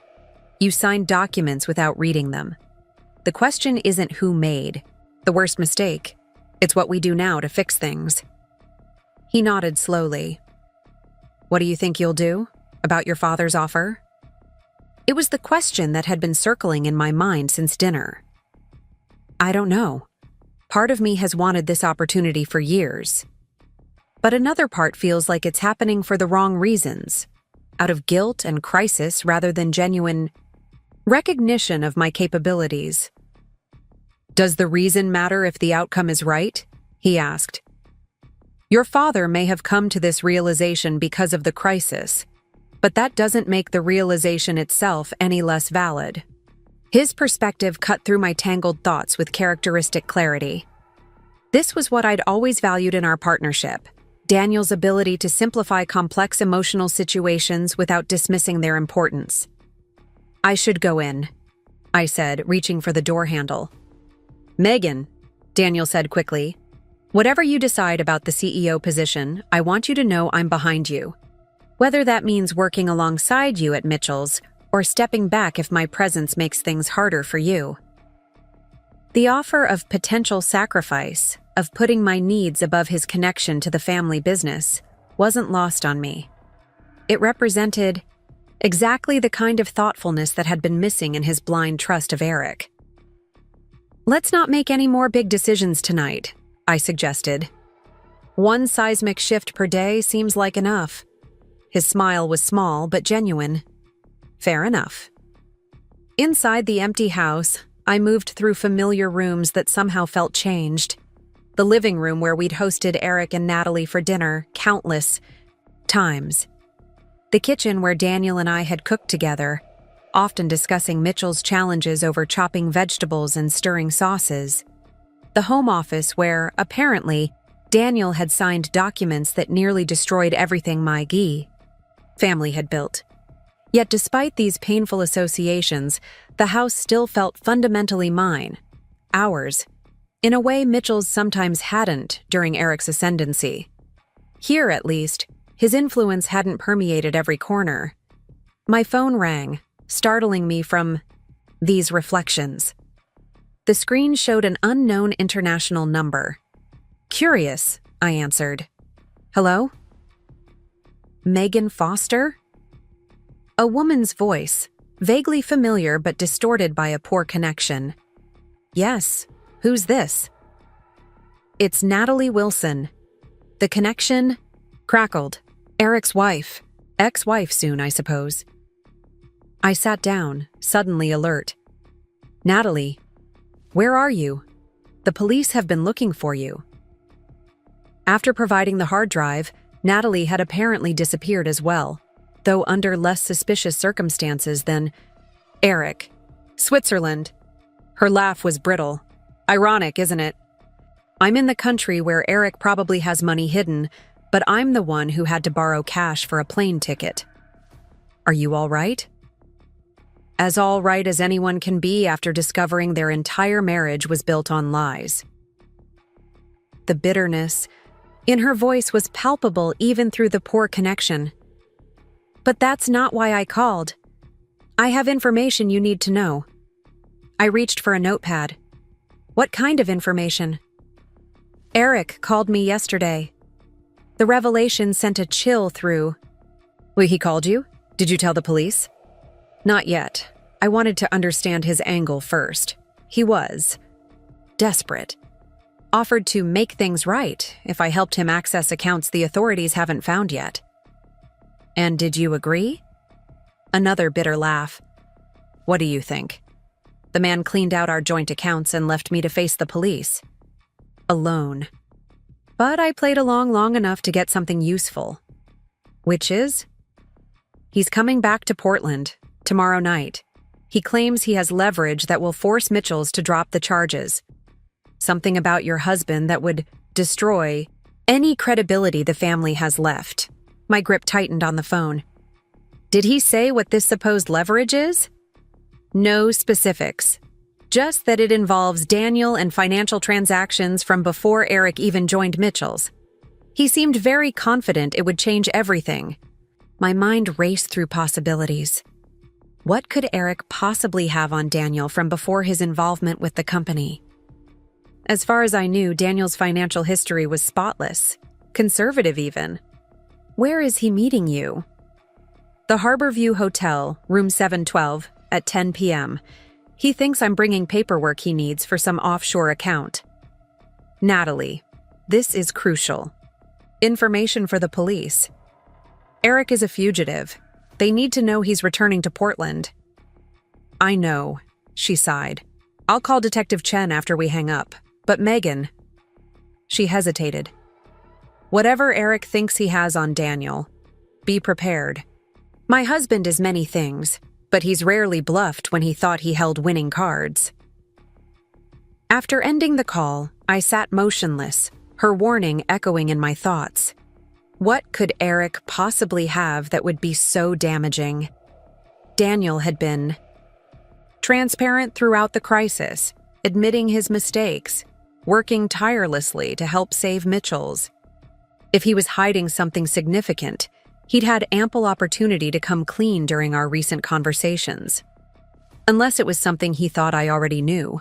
You signed documents without reading them. The question isn't who made the worst mistake. It's what we do now to fix things. He nodded slowly. What do you think you'll do about your father's offer? It was the question that had been circling in my mind since dinner. I don't know. Part of me has wanted this opportunity for years. But another part feels like it's happening for the wrong reasons, out of guilt and crisis rather than genuine recognition of my capabilities. Does the reason matter if the outcome is right? He asked. Your father may have come to this realization because of the crisis, but that doesn't make the realization itself any less valid. His perspective cut through my tangled thoughts with characteristic clarity. This was what I'd always valued in our partnership, Daniel's ability to simplify complex emotional situations without dismissing their importance. I should go in, I said, reaching for the door handle. Megan, Daniel said quickly, whatever you decide about the CEO position, I want you to know I'm behind you. Whether that means working alongside you at Mitchell's or stepping back if my presence makes things harder for you. The offer of potential sacrifice, of putting my needs above his connection to the family business, wasn't lost on me. It represented exactly the kind of thoughtfulness that had been missing in his blind trust of Eric. Let's not make any more big decisions tonight, I suggested. One seismic shift per day seems like enough. His smile was small but genuine. Fair enough. Inside the empty house, I moved through familiar rooms that somehow felt changed. The living room where we'd hosted Eric and Natalie for dinner countless times. The kitchen where Daniel and I had cooked together, often discussing Mitchell's challenges over chopping vegetables and stirring sauces. The home office where, apparently, Daniel had signed documents that nearly destroyed everything my family had built. Yet despite these painful associations, the house still felt fundamentally mine, ours, in a way Mitchell's sometimes hadn't during Eric's ascendancy. Here, at least, his influence hadn't permeated every corner. My phone rang, startling me from these reflections. The screen showed an unknown international number. Curious, I answered. Hello? Megan Foster? A woman's voice, vaguely familiar but distorted by a poor connection. Yes, who's this? It's Natalie Wilson. The connection crackled. Eric's wife. Ex-wife soon, I suppose. I sat down, suddenly alert. Natalie, where are you? The police have been looking for you. After providing the hard drive, Natalie had apparently disappeared as well, though under less suspicious circumstances than Eric. Switzerland. Her laugh was brittle. Ironic, isn't it? I'm in the country where Eric probably has money hidden, but I'm the one who had to borrow cash for a plane ticket. Are you all right? As all right as anyone can be after discovering their entire marriage was built on lies. The bitterness in her voice was palpable even through the poor connection. But that's not why I called. I have information you need to know. I reached for a notepad. What kind of information? Eric called me yesterday. The revelation sent a chill through. Wait, he called you? Did you tell the police? Not yet. I wanted to understand his angle first. He was desperate. Offered to make things right if I helped him access accounts the authorities haven't found yet. And did you agree? Another bitter laugh. What do you think? The man cleaned out our joint accounts and left me to face the police. Alone. But I played along long enough to get something useful. Which is? He's coming back to Portland tomorrow night. He claims he has leverage that will force Mitchells to drop the charges. Something about your husband that would destroy any credibility the family has left. My grip tightened on the phone. Did he say what this supposed leverage is? No specifics. Just that it involves Daniel and financial transactions from before Eric even joined Mitchell's. He seemed very confident it would change everything. My mind raced through possibilities. What could Eric possibly have on Daniel from before his involvement with the company? As far as I knew, Daniel's financial history was spotless, conservative even. Where is he meeting you? The Harborview Hotel, room 712, at 10 p.m. He thinks I'm bringing paperwork he needs for some offshore account. Natalie, this is crucial. Information for the police. Eric is a fugitive. They need to know he's returning to Portland. I know, she sighed. I'll call Detective Chen after we hang up. But Megan... She hesitated. Whatever Eric thinks he has on Daniel, be prepared. My husband is many things, but he's rarely bluffed when he thought he held winning cards. After ending the call, I sat motionless, her warning echoing in my thoughts. What could Eric possibly have that would be so damaging? Daniel had been transparent throughout the crisis, admitting his mistakes, working tirelessly to help save Mitchell's. If he was hiding something significant, he'd had ample opportunity to come clean during our recent conversations. Unless it was something he thought I already knew.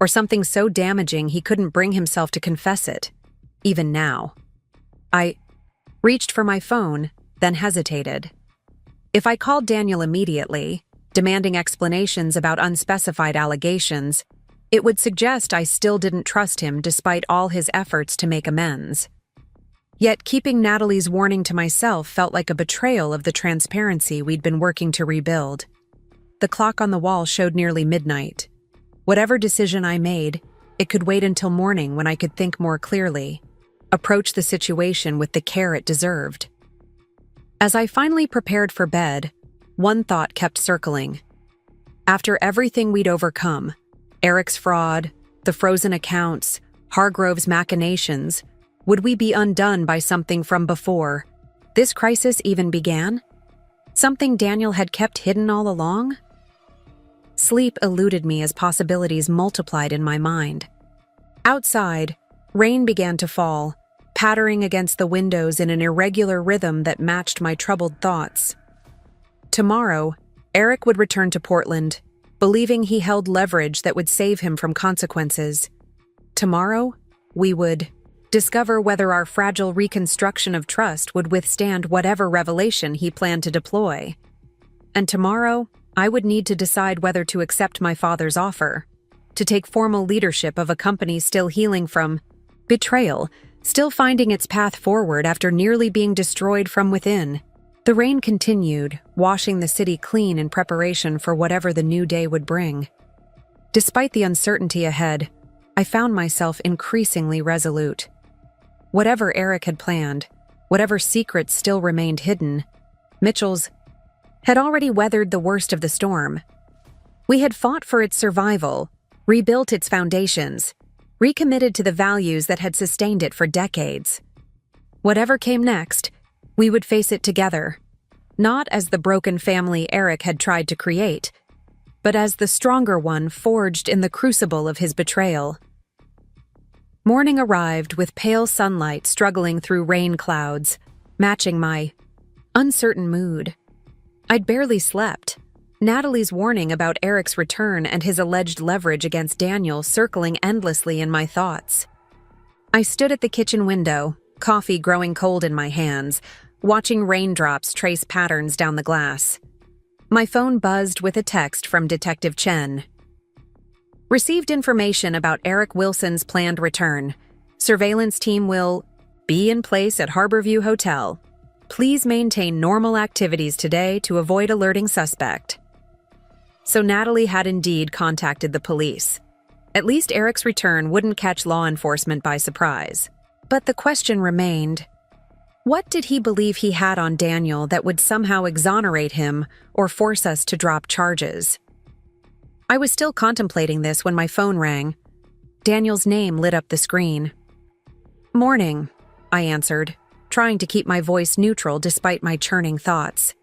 Or something so damaging he couldn't bring himself to confess it, even now. I reached for my phone, then hesitated. If I called Daniel immediately, demanding explanations about unspecified allegations, it would suggest I still didn't trust him despite all his efforts to make amends. Yet keeping Natalie's warning to myself felt like a betrayal of the transparency we'd been working to rebuild. The clock on the wall showed nearly midnight. Whatever decision I made, it could wait until morning when I could think more clearly, approach the situation with the care it deserved. As I finally prepared for bed, one thought kept circling. After everything we'd overcome, Eric's fraud, the frozen accounts, Hargrove's machinations, Would we be undone by something from before this crisis even began? Something Daniel had kept hidden all along? Sleep eluded me as possibilities multiplied in my mind. Outside, rain began to fall, pattering against the windows in an irregular rhythm that matched my troubled thoughts. Tomorrow, Eric would return to Portland, believing he held leverage that would save him from consequences. Tomorrow, we would discover whether our fragile reconstruction of trust would withstand whatever revelation he planned to deploy. And tomorrow, I would need to decide whether to accept my father's offer, to take formal leadership of a company still healing from betrayal, still finding its path forward after nearly being destroyed from within. The rain continued, washing the city clean in preparation for whatever the new day would bring. Despite the uncertainty ahead, I found myself increasingly resolute. Whatever Eric had planned, whatever secrets still remained hidden, Mitchell's had already weathered the worst of the storm. We had fought for its survival, rebuilt its foundations, recommitted to the values that had sustained it for decades. Whatever came next, we would face it together, not as the broken family Eric had tried to create, but as the stronger one forged in the crucible of his betrayal. Morning arrived with pale sunlight struggling through rain clouds, matching my uncertain mood. I'd barely slept, Natalie's warning about Eric's return and his alleged leverage against Daniel circling endlessly in my thoughts. I stood at the kitchen window, coffee growing cold in my hands, watching raindrops trace patterns down the glass. My phone buzzed with a text from Detective Chen. Received information about Eric Wilson's planned return. Surveillance team will be in place at Harborview Hotel. Please maintain normal activities today to avoid alerting suspect. So Natalie had indeed contacted the police. At least Eric's return wouldn't catch law enforcement by surprise. But the question remained, what did he believe he had on Daniel that would somehow exonerate him or force us to drop charges? I was still contemplating this when my phone rang. Daniel's name lit up the screen. "Morning," I answered, trying to keep my voice neutral despite my churning thoughts.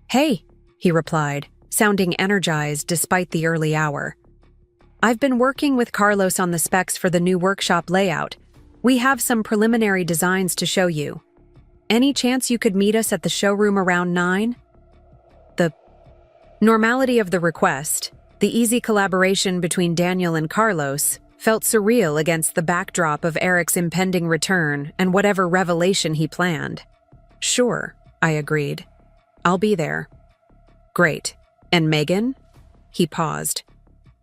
"Hey," he replied, sounding energized despite the early hour. "I've been working with Carlos on the specs for the new workshop layout. We have some preliminary designs to show you. Any chance you could meet us at the showroom around 9? The normality of the request, the easy collaboration between Daniel and Carlos, felt surreal against the backdrop of Eric's impending return and whatever revelation he planned. "Sure," I agreed. "I'll be there." "Great. And Megan?" He paused.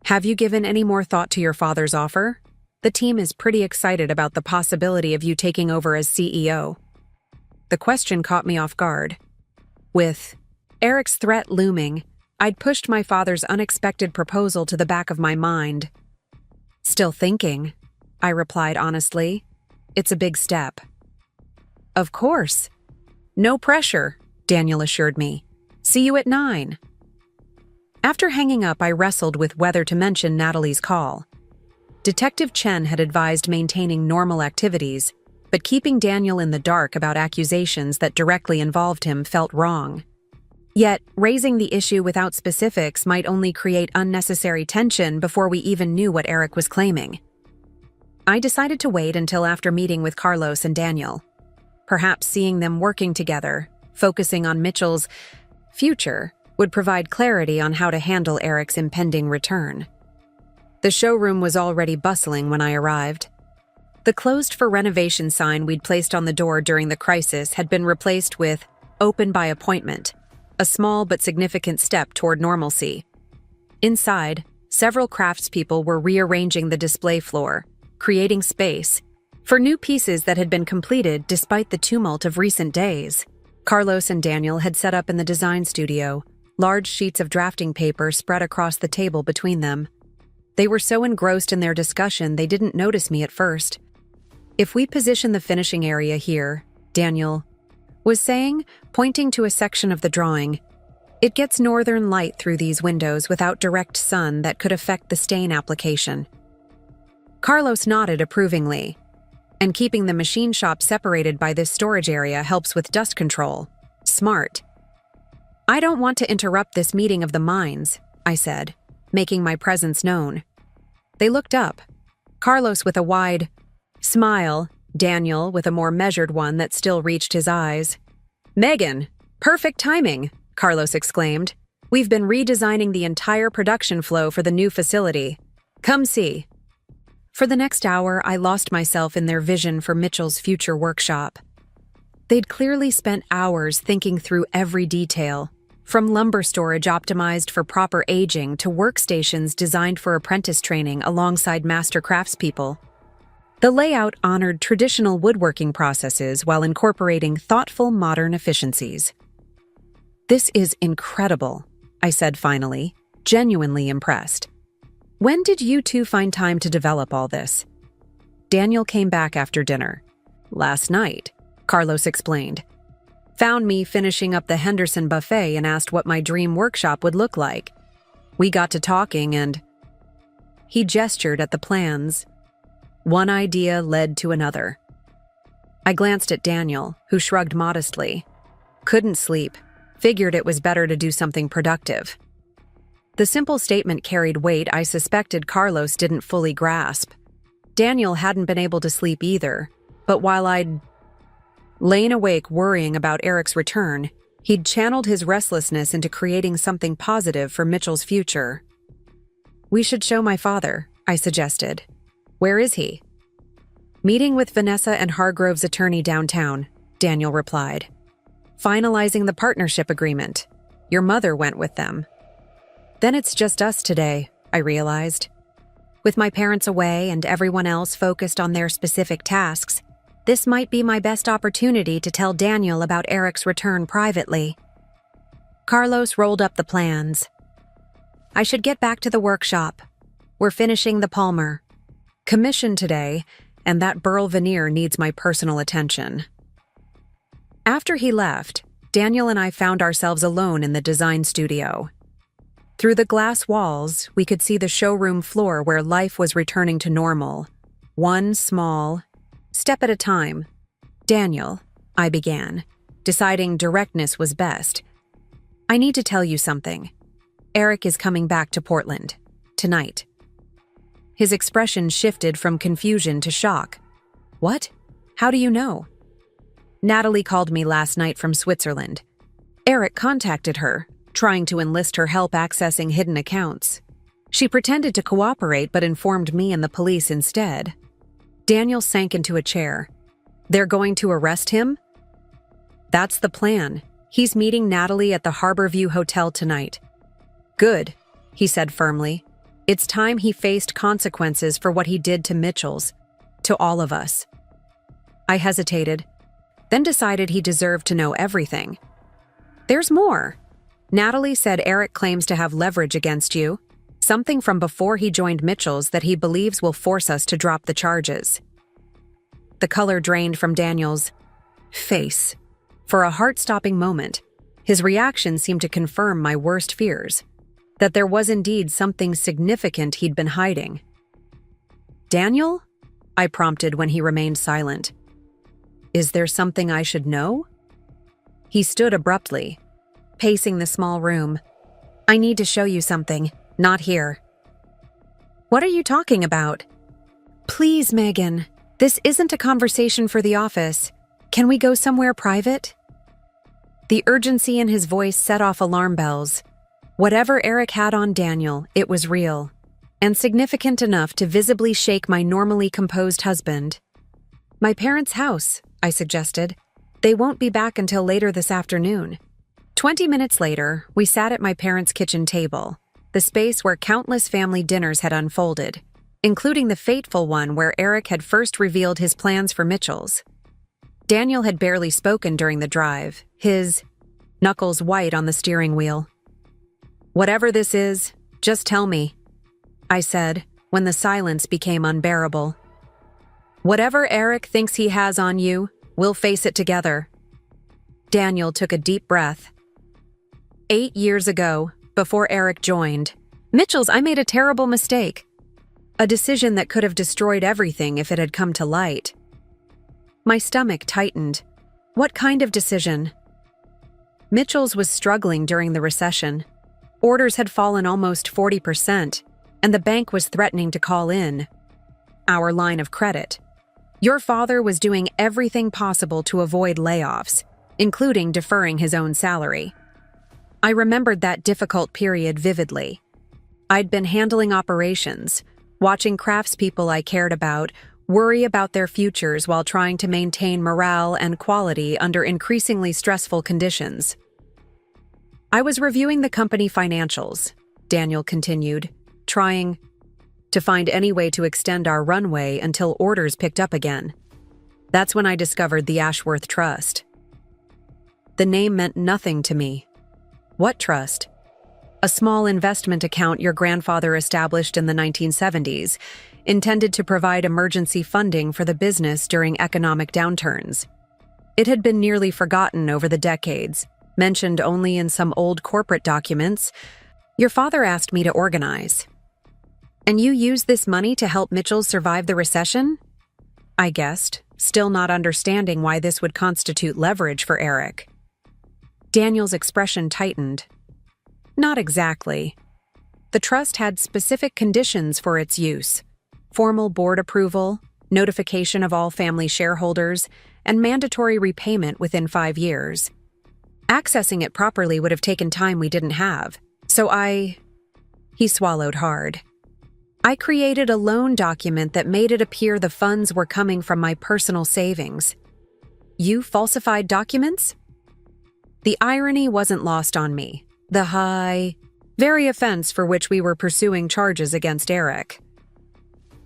"Have you given any more thought to your father's offer? The team is pretty excited about the possibility of you taking over as CEO." The question caught me off guard. With Eric's threat looming, I'd pushed my father's unexpected proposal to the back of my mind. "Still thinking," I replied honestly. "It's a big step." "Of course. No pressure," Daniel assured me. "See you at 9. After hanging up, I wrestled with whether to mention Natalie's call. Detective Chen had advised maintaining normal activities, but keeping Daniel in the dark about accusations that directly involved him felt wrong. Yet, raising the issue without specifics might only create unnecessary tension before we even knew what Eric was claiming. I decided to wait until after meeting with Carlos and Daniel. Perhaps seeing them working together, focusing on Mitchell's future, would provide clarity on how to handle Eric's impending return. The showroom was already bustling when I arrived. The closed for renovation sign we'd placed on the door during the crisis had been replaced with "Open by appointment," a small but significant step toward normalcy. Inside, several craftspeople were rearranging the display floor, creating space for new pieces that had been completed despite the tumult of recent days. Carlos and Daniel had set up in the design studio, large sheets of drafting paper spread across the table between them. They were so engrossed in their discussion they didn't notice me at first. "If we position the finishing area here," Daniel was saying, pointing to a section of the drawing, "it gets northern light through these windows without direct sun that could affect the stain application." Carlos nodded approvingly. And keeping the machine shop separated by this storage area helps with dust control. Smart. I don't want to interrupt this meeting of the minds, I said, making my presence known. They looked up. Carlos with a wide smile, Daniel with a more measured one that still reached his eyes. "Megan, perfect timing," Carlos exclaimed. "We've been redesigning the entire production flow for the new facility. Come see." For the next hour, I lost myself in their vision for Mitchell's future workshop. They'd clearly spent hours thinking through every detail, from lumber storage optimized for proper aging to workstations designed for apprentice training alongside master craftspeople. The layout honored traditional woodworking processes while incorporating thoughtful modern efficiencies. "This is incredible," I said finally, genuinely impressed. "When did you two find time to develop all this?" Daniel came back after dinner. "Last night," Carlos explained. "Found me finishing up the Henderson buffet and asked what my dream workshop would look like. We got to talking and..." He gestured at the plans. One idea led to another. I glanced at Daniel, who shrugged modestly. Couldn't sleep. Figured it was better to do something productive. The simple statement carried weight I suspected Carlos didn't fully grasp. Daniel hadn't been able to sleep either, but while I'd lain awake worrying about Eric's return, he'd channeled his restlessness into creating something positive for Mitchell's future. "We should show my father," I suggested. "Where is he?" "Meeting with Vanessa and Hargrove's attorney downtown," Daniel replied. "Finalizing the partnership agreement. Your mother went with them." "Then it's just us today," I realized. With my parents away and everyone else focused on their specific tasks, this might be my best opportunity to tell Daniel about Eric's return privately. Carlos rolled up the plans. "I should get back to the workshop. We're finishing the Palmer. Commission today, and that burl veneer needs my personal attention." After he left, Daniel and I found ourselves alone in the design studio. Through the glass walls, we could see the showroom floor where life was returning to normal. One small step at a time. "Daniel," I began, deciding directness was best. "I need to tell you something. Eric is coming back to Portland. Tonight." His expression shifted from confusion to shock. "What? How do you know?" "Natalie called me last night from Switzerland. Eric contacted her, trying to enlist her help accessing hidden accounts. She pretended to cooperate but informed me and the police instead." Daniel sank into a chair. "They're going to arrest him?" "That's the plan. He's meeting Natalie at the Harborview Hotel tonight." "Good," he said firmly. "It's time he faced consequences for what he did to Mitchell's, to all of us." I hesitated, then decided he deserved to know everything. "There's more. Natalie said Eric claims to have leverage against you, something from before he joined Mitchell's that he believes will force us to drop the charges." The color drained from Daniel's face. For a heart-stopping moment, his reaction seemed to confirm my worst fears, that there was indeed something significant he'd been hiding. "Daniel?" I prompted when he remained silent. "Is there something I should know?" He stood abruptly, pacing the small room. "I need to show you something. Not here." "What are you talking about?" "Please, Megan. This isn't a conversation for the office. Can we go somewhere private?" The urgency in his voice set off alarm bells. Whatever Eric had on Daniel, it was real, and significant enough to visibly shake my normally composed husband. "My parents' house," I suggested. "They won't be back until later this afternoon." 20 minutes later, we sat at my parents' kitchen table, the space where countless family dinners had unfolded, including the fateful one where Eric had first revealed his plans for Mitchell's. Daniel had barely spoken during the drive, his knuckles white on the steering wheel. "Whatever this is, just tell me," I said, when the silence became unbearable. "Whatever Eric thinks he has on you, we'll face it together." Daniel took a deep breath. 8 years ago, before Eric joined Mitchell's, I made a terrible mistake. A decision that could have destroyed everything if it had come to light. My stomach tightened. What kind of decision? Mitchell's was struggling during the recession. Orders had fallen almost 40%, and the bank was threatening to call in our line of credit. Your father was doing everything possible to avoid layoffs, including deferring his own salary. I remembered that difficult period vividly. I'd been handling operations, watching craftspeople I cared about worry about their futures while trying to maintain morale and quality under increasingly stressful conditions. I was reviewing the company financials, Daniel continued, trying to find any way to extend our runway until orders picked up again. That's when I discovered the Ashworth Trust. The name meant nothing to me. What trust? A small investment account your grandfather established in the 1970s, intended to provide emergency funding for the business during economic downturns. It had been nearly forgotten over the decades, mentioned only in some old corporate documents. Your father asked me to organize. And you used this money to help Mitchell survive the recession? I guessed, still not understanding why this would constitute leverage for Eric. Daniel's expression tightened. Not exactly. The trust had specific conditions for its use: formal board approval, notification of all family shareholders, and mandatory repayment within 5 years. Accessing it properly would have taken time we didn't have, so He swallowed hard. I created a loan document that made it appear the funds were coming from my personal savings. You falsified documents? The irony wasn't lost on me. The very offense for which we were pursuing charges against Eric.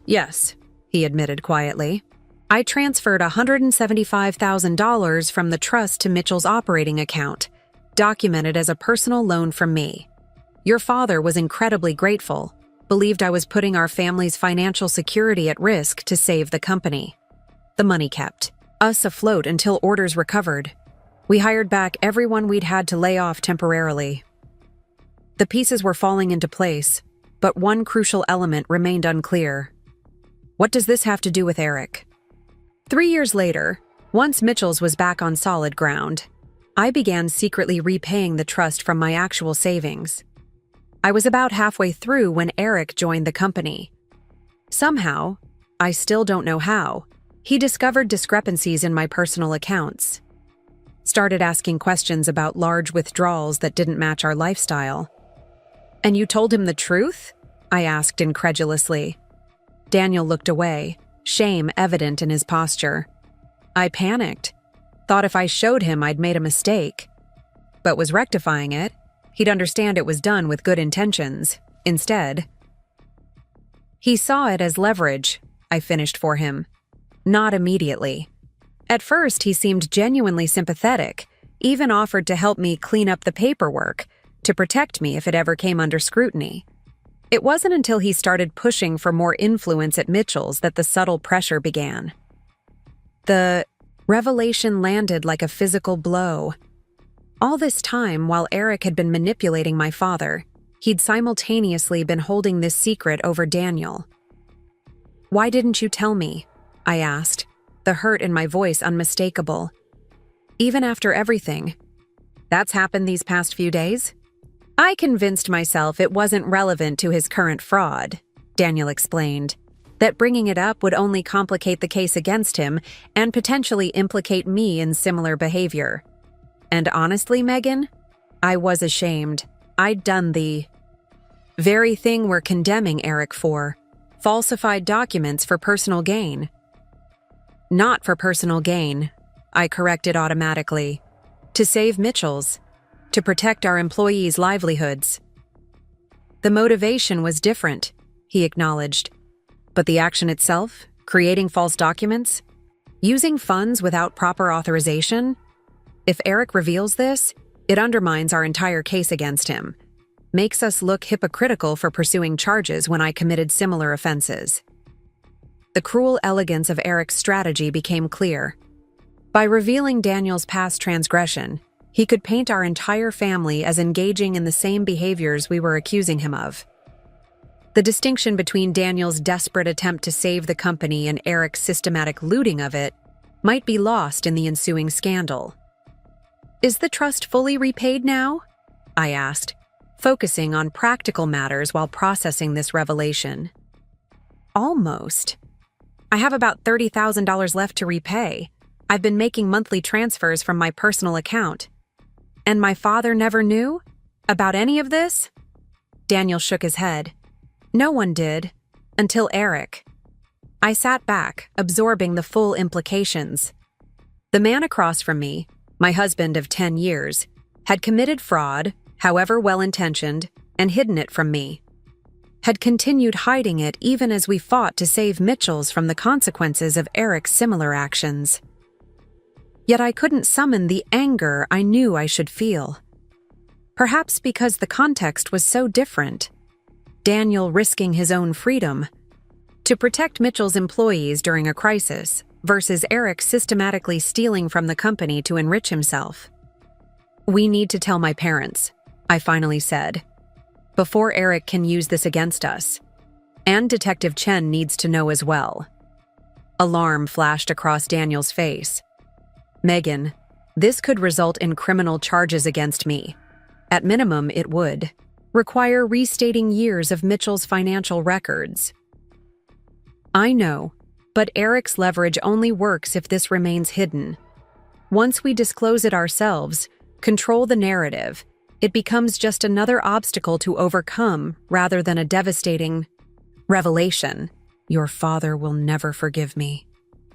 Yes, he admitted quietly. I transferred $175,000 from the trust to Mitchell's operating account, documented as a personal loan from me. Your father was incredibly grateful, believed I was putting our family's financial security at risk to save the company. The money kept us afloat until orders recovered. We hired back everyone we'd had to lay off temporarily. The pieces were falling into place, but one crucial element remained unclear. What does this have to do with Eric? 3 years later, once Mitchell's was back on solid ground, I began secretly repaying the trust from my actual savings. I was about halfway through when Eric joined the company. Somehow, I still don't know how, he discovered discrepancies in my personal accounts. Started asking questions about large withdrawals that didn't match our lifestyle. And you told him the truth? I asked incredulously. Daniel looked away, shame evident in his posture. I panicked. Thought if I showed him I'd made a mistake. But was rectifying it. He'd understand it was done with good intentions. Instead, he saw it as leverage, I finished for him. Not immediately. At first, he seemed genuinely sympathetic, even offered to help me clean up the paperwork, to protect me if it ever came under scrutiny. It wasn't until he started pushing for more influence at Mitchell's that the subtle pressure began. The revelation landed like a physical blow. All this time, while Eric had been manipulating my father, he'd simultaneously been holding this secret over Daniel. Why didn't you tell me? I asked, the hurt in my voice unmistakable. Even after everything. That's happened these past few days? I convinced myself it wasn't relevant to his current fraud, Daniel explained, that bringing it up would only complicate the case against him and potentially implicate me in similar behavior. And honestly, Megan, I was ashamed. I'd done the very thing we're condemning Eric for, falsified documents for personal gain. Not for personal gain, I corrected automatically. To save Mitchell's. To protect our employees' livelihoods. The motivation was different, he acknowledged. But the action itself, creating false documents, using funds without proper authorization, if Eric reveals this, it undermines our entire case against him, makes us look hypocritical for pursuing charges when I committed similar offenses. The cruel elegance of Eric's strategy became clear. By revealing Daniel's past transgression, he could paint our entire family as engaging in the same behaviors we were accusing him of. The distinction between Daniel's desperate attempt to save the company and Eric's systematic looting of it might be lost in the ensuing scandal. "Is the trust fully repaid now?" I asked, focusing on practical matters while processing this revelation. "Almost. I have about $30,000 left to repay. I've been making monthly transfers from my personal account. And my father never knew? About any of this?" Daniel shook his head. "No one did. Until Eric." I sat back, absorbing the full implications. The man across from me, my husband of 10 years, had committed fraud, however well-intentioned, and hidden it from me. Had continued hiding it even as we fought to save Mitchell's from the consequences of Eric's similar actions. Yet I couldn't summon the anger I knew I should feel. Perhaps because the context was so different. Daniel risking his own freedom to protect Mitchell's employees during a crisis versus Eric systematically stealing from the company to enrich himself. "We need to tell my parents," I finally said, "before Eric can use this against us. And Detective Chen needs to know as well." Alarm flashed across Daniel's face. "Megan, this could result in criminal charges against me. At minimum, it would require restating years of Mitchell's financial records." "I know, but Eric's leverage only works if this remains hidden. Once we disclose it ourselves, control the narrative, it becomes just another obstacle to overcome rather than a devastating revelation." "Your father will never forgive me,"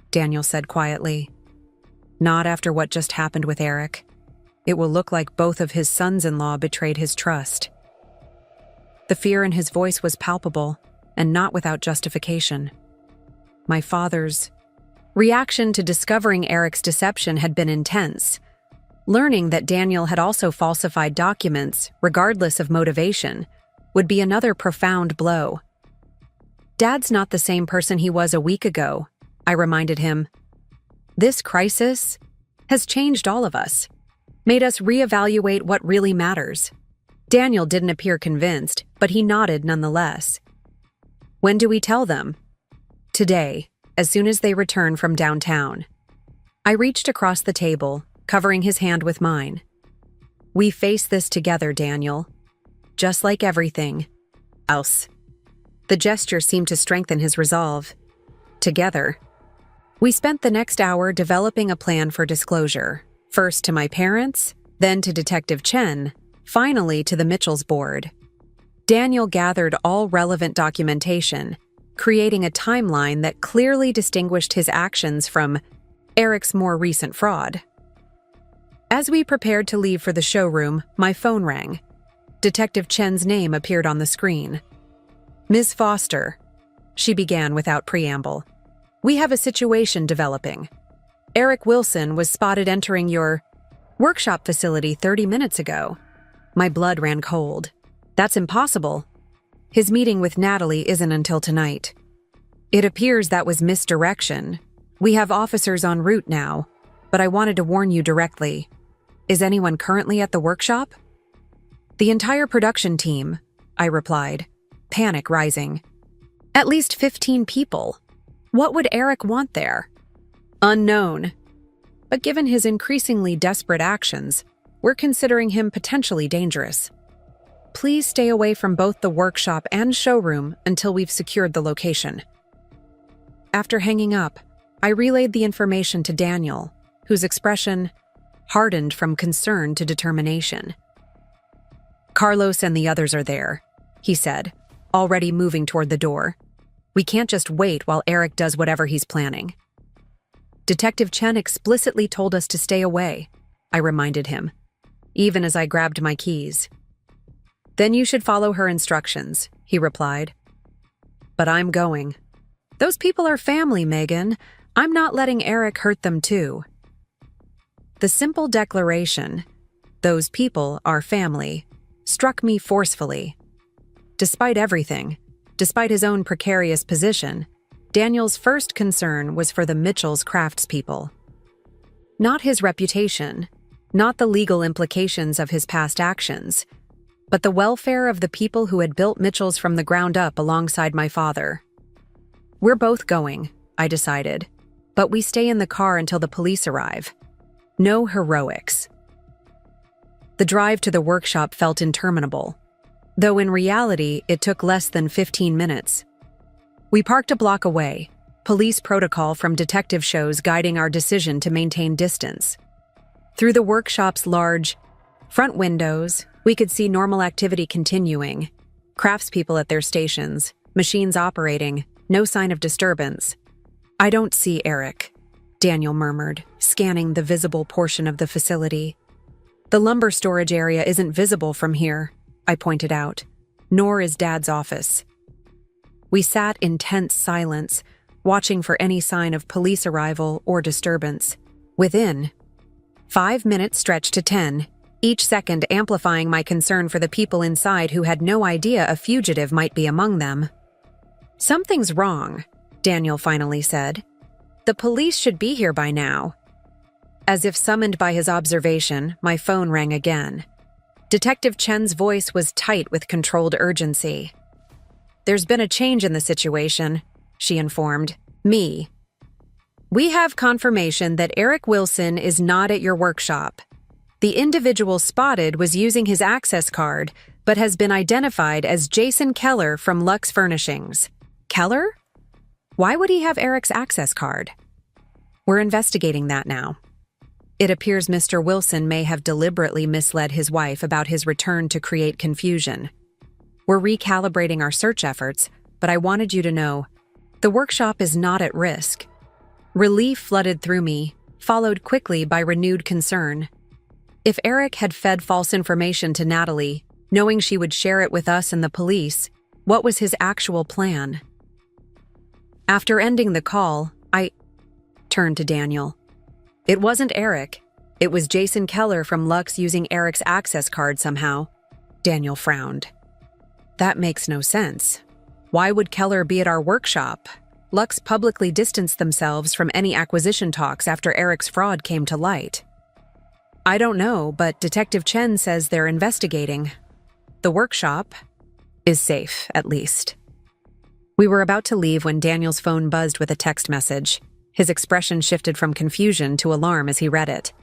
Daniel said quietly. "Not after what just happened with Eric. It will look like both of his sons-in-law betrayed his trust." The fear in his voice was palpable, and not without justification. My father's reaction to discovering Eric's deception had been intense. Learning that Daniel had also falsified documents, regardless of motivation, would be another profound blow. "Dad's not the same person he was a week ago," I reminded him. "This crisis has changed all of us, made us reevaluate what really matters." Daniel didn't appear convinced, but he nodded nonetheless. "When do we tell them?" "Today, as soon as they return from downtown." I reached across the table, covering his hand with mine. "We face this together, Daniel. Just like everything else." The gesture seemed to strengthen his resolve. Together. We spent the next hour developing a plan for disclosure, first to my parents, then to Detective Chen, finally to the Mitchell's board. Daniel gathered all relevant documentation, creating a timeline that clearly distinguished his actions from Eric's more recent fraud. As we prepared to leave for the showroom, my phone rang. Detective Chen's name appeared on the screen. "Ms. Foster," she began without preamble, "we have a situation developing. Eric Wilson was spotted entering your workshop facility 30 minutes ago." My blood ran cold. "That's impossible. His meeting with Natalie isn't until tonight." "It appears that was misdirection. We have officers en route now, but I wanted to warn you directly. Is anyone currently at the workshop?" "The entire production team," I replied, panic rising. "At least 15 people. What would Eric want there?" "Unknown. But given his increasingly desperate actions, we're considering him potentially dangerous. Please stay away from both the workshop and showroom until we've secured the location." After hanging up, I relayed the information to Daniel, whose expression hardened from concern to determination. "Carlos and the others are there," he said, already moving toward the door. "We can't just wait while Eric does whatever he's planning." "Detective Chen explicitly told us to stay away," I reminded him, even as I grabbed my keys. "Then you should follow her instructions," he replied. "But I'm going. Those people are family, Megan. I'm not letting Eric hurt them too." The simple declaration, "those people are family," struck me forcefully. Despite everything, despite his own precarious position, Daniel's first concern was for the Mitchell's craftspeople. Not his reputation, not the legal implications of his past actions, but the welfare of the people who had built Mitchell's from the ground up alongside my father. "We're both going," I decided. but we stay in the car until the police arrive. No heroics. The drive to the workshop felt interminable, though in reality it took less than 15 minutes. We parked a block away, police protocol from detective shows guiding our decision to maintain distance. Through the workshop's large front windows, we could see normal activity continuing. Craftspeople at their stations, machines operating, no sign of disturbance. "I don't see Eric," Daniel murmured, scanning the visible portion of the facility. "The lumber storage area isn't visible from here," I pointed out, "nor is Dad's office." We sat in tense silence, watching for any sign of police arrival or disturbance. Within 5 minutes stretched to 10, each second amplifying my concern for the people inside who had no idea a fugitive might be among them. "Something's wrong," Daniel finally said. "The police should be here by now." As if summoned by his observation, my phone rang again. Detective Chen's voice was tight with controlled urgency. "There's been a change in the situation," she informed me. "We have confirmation that Eric Wilson is not at your workshop. The individual spotted was using his access card, but has been identified as Jason Keller from Lux Furnishings." "Keller? Why would he have Eric's access card?" "We're investigating that now. It appears Mr. Wilson may have deliberately misled his wife about his return to create confusion. We're recalibrating our search efforts, but I wanted you to know, the workshop is not at risk." Relief flooded through me, followed quickly by renewed concern. If Eric had fed false information to Natalie, knowing she would share it with us and the police, what was his actual plan? After ending the call, I turned to Daniel. "It wasn't Eric. It was Jason Keller from Lux using Eric's access card somehow." Daniel frowned. "That makes no sense. Why would Keller be at our workshop? Lux publicly distanced themselves from any acquisition talks after Eric's fraud came to light." "I don't know, but Detective Chen says they're investigating. The workshop is safe, at least." We were about to leave when Daniel's phone buzzed with a text message. His expression shifted from confusion to alarm as he read it.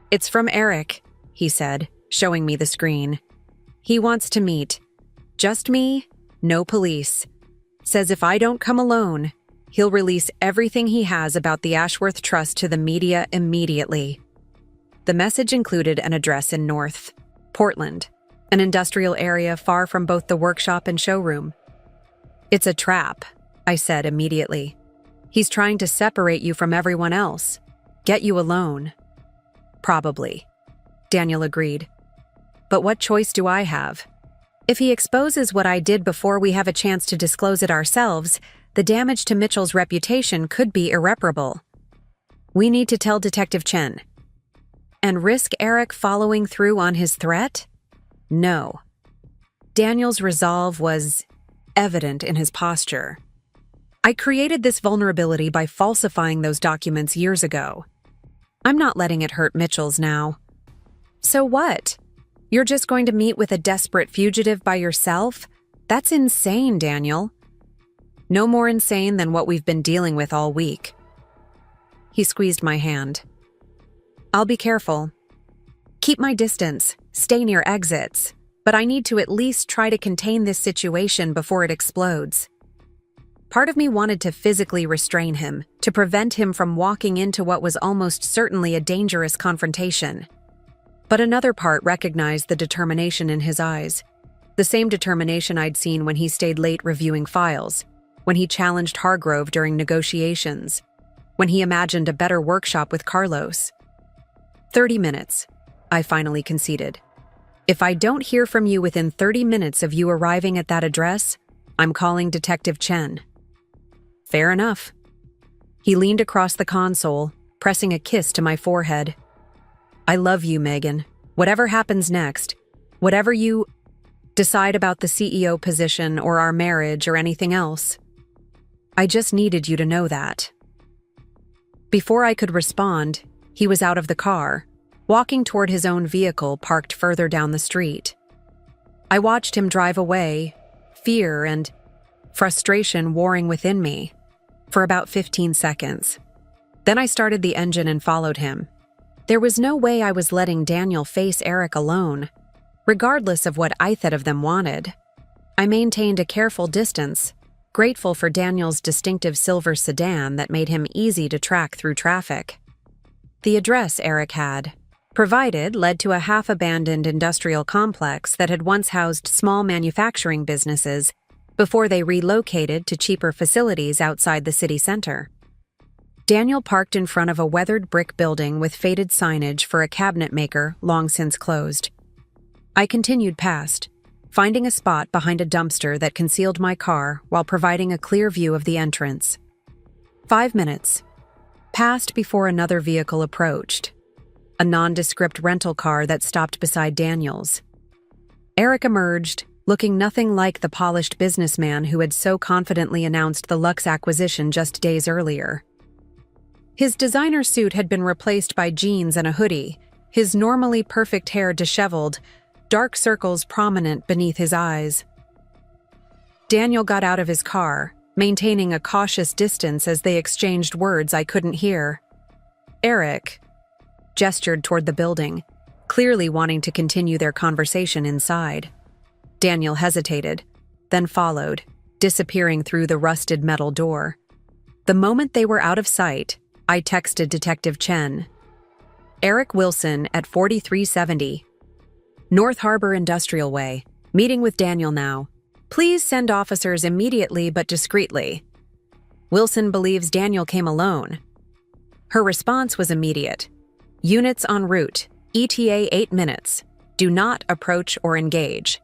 "It's from Eric," he said, showing me the screen. "He wants to meet. Just me, no police. Says if I don't come alone, he'll release everything he has about the Ashworth Trust to the media immediately." The message included an address in North Portland, an industrial area far from both the workshop and showroom. "It's a trap," I said immediately. "He's trying to separate you from everyone else. Get you alone." "Probably," Daniel agreed. "But what choice do I have? If he exposes what I did before we have a chance to disclose it ourselves, the damage to Mitchell's reputation could be irreparable. We need to tell Detective Chen. And risk Eric following through on his threat? No." Daniel's resolve was evident in his posture. "I created this vulnerability by falsifying those documents years ago. I'm not letting it hurt Mitchell's now." "So what? You're just going to meet with a desperate fugitive by yourself? That's insane, Daniel." "No more insane than what we've been dealing with all week." He squeezed my hand. "I'll be careful. Keep my distance, stay near exits, but I need to at least try to contain this situation before it explodes." Part of me wanted to physically restrain him, to prevent him from walking into what was almost certainly a dangerous confrontation. But another part recognized the determination in his eyes, the same determination I'd seen when he stayed late reviewing files, when he challenged Hargrove during negotiations, when he imagined a better workshop with Carlos. 30 minutes, I finally conceded. "If I don't hear from you within 30 minutes of you arriving at that address, I'm calling Detective Chen." "Fair enough." He leaned across the console, pressing a kiss to my forehead. "I love you, Megan. Whatever happens next, whatever you decide about the CEO position or our marriage or anything else, I just needed you to know that." Before I could respond, he was out of the car, walking toward his own vehicle parked further down the street. I watched him drive away, fear and frustration warring within me, for about 15 seconds. Then I started the engine and followed him. There was no way I was letting Daniel face Eric alone, regardless of what either of them wanted. I maintained a careful distance, grateful for Daniel's distinctive silver sedan that made him easy to track through traffic. The address Eric had provided led to a half-abandoned industrial complex that had once housed small manufacturing businesses before they relocated to cheaper facilities outside the city center. Daniel parked in front of a weathered brick building with faded signage for a cabinet maker long since closed. I continued past, finding a spot behind a dumpster that concealed my car while providing a clear view of the entrance. 5 minutes passed before another vehicle approached, a nondescript rental car that stopped beside Daniel's. Eric emerged, looking nothing like the polished businessman who had so confidently announced the Lux acquisition just days earlier. His designer suit had been replaced by jeans and a hoodie, his normally perfect hair disheveled, dark circles prominent beneath his eyes. Daniel got out of his car, maintaining a cautious distance as they exchanged words I couldn't hear. Eric gestured toward the building, clearly wanting to continue their conversation inside. Daniel hesitated, then followed, disappearing through the rusted metal door. The moment they were out of sight, I texted Detective Chen. Eric Wilson at 4370. North Harbor Industrial Way. Meeting with Daniel now. Please send officers immediately but discreetly. Wilson believes Daniel came alone. Her response was immediate. Units en route. ETA 8 minutes. Do not approach or engage.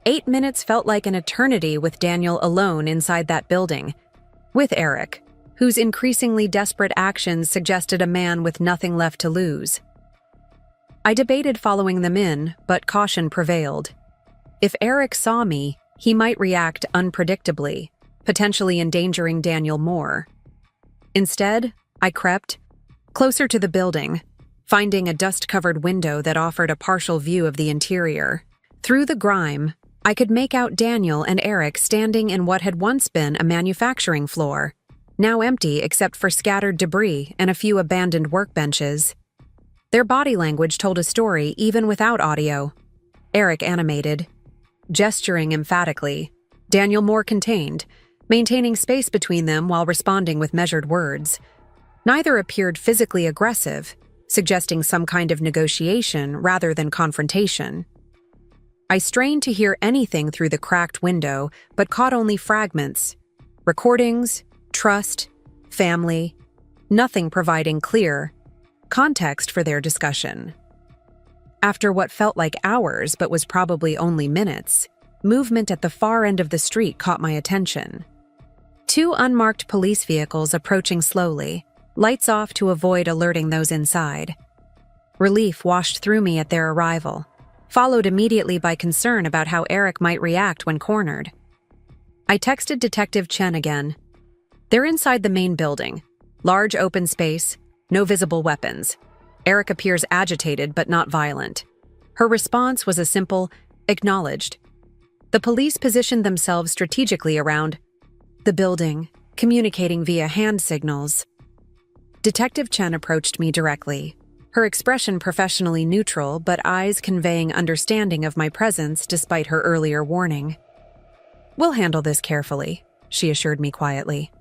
8 minutes felt like an eternity with Daniel alone inside that building, with Eric, whose increasingly desperate actions suggested a man with nothing left to lose. I debated following them in, but caution prevailed. If Eric saw me, he might react unpredictably, potentially endangering Daniel more. Instead, I crept closer to the building, finding a dust-covered window that offered a partial view of the interior. Through the grime, I could make out Daniel and Eric standing in what had once been a manufacturing floor, now empty except for scattered debris and a few abandoned workbenches. Their body language told a story even without audio. Eric animated, gesturing emphatically. Daniel more contained, maintaining space between them while responding with measured words. Neither appeared physically aggressive, suggesting some kind of negotiation rather than confrontation. I strained to hear anything through the cracked window, but caught only fragments. Recordings, trust, family, nothing providing clear context for their discussion. After what felt like hours but was probably only minutes, movement at the far end of the street caught my attention. 2 unmarked police vehicles approaching slowly, lights off to avoid alerting those inside. Relief washed through me at their arrival, followed immediately by concern about how Eric might react when cornered. I texted Detective Chen again. They're inside the main building. Large open space, no visible weapons. Eric appears agitated but not violent. Her response was a simple, acknowledged. The police positioned themselves strategically around the building, communicating via hand signals. Detective Chen approached me directly, her expression professionally neutral but eyes conveying understanding of my presence despite her earlier warning. We'll handle this carefully, she assured me quietly.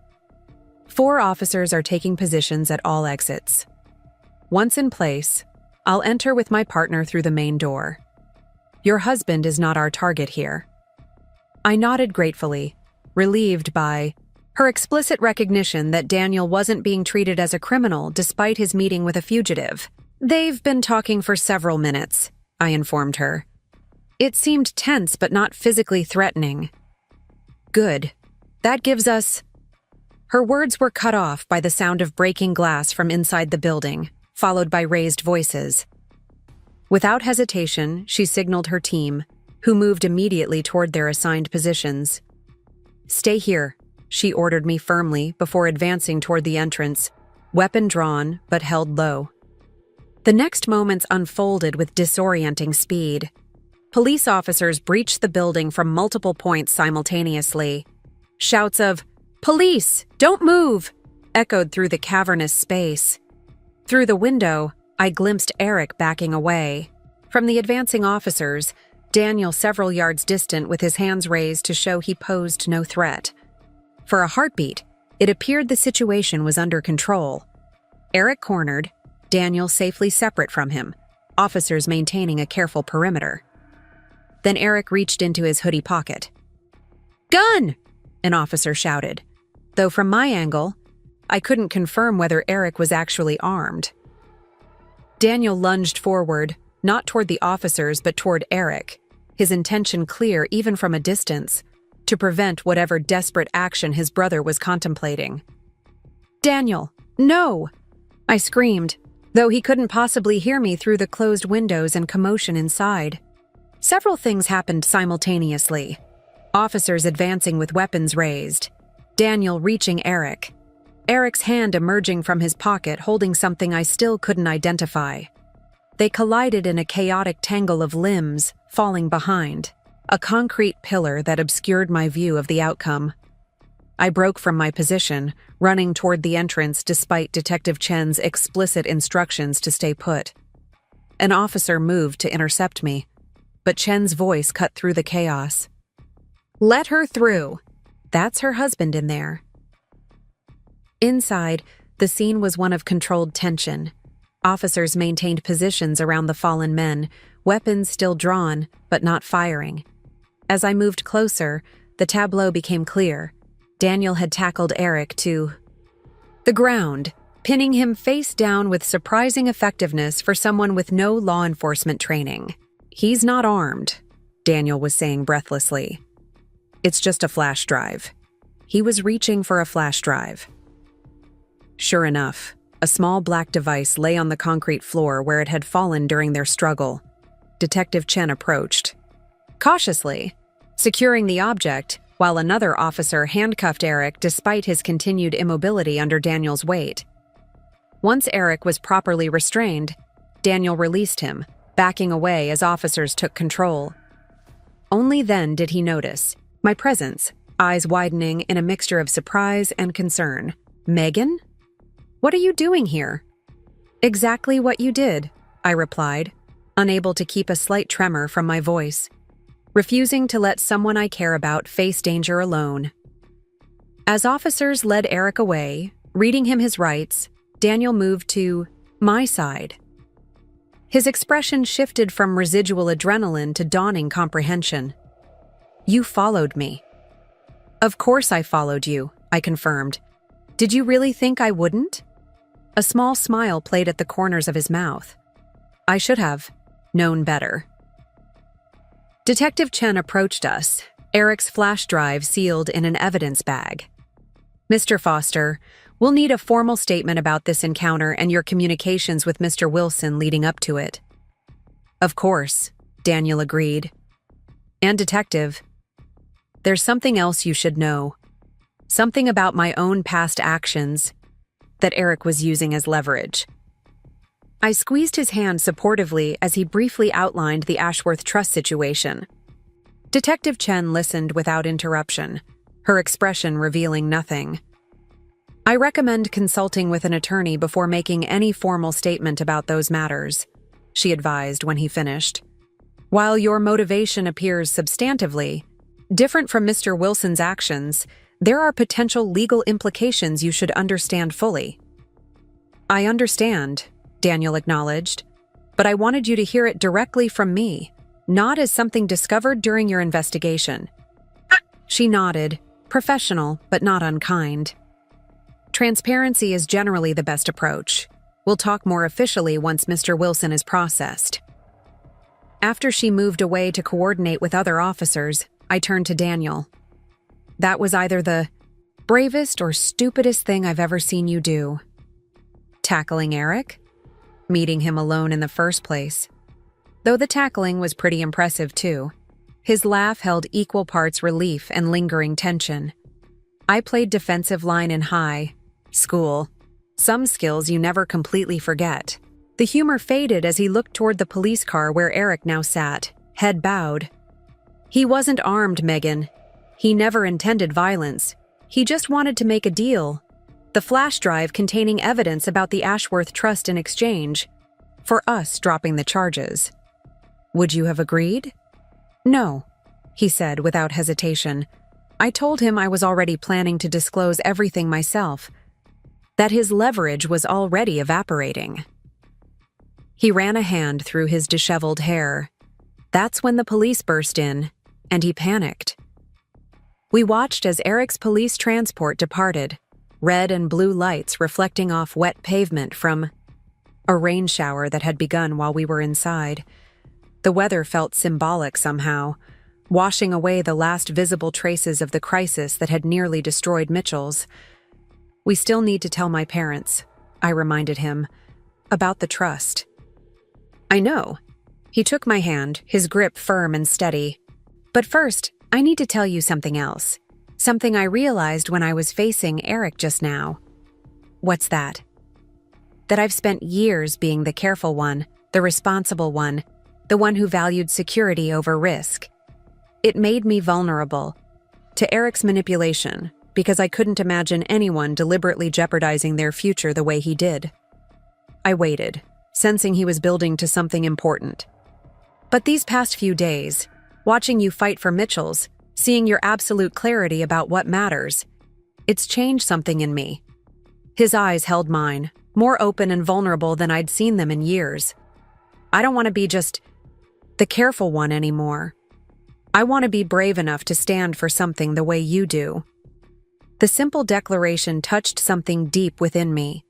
4 officers are taking positions at all exits. Once in place, I'll enter with my partner through the main door. Your husband is not our target here. I nodded gratefully, relieved by her explicit recognition that Daniel wasn't being treated as a criminal despite his meeting with a fugitive. They've been talking for several minutes, I informed her. It seemed tense but not physically threatening. Good. That gives us... Her words were cut off by the sound of breaking glass from inside the building, followed by raised voices. Without hesitation, she signaled her team, who moved immediately toward their assigned positions. Stay here, she ordered me firmly before advancing toward the entrance, weapon drawn but held low. The next moments unfolded with disorienting speed. Police officers breached the building from multiple points simultaneously. Shouts of, "Police! Don't move!" echoed through the cavernous space. Through the window, I glimpsed Eric backing away. From the advancing officers, Daniel several yards distant with his hands raised to show he posed no threat. For a heartbeat, it appeared the situation was under control. Eric cornered, Daniel safely separate from him, officers maintaining a careful perimeter. Then Eric reached into his hoodie pocket. "Gun!" an officer shouted, though from my angle, I couldn't confirm whether Eric was actually armed. Daniel lunged forward, not toward the officers but toward Eric, his intention clear even from a distance, to prevent whatever desperate action his brother was contemplating. "Daniel, no!" I screamed, though he couldn't possibly hear me through the closed windows and commotion inside. Several things happened simultaneously. Officers advancing with weapons raised. Daniel reaching Eric. Eric's hand emerging from his pocket holding something I still couldn't identify. They collided in a chaotic tangle of limbs, falling behind. A concrete pillar that obscured my view of the outcome. I broke from my position, running toward the entrance despite Detective Chen's explicit instructions to stay put. An officer moved to intercept me, but Chen's voice cut through the chaos. "Let her through. That's her husband in there." Inside, the scene was one of controlled tension. Officers maintained positions around the fallen men, weapons still drawn, but not firing. As I moved closer, the tableau became clear. Daniel had tackled Eric to the ground, pinning him face down with surprising effectiveness for someone with no law enforcement training. "He's not armed," Daniel was saying breathlessly. "It's just a flash drive." He was reaching for a flash drive. Sure enough, a small black device lay on the concrete floor where it had fallen during their struggle. Detective Chen approached. Cautiously, securing the object, while another officer handcuffed Eric despite his continued immobility under Daniel's weight. Once Eric was properly restrained, Daniel released him, backing away as officers took control. Only then did he notice my presence, eyes widening in a mixture of surprise and concern. "Megan? What are you doing here?" "Exactly what you did," I replied, unable to keep a slight tremor from my voice. Refusing to let someone I care about face danger alone. As officers led Eric away, reading him his rights, Daniel moved to my side. His expression shifted from residual adrenaline to dawning comprehension. "You followed me." "Of course I followed you," I confirmed. "Did you really think I wouldn't?" A small smile played at the corners of his mouth. I should have known better. Detective Chen approached us, Eric's flash drive sealed in an evidence bag. "Mr. Foster, we'll need a formal statement about this encounter and your communications with Mr. Wilson leading up to it." "Of course," Daniel agreed. "And Detective, there's something else you should know. Something about my own past actions that Eric was using as leverage." I squeezed his hand supportively as he briefly outlined the Ashworth Trust situation. Detective Chen listened without interruption, her expression revealing nothing. "I recommend consulting with an attorney before making any formal statement about those matters," she advised when he finished. "While your motivation appears substantively different from Mr. Wilson's actions, there are potential legal implications you should understand fully." "I understand," Daniel acknowledged, "but I wanted you to hear it directly from me, not as something discovered during your investigation." She nodded, professional but not unkind. "Transparency is generally the best approach. We'll talk more officially once Mr. Wilson is processed." After she moved away to coordinate with other officers, I turned to Daniel. "That was either the bravest or stupidest thing I've ever seen you do." "Tackling Eric?" "Meeting him alone in the first place." Though the tackling was pretty impressive too. His laugh held equal parts relief and lingering tension. "I played defensive line in high school. Some skills you never completely forget." The humor faded as he looked toward the police car where Eric now sat, head bowed. "He wasn't armed, Megan. He never intended violence. He just wanted to make a deal. the flash drive containing evidence about the Ashworth Trust in exchange for us dropping the charges. Would you have agreed? No, he said without hesitation. I told him I was already planning to disclose everything myself, that his leverage was already evaporating. He ran a hand through his disheveled hair. That's when the police burst in, and he panicked. We watched as Eric's police transport departed, red and blue lights reflecting off wet pavement from a rain shower that had begun while we were inside. The weather felt symbolic somehow, washing away the last visible traces of the crisis that had nearly destroyed Mitchell's. We still need to tell my parents, I reminded him, about the trust. I know. He took my hand, his grip firm and steady. But first, I need to tell you something else. Something I realized when I was facing Eric just now. What's that? That I've spent years being the careful one, the responsible one, the one who valued security over risk. It made me vulnerable to Eric's manipulation because I couldn't imagine anyone deliberately jeopardizing their future the way he did. I waited, sensing he was building to something important. But these past few days, watching you fight for Mitchell's, seeing your absolute clarity about what matters, it's changed something in me. His eyes held mine, more open and vulnerable than I'd seen them in years. I don't want to be just the careful one anymore. I want to be brave enough to stand for something the way you do. The simple declaration touched something deep within me.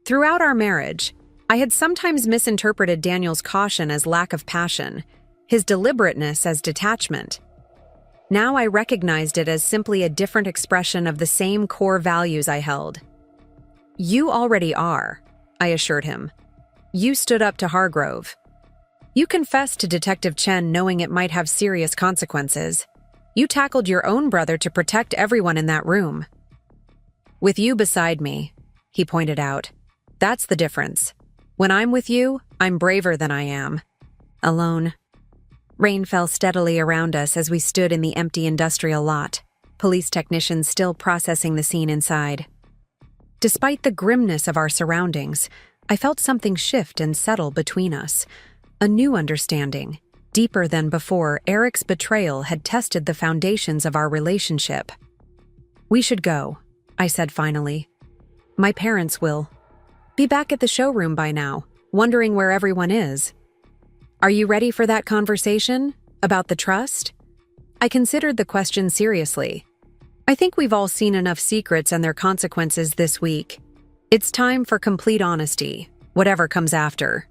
Throughout our marriage, I had sometimes misinterpreted Daniel's caution as lack of passion, his deliberateness as detachment. Now I recognized it as simply a different expression of the same core values I held. You already are, I assured him. You stood up to Hargrove. You confessed to Detective Chen knowing it might have serious consequences. You tackled your own brother to protect everyone in that room. With you beside me, he pointed out. That's the difference. When I'm with you, I'm braver than I am. Alone. Rain fell steadily around us as we stood in the empty industrial lot, police technicians still processing the scene inside. Despite the grimness of our surroundings, I felt something shift and settle between us. A new understanding, deeper than before. Eric's betrayal had tested the foundations of our relationship. We should go, I said finally. My parents will be back at the showroom by now, wondering where everyone is. Are you ready for that conversation about the trust? I considered the question seriously. I think we've all seen enough secrets and their consequences this week. It's time for complete honesty, whatever comes after.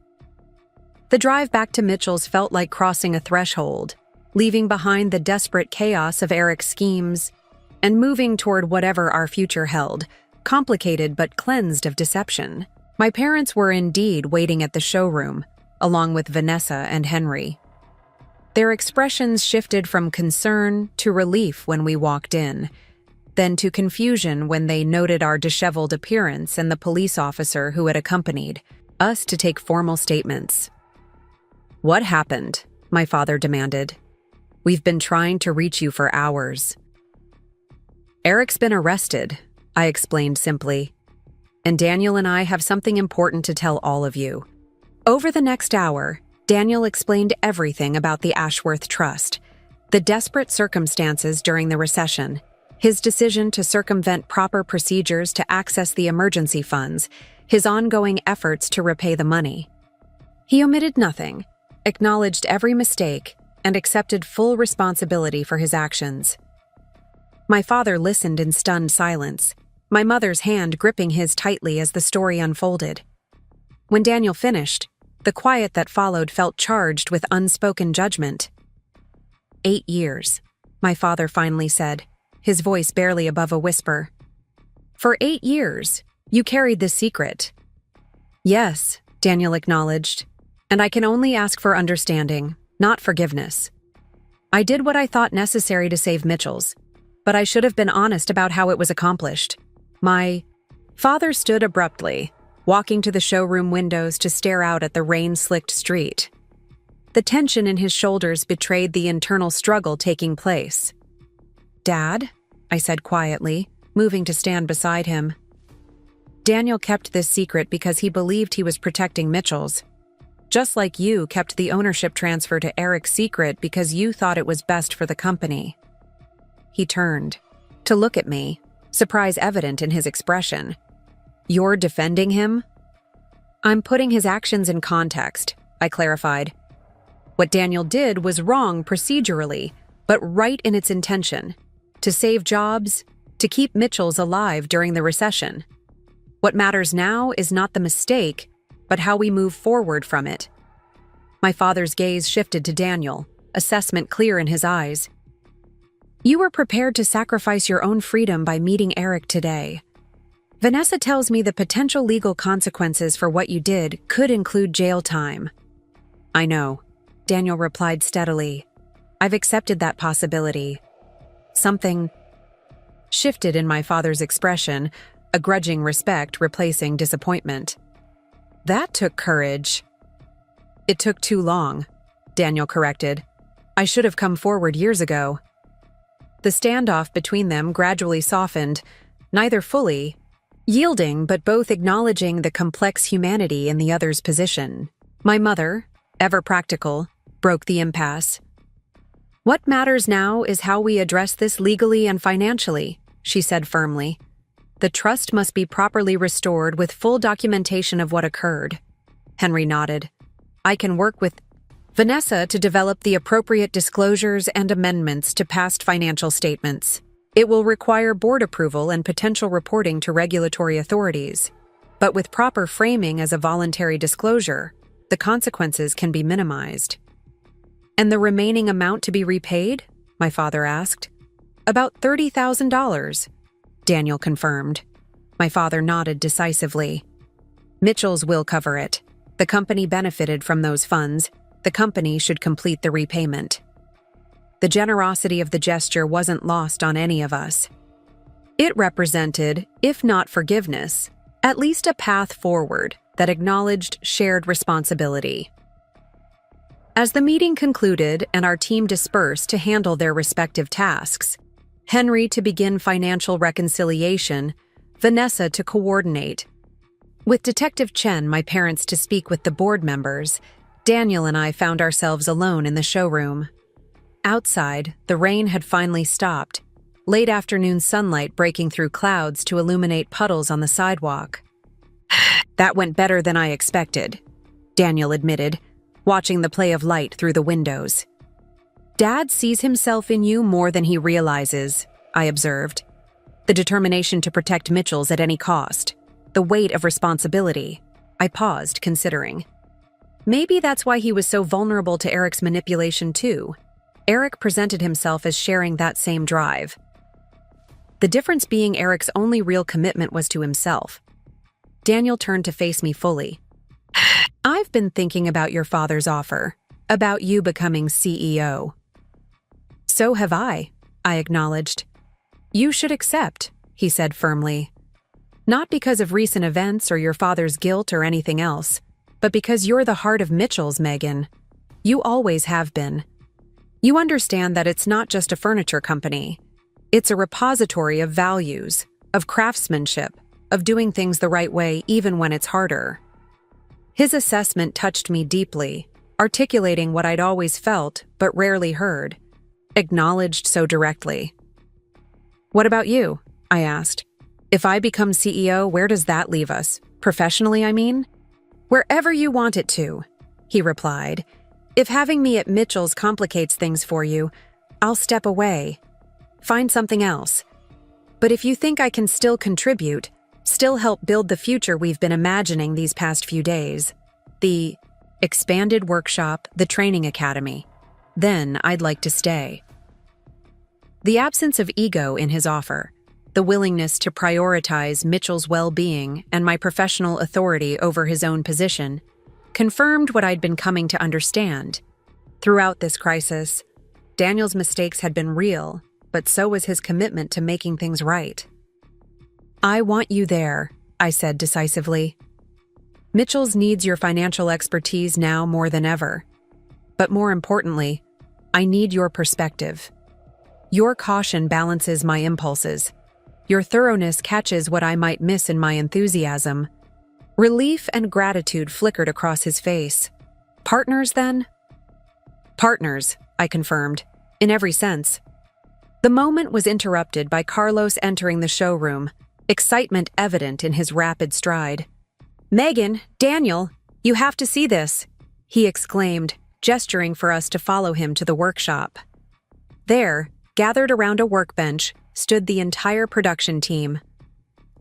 The drive back to Mitchell's felt like crossing a threshold, leaving behind the desperate chaos of Eric's schemes and moving toward whatever our future held, complicated but cleansed of deception. My parents were indeed waiting at the showroom, along with Vanessa and Henry. Their expressions shifted from concern to relief when we walked in, then to confusion when they noted our disheveled appearance and the police officer who had accompanied us to take formal statements. What happened? My father demanded. We've been trying to reach you for hours. Eric's been arrested, I explained simply. And Daniel and I have something important to tell all of you. Over the next hour, Daniel explained everything about the Ashworth Trust, the desperate circumstances during the recession, his decision to circumvent proper procedures to access the emergency funds, his ongoing efforts to repay the money. He omitted nothing, acknowledged every mistake, and accepted full responsibility for his actions. My father listened in stunned silence, my mother's hand gripping his tightly as the story unfolded. When Daniel finished, the quiet that followed felt charged with unspoken judgment. 8 years, my father finally said, his voice barely above a whisper. For 8 years, you carried this secret. Yes, Daniel acknowledged, and I can only ask for understanding, not forgiveness. I did what I thought necessary to save Mitchell's, but I should have been honest about how it was accomplished. My father stood abruptly, walking to the showroom windows to stare out at the rain-slicked street. The tension in his shoulders betrayed the internal struggle taking place. Dad, I said quietly, moving to stand beside him. Daniel kept this secret because he believed he was protecting Mitchell's. Just like you kept the ownership transfer to Eric secret because you thought it was best for the company. He turned to look at me, surprise evident in his expression. You're defending him? I'm putting his actions in context, I clarified. What Daniel did was wrong procedurally, but right in its intention. To save jobs, to keep Mitchell's alive during the recession. What matters now is not the mistake, but how we move forward from it. My father's gaze shifted to Daniel, assessment clear in his eyes. You were prepared to sacrifice your own freedom by meeting Eric today. Vanessa tells me the potential legal consequences for what you did could include jail time. I know, Daniel replied steadily. I've accepted that possibility. Something shifted in my father's expression, a grudging respect replacing disappointment. That took courage. It took too long, Daniel corrected. I should have come forward years ago. The standoff between them gradually softened, neither fully yielding but both acknowledging the complex humanity in the other's position. My mother, ever practical, broke the impasse. What matters now is how we address this legally and financially, she said firmly. The trust must be properly restored with full documentation of what occurred. Henry nodded. I can work with Vanessa to develop the appropriate disclosures and amendments to past financial statements. It will require board approval and potential reporting to regulatory authorities. But with proper framing as a voluntary disclosure, the consequences can be minimized. And the remaining amount to be repaid? My father asked. About $30,000. Daniel confirmed. My father nodded decisively. Mitchell's will cover it. The company benefited from those funds. The company should complete the repayment. The generosity of the gesture wasn't lost on any of us. It represented, if not forgiveness, at least a path forward that acknowledged shared responsibility. As the meeting concluded and our team dispersed to handle their respective tasks, Henry to begin financial reconciliation, Vanessa to coordinate. With Detective Chen, my parents to speak with the board members, Daniel and I found ourselves alone in the showroom. Outside, the rain had finally stopped, late afternoon sunlight breaking through clouds to illuminate puddles on the sidewalk. That went better than I expected, Daniel admitted, watching the play of light through the windows. Dad sees himself in you more than he realizes, I observed. The determination to protect Mitchell's at any cost. The weight of responsibility. I paused, considering. Maybe that's why he was so vulnerable to Eric's manipulation too. Eric presented himself as sharing that same drive. The difference being Eric's only real commitment was to himself. Daniel turned to face me fully. I've been thinking about your father's offer, about you becoming CEO. So have I acknowledged. You should accept, he said firmly. Not because of recent events or your father's guilt or anything else, but because you're the heart of Mitchell's, Megan. You always have been. You understand that it's not just a furniture company. It's a repository of values, of craftsmanship, of doing things the right way even when it's harder. His assessment touched me deeply, articulating what I'd always felt but rarely heard, acknowledged so directly. What about you? I asked. If I become CEO, where does that leave us? Professionally, I mean? Wherever you want it to, he replied. If having me at Mitchell's complicates things for you, I'll step away. Find something else. But if you think I can still contribute, still help build the future we've been imagining these past few days, the expanded workshop, the training academy, then I'd like to stay. The absence of ego in his offer, the willingness to prioritize Mitchell's well-being and my professional authority over his own position, confirmed what I'd been coming to understand. Throughout this crisis, Daniel's mistakes had been real, but so was his commitment to making things right. I want you there, I said decisively. Mitchell's needs your financial expertise now more than ever. But more importantly, I need your perspective. Your caution balances my impulses. Your thoroughness catches what I might miss in my enthusiasm." Relief and gratitude flickered across his face. "Partners, then?" "Partners," I confirmed, "in every sense." The moment was interrupted by Carlos entering the showroom, excitement evident in his rapid stride. "Megan, Daniel, you have to see this," he exclaimed, gesturing for us to follow him to the workshop. There, gathered around a workbench, stood the entire production team.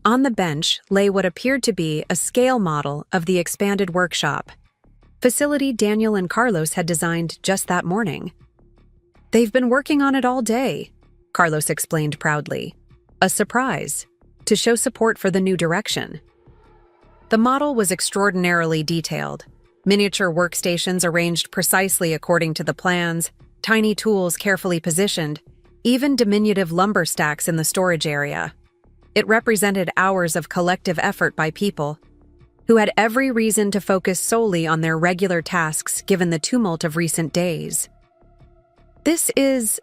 On the bench lay what appeared to be a scale model of the expanded workshop, facility Daniel and Carlos had designed just that morning. "They've been working on it all day," Carlos explained proudly. "A surprise, to show support for the new direction." The model was extraordinarily detailed. Miniature workstations arranged precisely according to the plans, tiny tools carefully positioned, even diminutive lumber stacks in the storage area. It represented hours of collective effort by people who had every reason to focus solely on their regular tasks given the tumult of recent days. "This is..."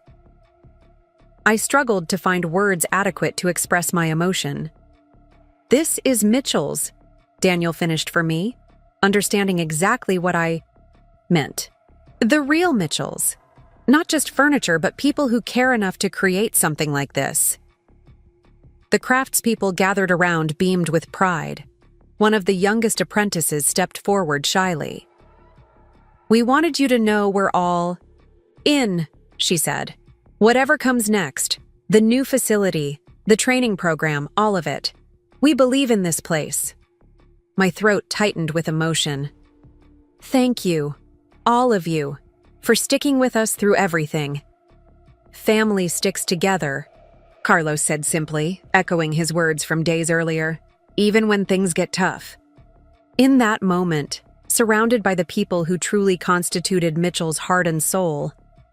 I struggled to find words adequate to express my emotion. "This is Mitchell's," Daniel finished for me, understanding exactly what I meant. "The real Mitchells. Not just furniture, but people who care enough to create something like this." The craftspeople gathered around beamed with pride. One of the youngest apprentices stepped forward shyly. "We wanted you to know we're all in," she said. "Whatever comes next, the new facility, the training program, all of it. We believe in this place." My throat tightened with emotion. "Thank you, all of you, for sticking with us through everything." "Family sticks together," Carlos said simply, echoing his words from days earlier, "even when things get tough." In that moment, surrounded by the people who truly constituted Mitchell's heart and soul,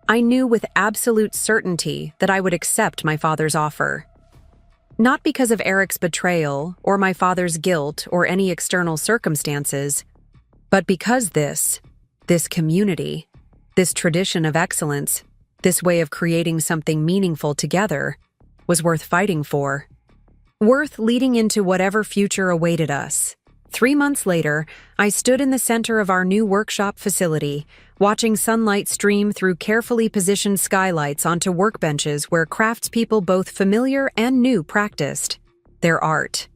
I knew with absolute certainty that I would accept my father's offer. Not because of Eric's betrayal, or my father's guilt, or any external circumstances, but because this community, this tradition of excellence, this way of creating something meaningful together, was worth fighting for. Worth leading into whatever future awaited us. 3 months later, I stood in the center of our new workshop facility, watching sunlight stream through carefully positioned skylights onto workbenches where craftspeople both familiar and new practiced their art.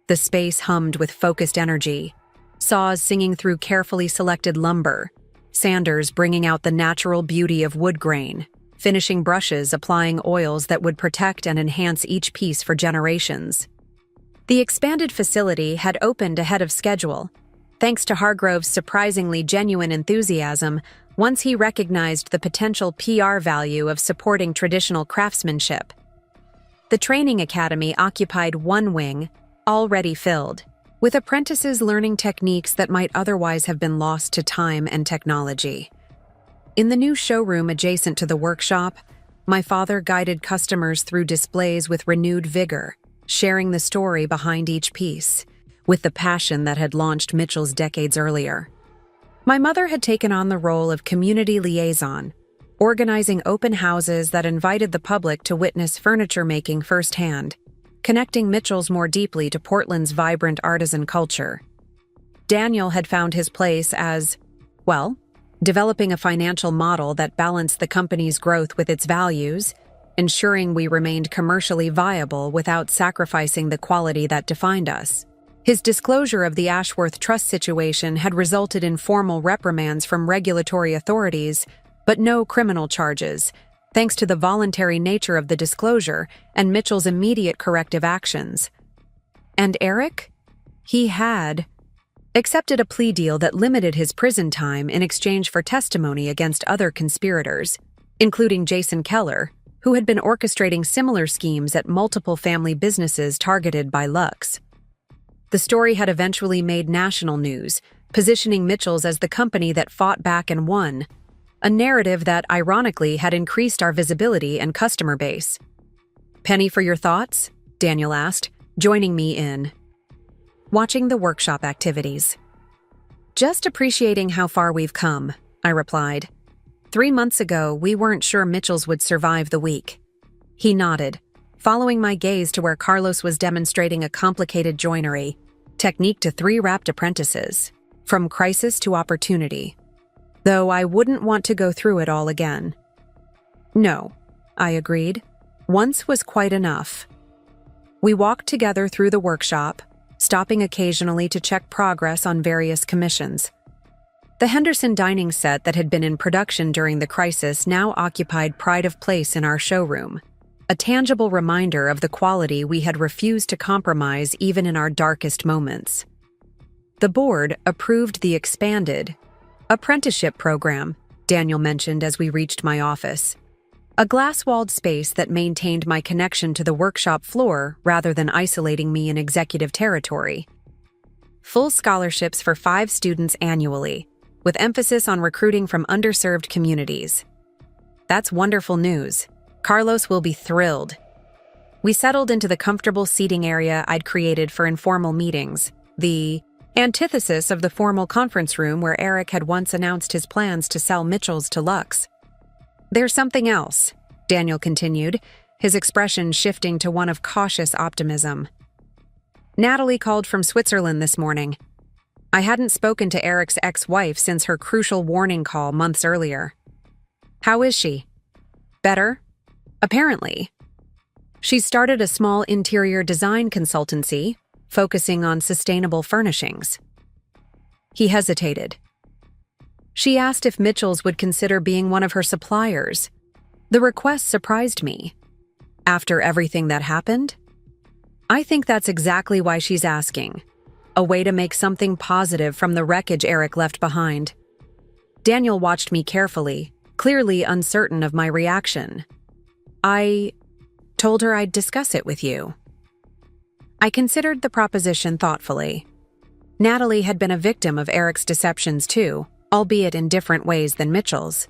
The space hummed with focused energy, saws singing through carefully selected lumber, sanders bringing out the natural beauty of wood grain, finishing brushes applying oils that would protect and enhance each piece for generations. The expanded facility had opened ahead of schedule, thanks to Hargrove's surprisingly genuine enthusiasm once he recognized the potential PR value of supporting traditional craftsmanship. The training academy occupied one wing, already filled, with apprentices learning techniques that might otherwise have been lost to time and technology. In the new showroom adjacent to the workshop, my father guided customers through displays with renewed vigor, sharing the story behind each piece, with the passion that had launched Mitchell's decades earlier. My mother had taken on the role of community liaison, organizing open houses that invited the public to witness furniture making firsthand, connecting Mitchell's more deeply to Portland's vibrant artisan culture. Daniel had found his place as, well, developing a financial model that balanced the company's growth with its values, ensuring we remained commercially viable without sacrificing the quality that defined us. His disclosure of the Ashworth Trust situation had resulted in formal reprimands from regulatory authorities, but no criminal charges, thanks to the voluntary nature of the disclosure and Mitchell's immediate corrective actions. And Eric? He had accepted a plea deal that limited his prison time in exchange for testimony against other conspirators, including Jason Keller, who had been orchestrating similar schemes at multiple family businesses targeted by Lux. The story had eventually made national news, positioning Mitchell's as the company that fought back and won, a narrative that, ironically, had increased our visibility and customer base. "Penny for your thoughts?" Daniel asked, joining me in watching the workshop activities. "Just appreciating how far we've come," I replied. 3 months ago, we weren't sure Mitchell's would survive the week. He nodded. following my gaze to where Carlos was demonstrating a complicated joinery technique to 3 wrapped apprentices, from crisis to opportunity. Though I wouldn't want to go through it all again. No, I agreed. Once was quite enough. We walked together through the workshop, stopping occasionally to check progress on various commissions. The Henderson dining set that had been in production during the crisis now occupied pride of place in our showroom, a tangible reminder of the quality we had refused to compromise even in our darkest moments. The board approved the expanded apprenticeship program, Daniel mentioned as we reached my office. A glass-walled space that maintained my connection to the workshop floor rather than isolating me in executive territory. Full scholarships for 5 students annually, with emphasis on recruiting from underserved communities. That's wonderful news. Carlos will be thrilled. We settled into the comfortable seating area I'd created for informal meetings, the antithesis of the formal conference room where Eric had once announced his plans to sell Mitchell's to Lux. There's something else, Daniel continued, his expression shifting to one of cautious optimism. Natalie called from Switzerland this morning. I hadn't spoken to Eric's ex-wife since her crucial warning call months earlier. How is she? Better? Apparently. She started a small interior design consultancy, focusing on sustainable furnishings. He hesitated. She asked if Mitchell's would consider being one of her suppliers. The request surprised me. After everything that happened? I think that's exactly why she's asking. A way to make something positive from the wreckage Eric left behind. Daniel watched me carefully, clearly uncertain of my reaction. I told her I'd discuss it with you. I considered the proposition thoughtfully. Natalie had been a victim of Eric's deceptions too, albeit in different ways than Mitchell's.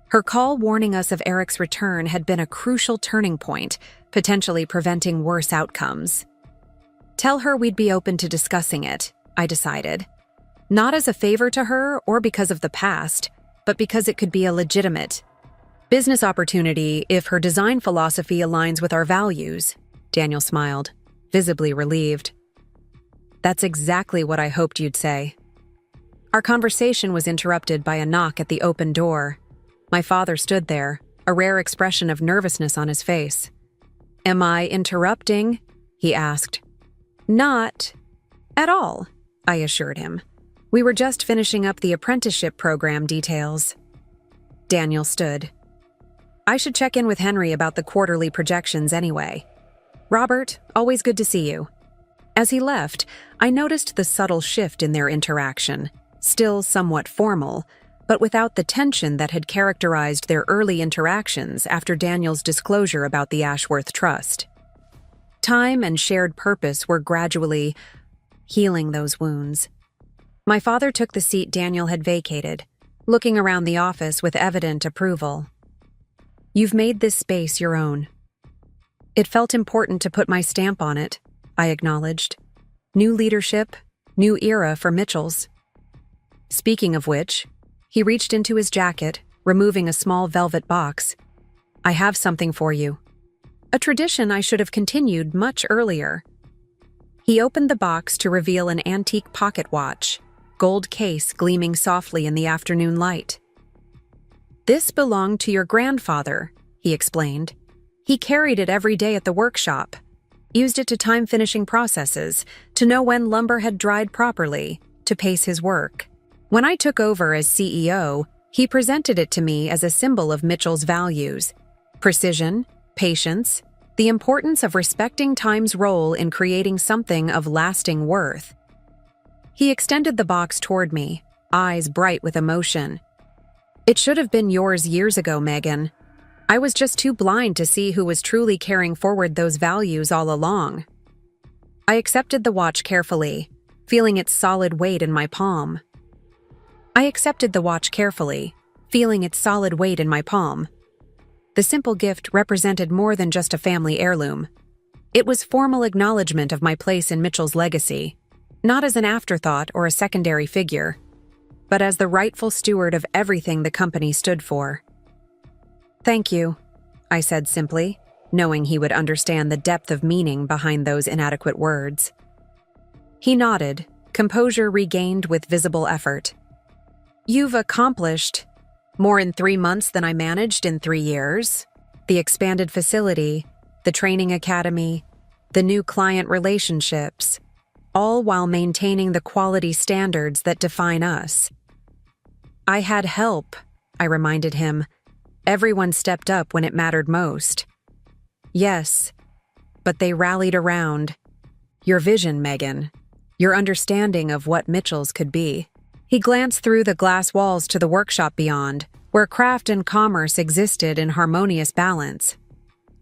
Her call warning us of Eric's return had been a crucial turning point, potentially preventing worse outcomes. Tell her we'd be open to discussing it, I decided. Not as a favor to her or because of the past, but because it could be a legitimate business opportunity if her design philosophy aligns with our values, Daniel smiled, visibly relieved. That's exactly what I hoped you'd say. Our conversation was interrupted by a knock at the open door. My father stood there, a rare expression of nervousness on his face. Am I interrupting? He asked. Not at all, I assured him. We were just finishing up the apprenticeship program details. Daniel stood. I should check in with Henry about the quarterly projections anyway. Robert, always good to see you. As he left, I noticed the subtle shift in their interaction. Still somewhat formal, but without the tension that had characterized their early interactions after Daniel's disclosure about the Ashworth Trust. Time and shared purpose were gradually healing those wounds. My father took the seat Daniel had vacated, looking around the office with evident approval. You've made this space your own. It felt important to put my stamp on it, I acknowledged. New leadership, new era for Mitchell's. Speaking of which, he reached into his jacket, removing a small velvet box. I have something for you. A tradition I should have continued much earlier. He opened the box to reveal an antique pocket watch, gold case gleaming softly in the afternoon light. This belonged to your grandfather, he explained. He carried it every day at the workshop, used it to time finishing processes, to know when lumber had dried properly, to pace his work. When I took over as CEO, he presented it to me as a symbol of Mitchell's values: precision, patience, the importance of respecting time's role in creating something of lasting worth. He extended the box toward me, eyes bright with emotion. It should have been yours years ago, Megan. I was just too blind to see who was truly carrying forward those values all along. I accepted the watch carefully, feeling its solid weight in my palm. The simple gift represented more than just a family heirloom. It was formal acknowledgement of my place in Mitchell's legacy, not as an afterthought or a secondary figure, but as the rightful steward of everything the company stood for. Thank you, I said simply, knowing he would understand the depth of meaning behind those inadequate words. He nodded, composure regained with visible effort. "You've accomplished more in 3 months than I managed in 3 years. The expanded facility, the training academy, the new client relationships, all while maintaining the quality standards that define us." "I had help," I reminded him. "Everyone stepped up when it mattered most." "Yes, but they rallied around your vision, Megan, your understanding of what Mitchell's could be." He glanced through the glass walls to the workshop beyond, where craft and commerce existed in harmonious balance.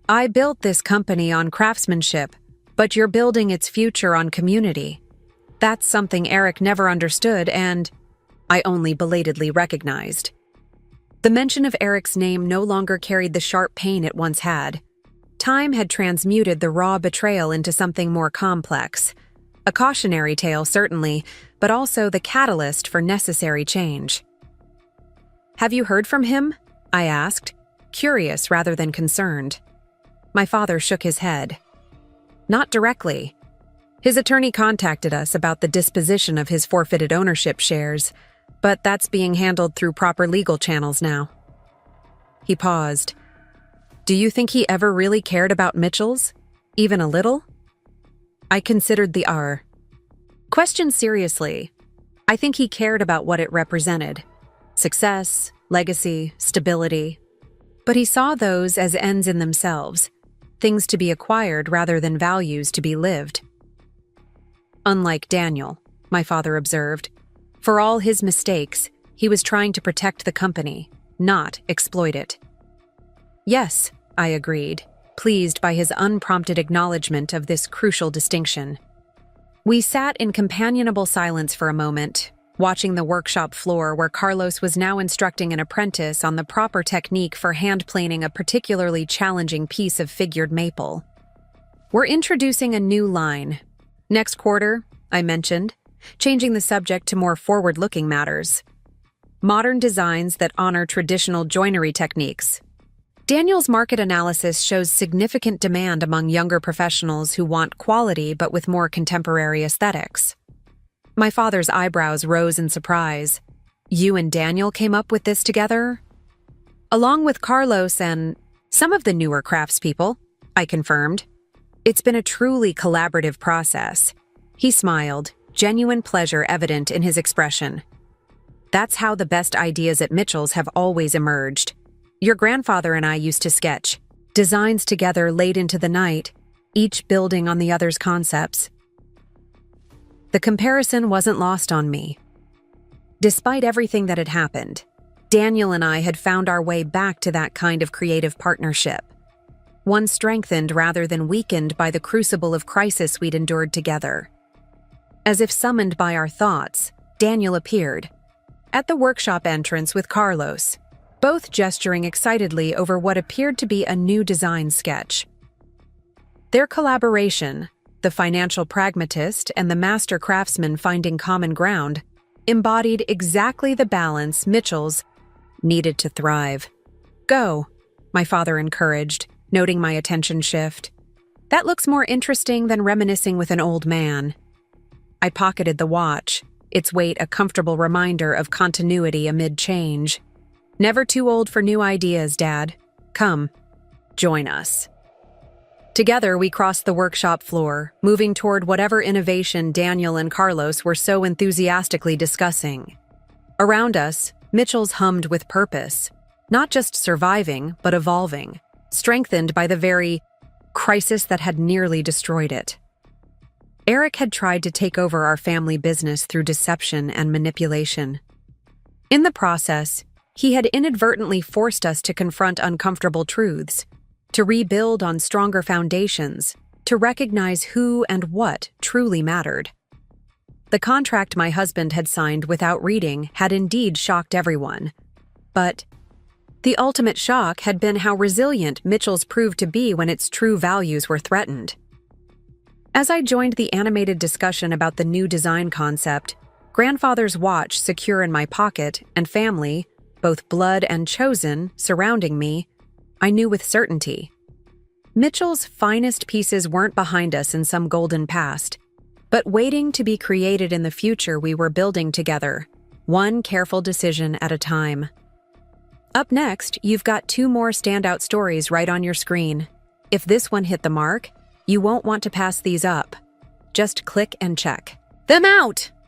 "I built this company on craftsmanship, but you're building its future on community. That's something Eric never understood and I only belatedly recognized." The mention of Eric's name no longer carried the sharp pain it once had. Time had transmuted the raw betrayal into something more complex. A cautionary tale, certainly, but also the catalyst for necessary change. "Have you heard from him?" I asked, curious rather than concerned. My father shook his head. "Not directly. His attorney contacted us about the disposition of his forfeited ownership shares, but that's being handled through proper legal channels now." He paused. "Do you think he ever really cared about Mitchell's? Even a little?" I considered the question seriously. I think he cared about what it represented. Success, legacy, stability. But he saw those as ends in themselves, things to be acquired rather than values to be lived. "Unlike Daniel," my father observed. "For all his mistakes, he was trying to protect the company, not exploit it." "Yes," I agreed, pleased by his unprompted acknowledgement of this crucial distinction. We sat in companionable silence for a moment, watching the workshop floor where Carlos was now instructing an apprentice on the proper technique for hand-planing a particularly challenging piece of figured maple. "We're introducing a new line. Next quarter," I mentioned, changing the subject to more forward-looking matters. "Modern designs that honor traditional joinery techniques." Daniel's market analysis shows significant demand among younger professionals who want quality but with more contemporary aesthetics. My father's eyebrows rose in surprise. "You and Daniel came up with this together?" "Along with Carlos and some of the newer craftspeople," I confirmed. "It's been a truly collaborative process." He smiled, genuine pleasure evident in his expression. "That's how the best ideas at Mitchell's have always emerged. Your grandfather and I used to sketch designs together late into the night, each building on the other's concepts." The comparison wasn't lost on me. Despite everything that had happened, Daniel and I had found our way back to that kind of creative partnership. One strengthened rather than weakened by the crucible of crisis we'd endured together. As if summoned by our thoughts, Daniel appeared at the workshop entrance with Carlos, both gesturing excitedly over what appeared to be a new design sketch. Their collaboration, the financial pragmatist and the master craftsman finding common ground, embodied exactly the balance Mitchell's needed to thrive. "Go," my father encouraged, noting my attention shift. "That looks more interesting than reminiscing with an old man." I pocketed the watch, its weight a comfortable reminder of continuity amid change. "Never too old for new ideas, Dad. Come, join us." Together, we crossed the workshop floor, moving toward whatever innovation Daniel and Carlos were so enthusiastically discussing. Around us, Mitchell's hummed with purpose, not just surviving, but evolving, strengthened by the very crisis that had nearly destroyed it. Eric had tried to take over our family business through deception and manipulation. In the process, he had inadvertently forced us to confront uncomfortable truths, to rebuild on stronger foundations, to recognize who and what truly mattered. The contract my husband had signed without reading had indeed shocked everyone. But the ultimate shock had been how resilient Mitchell's proved to be when its true values were threatened. As I joined the animated discussion about the new design concept, grandfather's watch secure in my pocket and family, both blood and chosen, surrounding me, I knew with certainty. Mitchell's finest pieces weren't behind us in some golden past, but waiting to be created in the future we were building together, one careful decision at a time. Up next, you've got 2 more standout stories right on your screen. If this one hit the mark, you won't want to pass these up. Just click and check them out!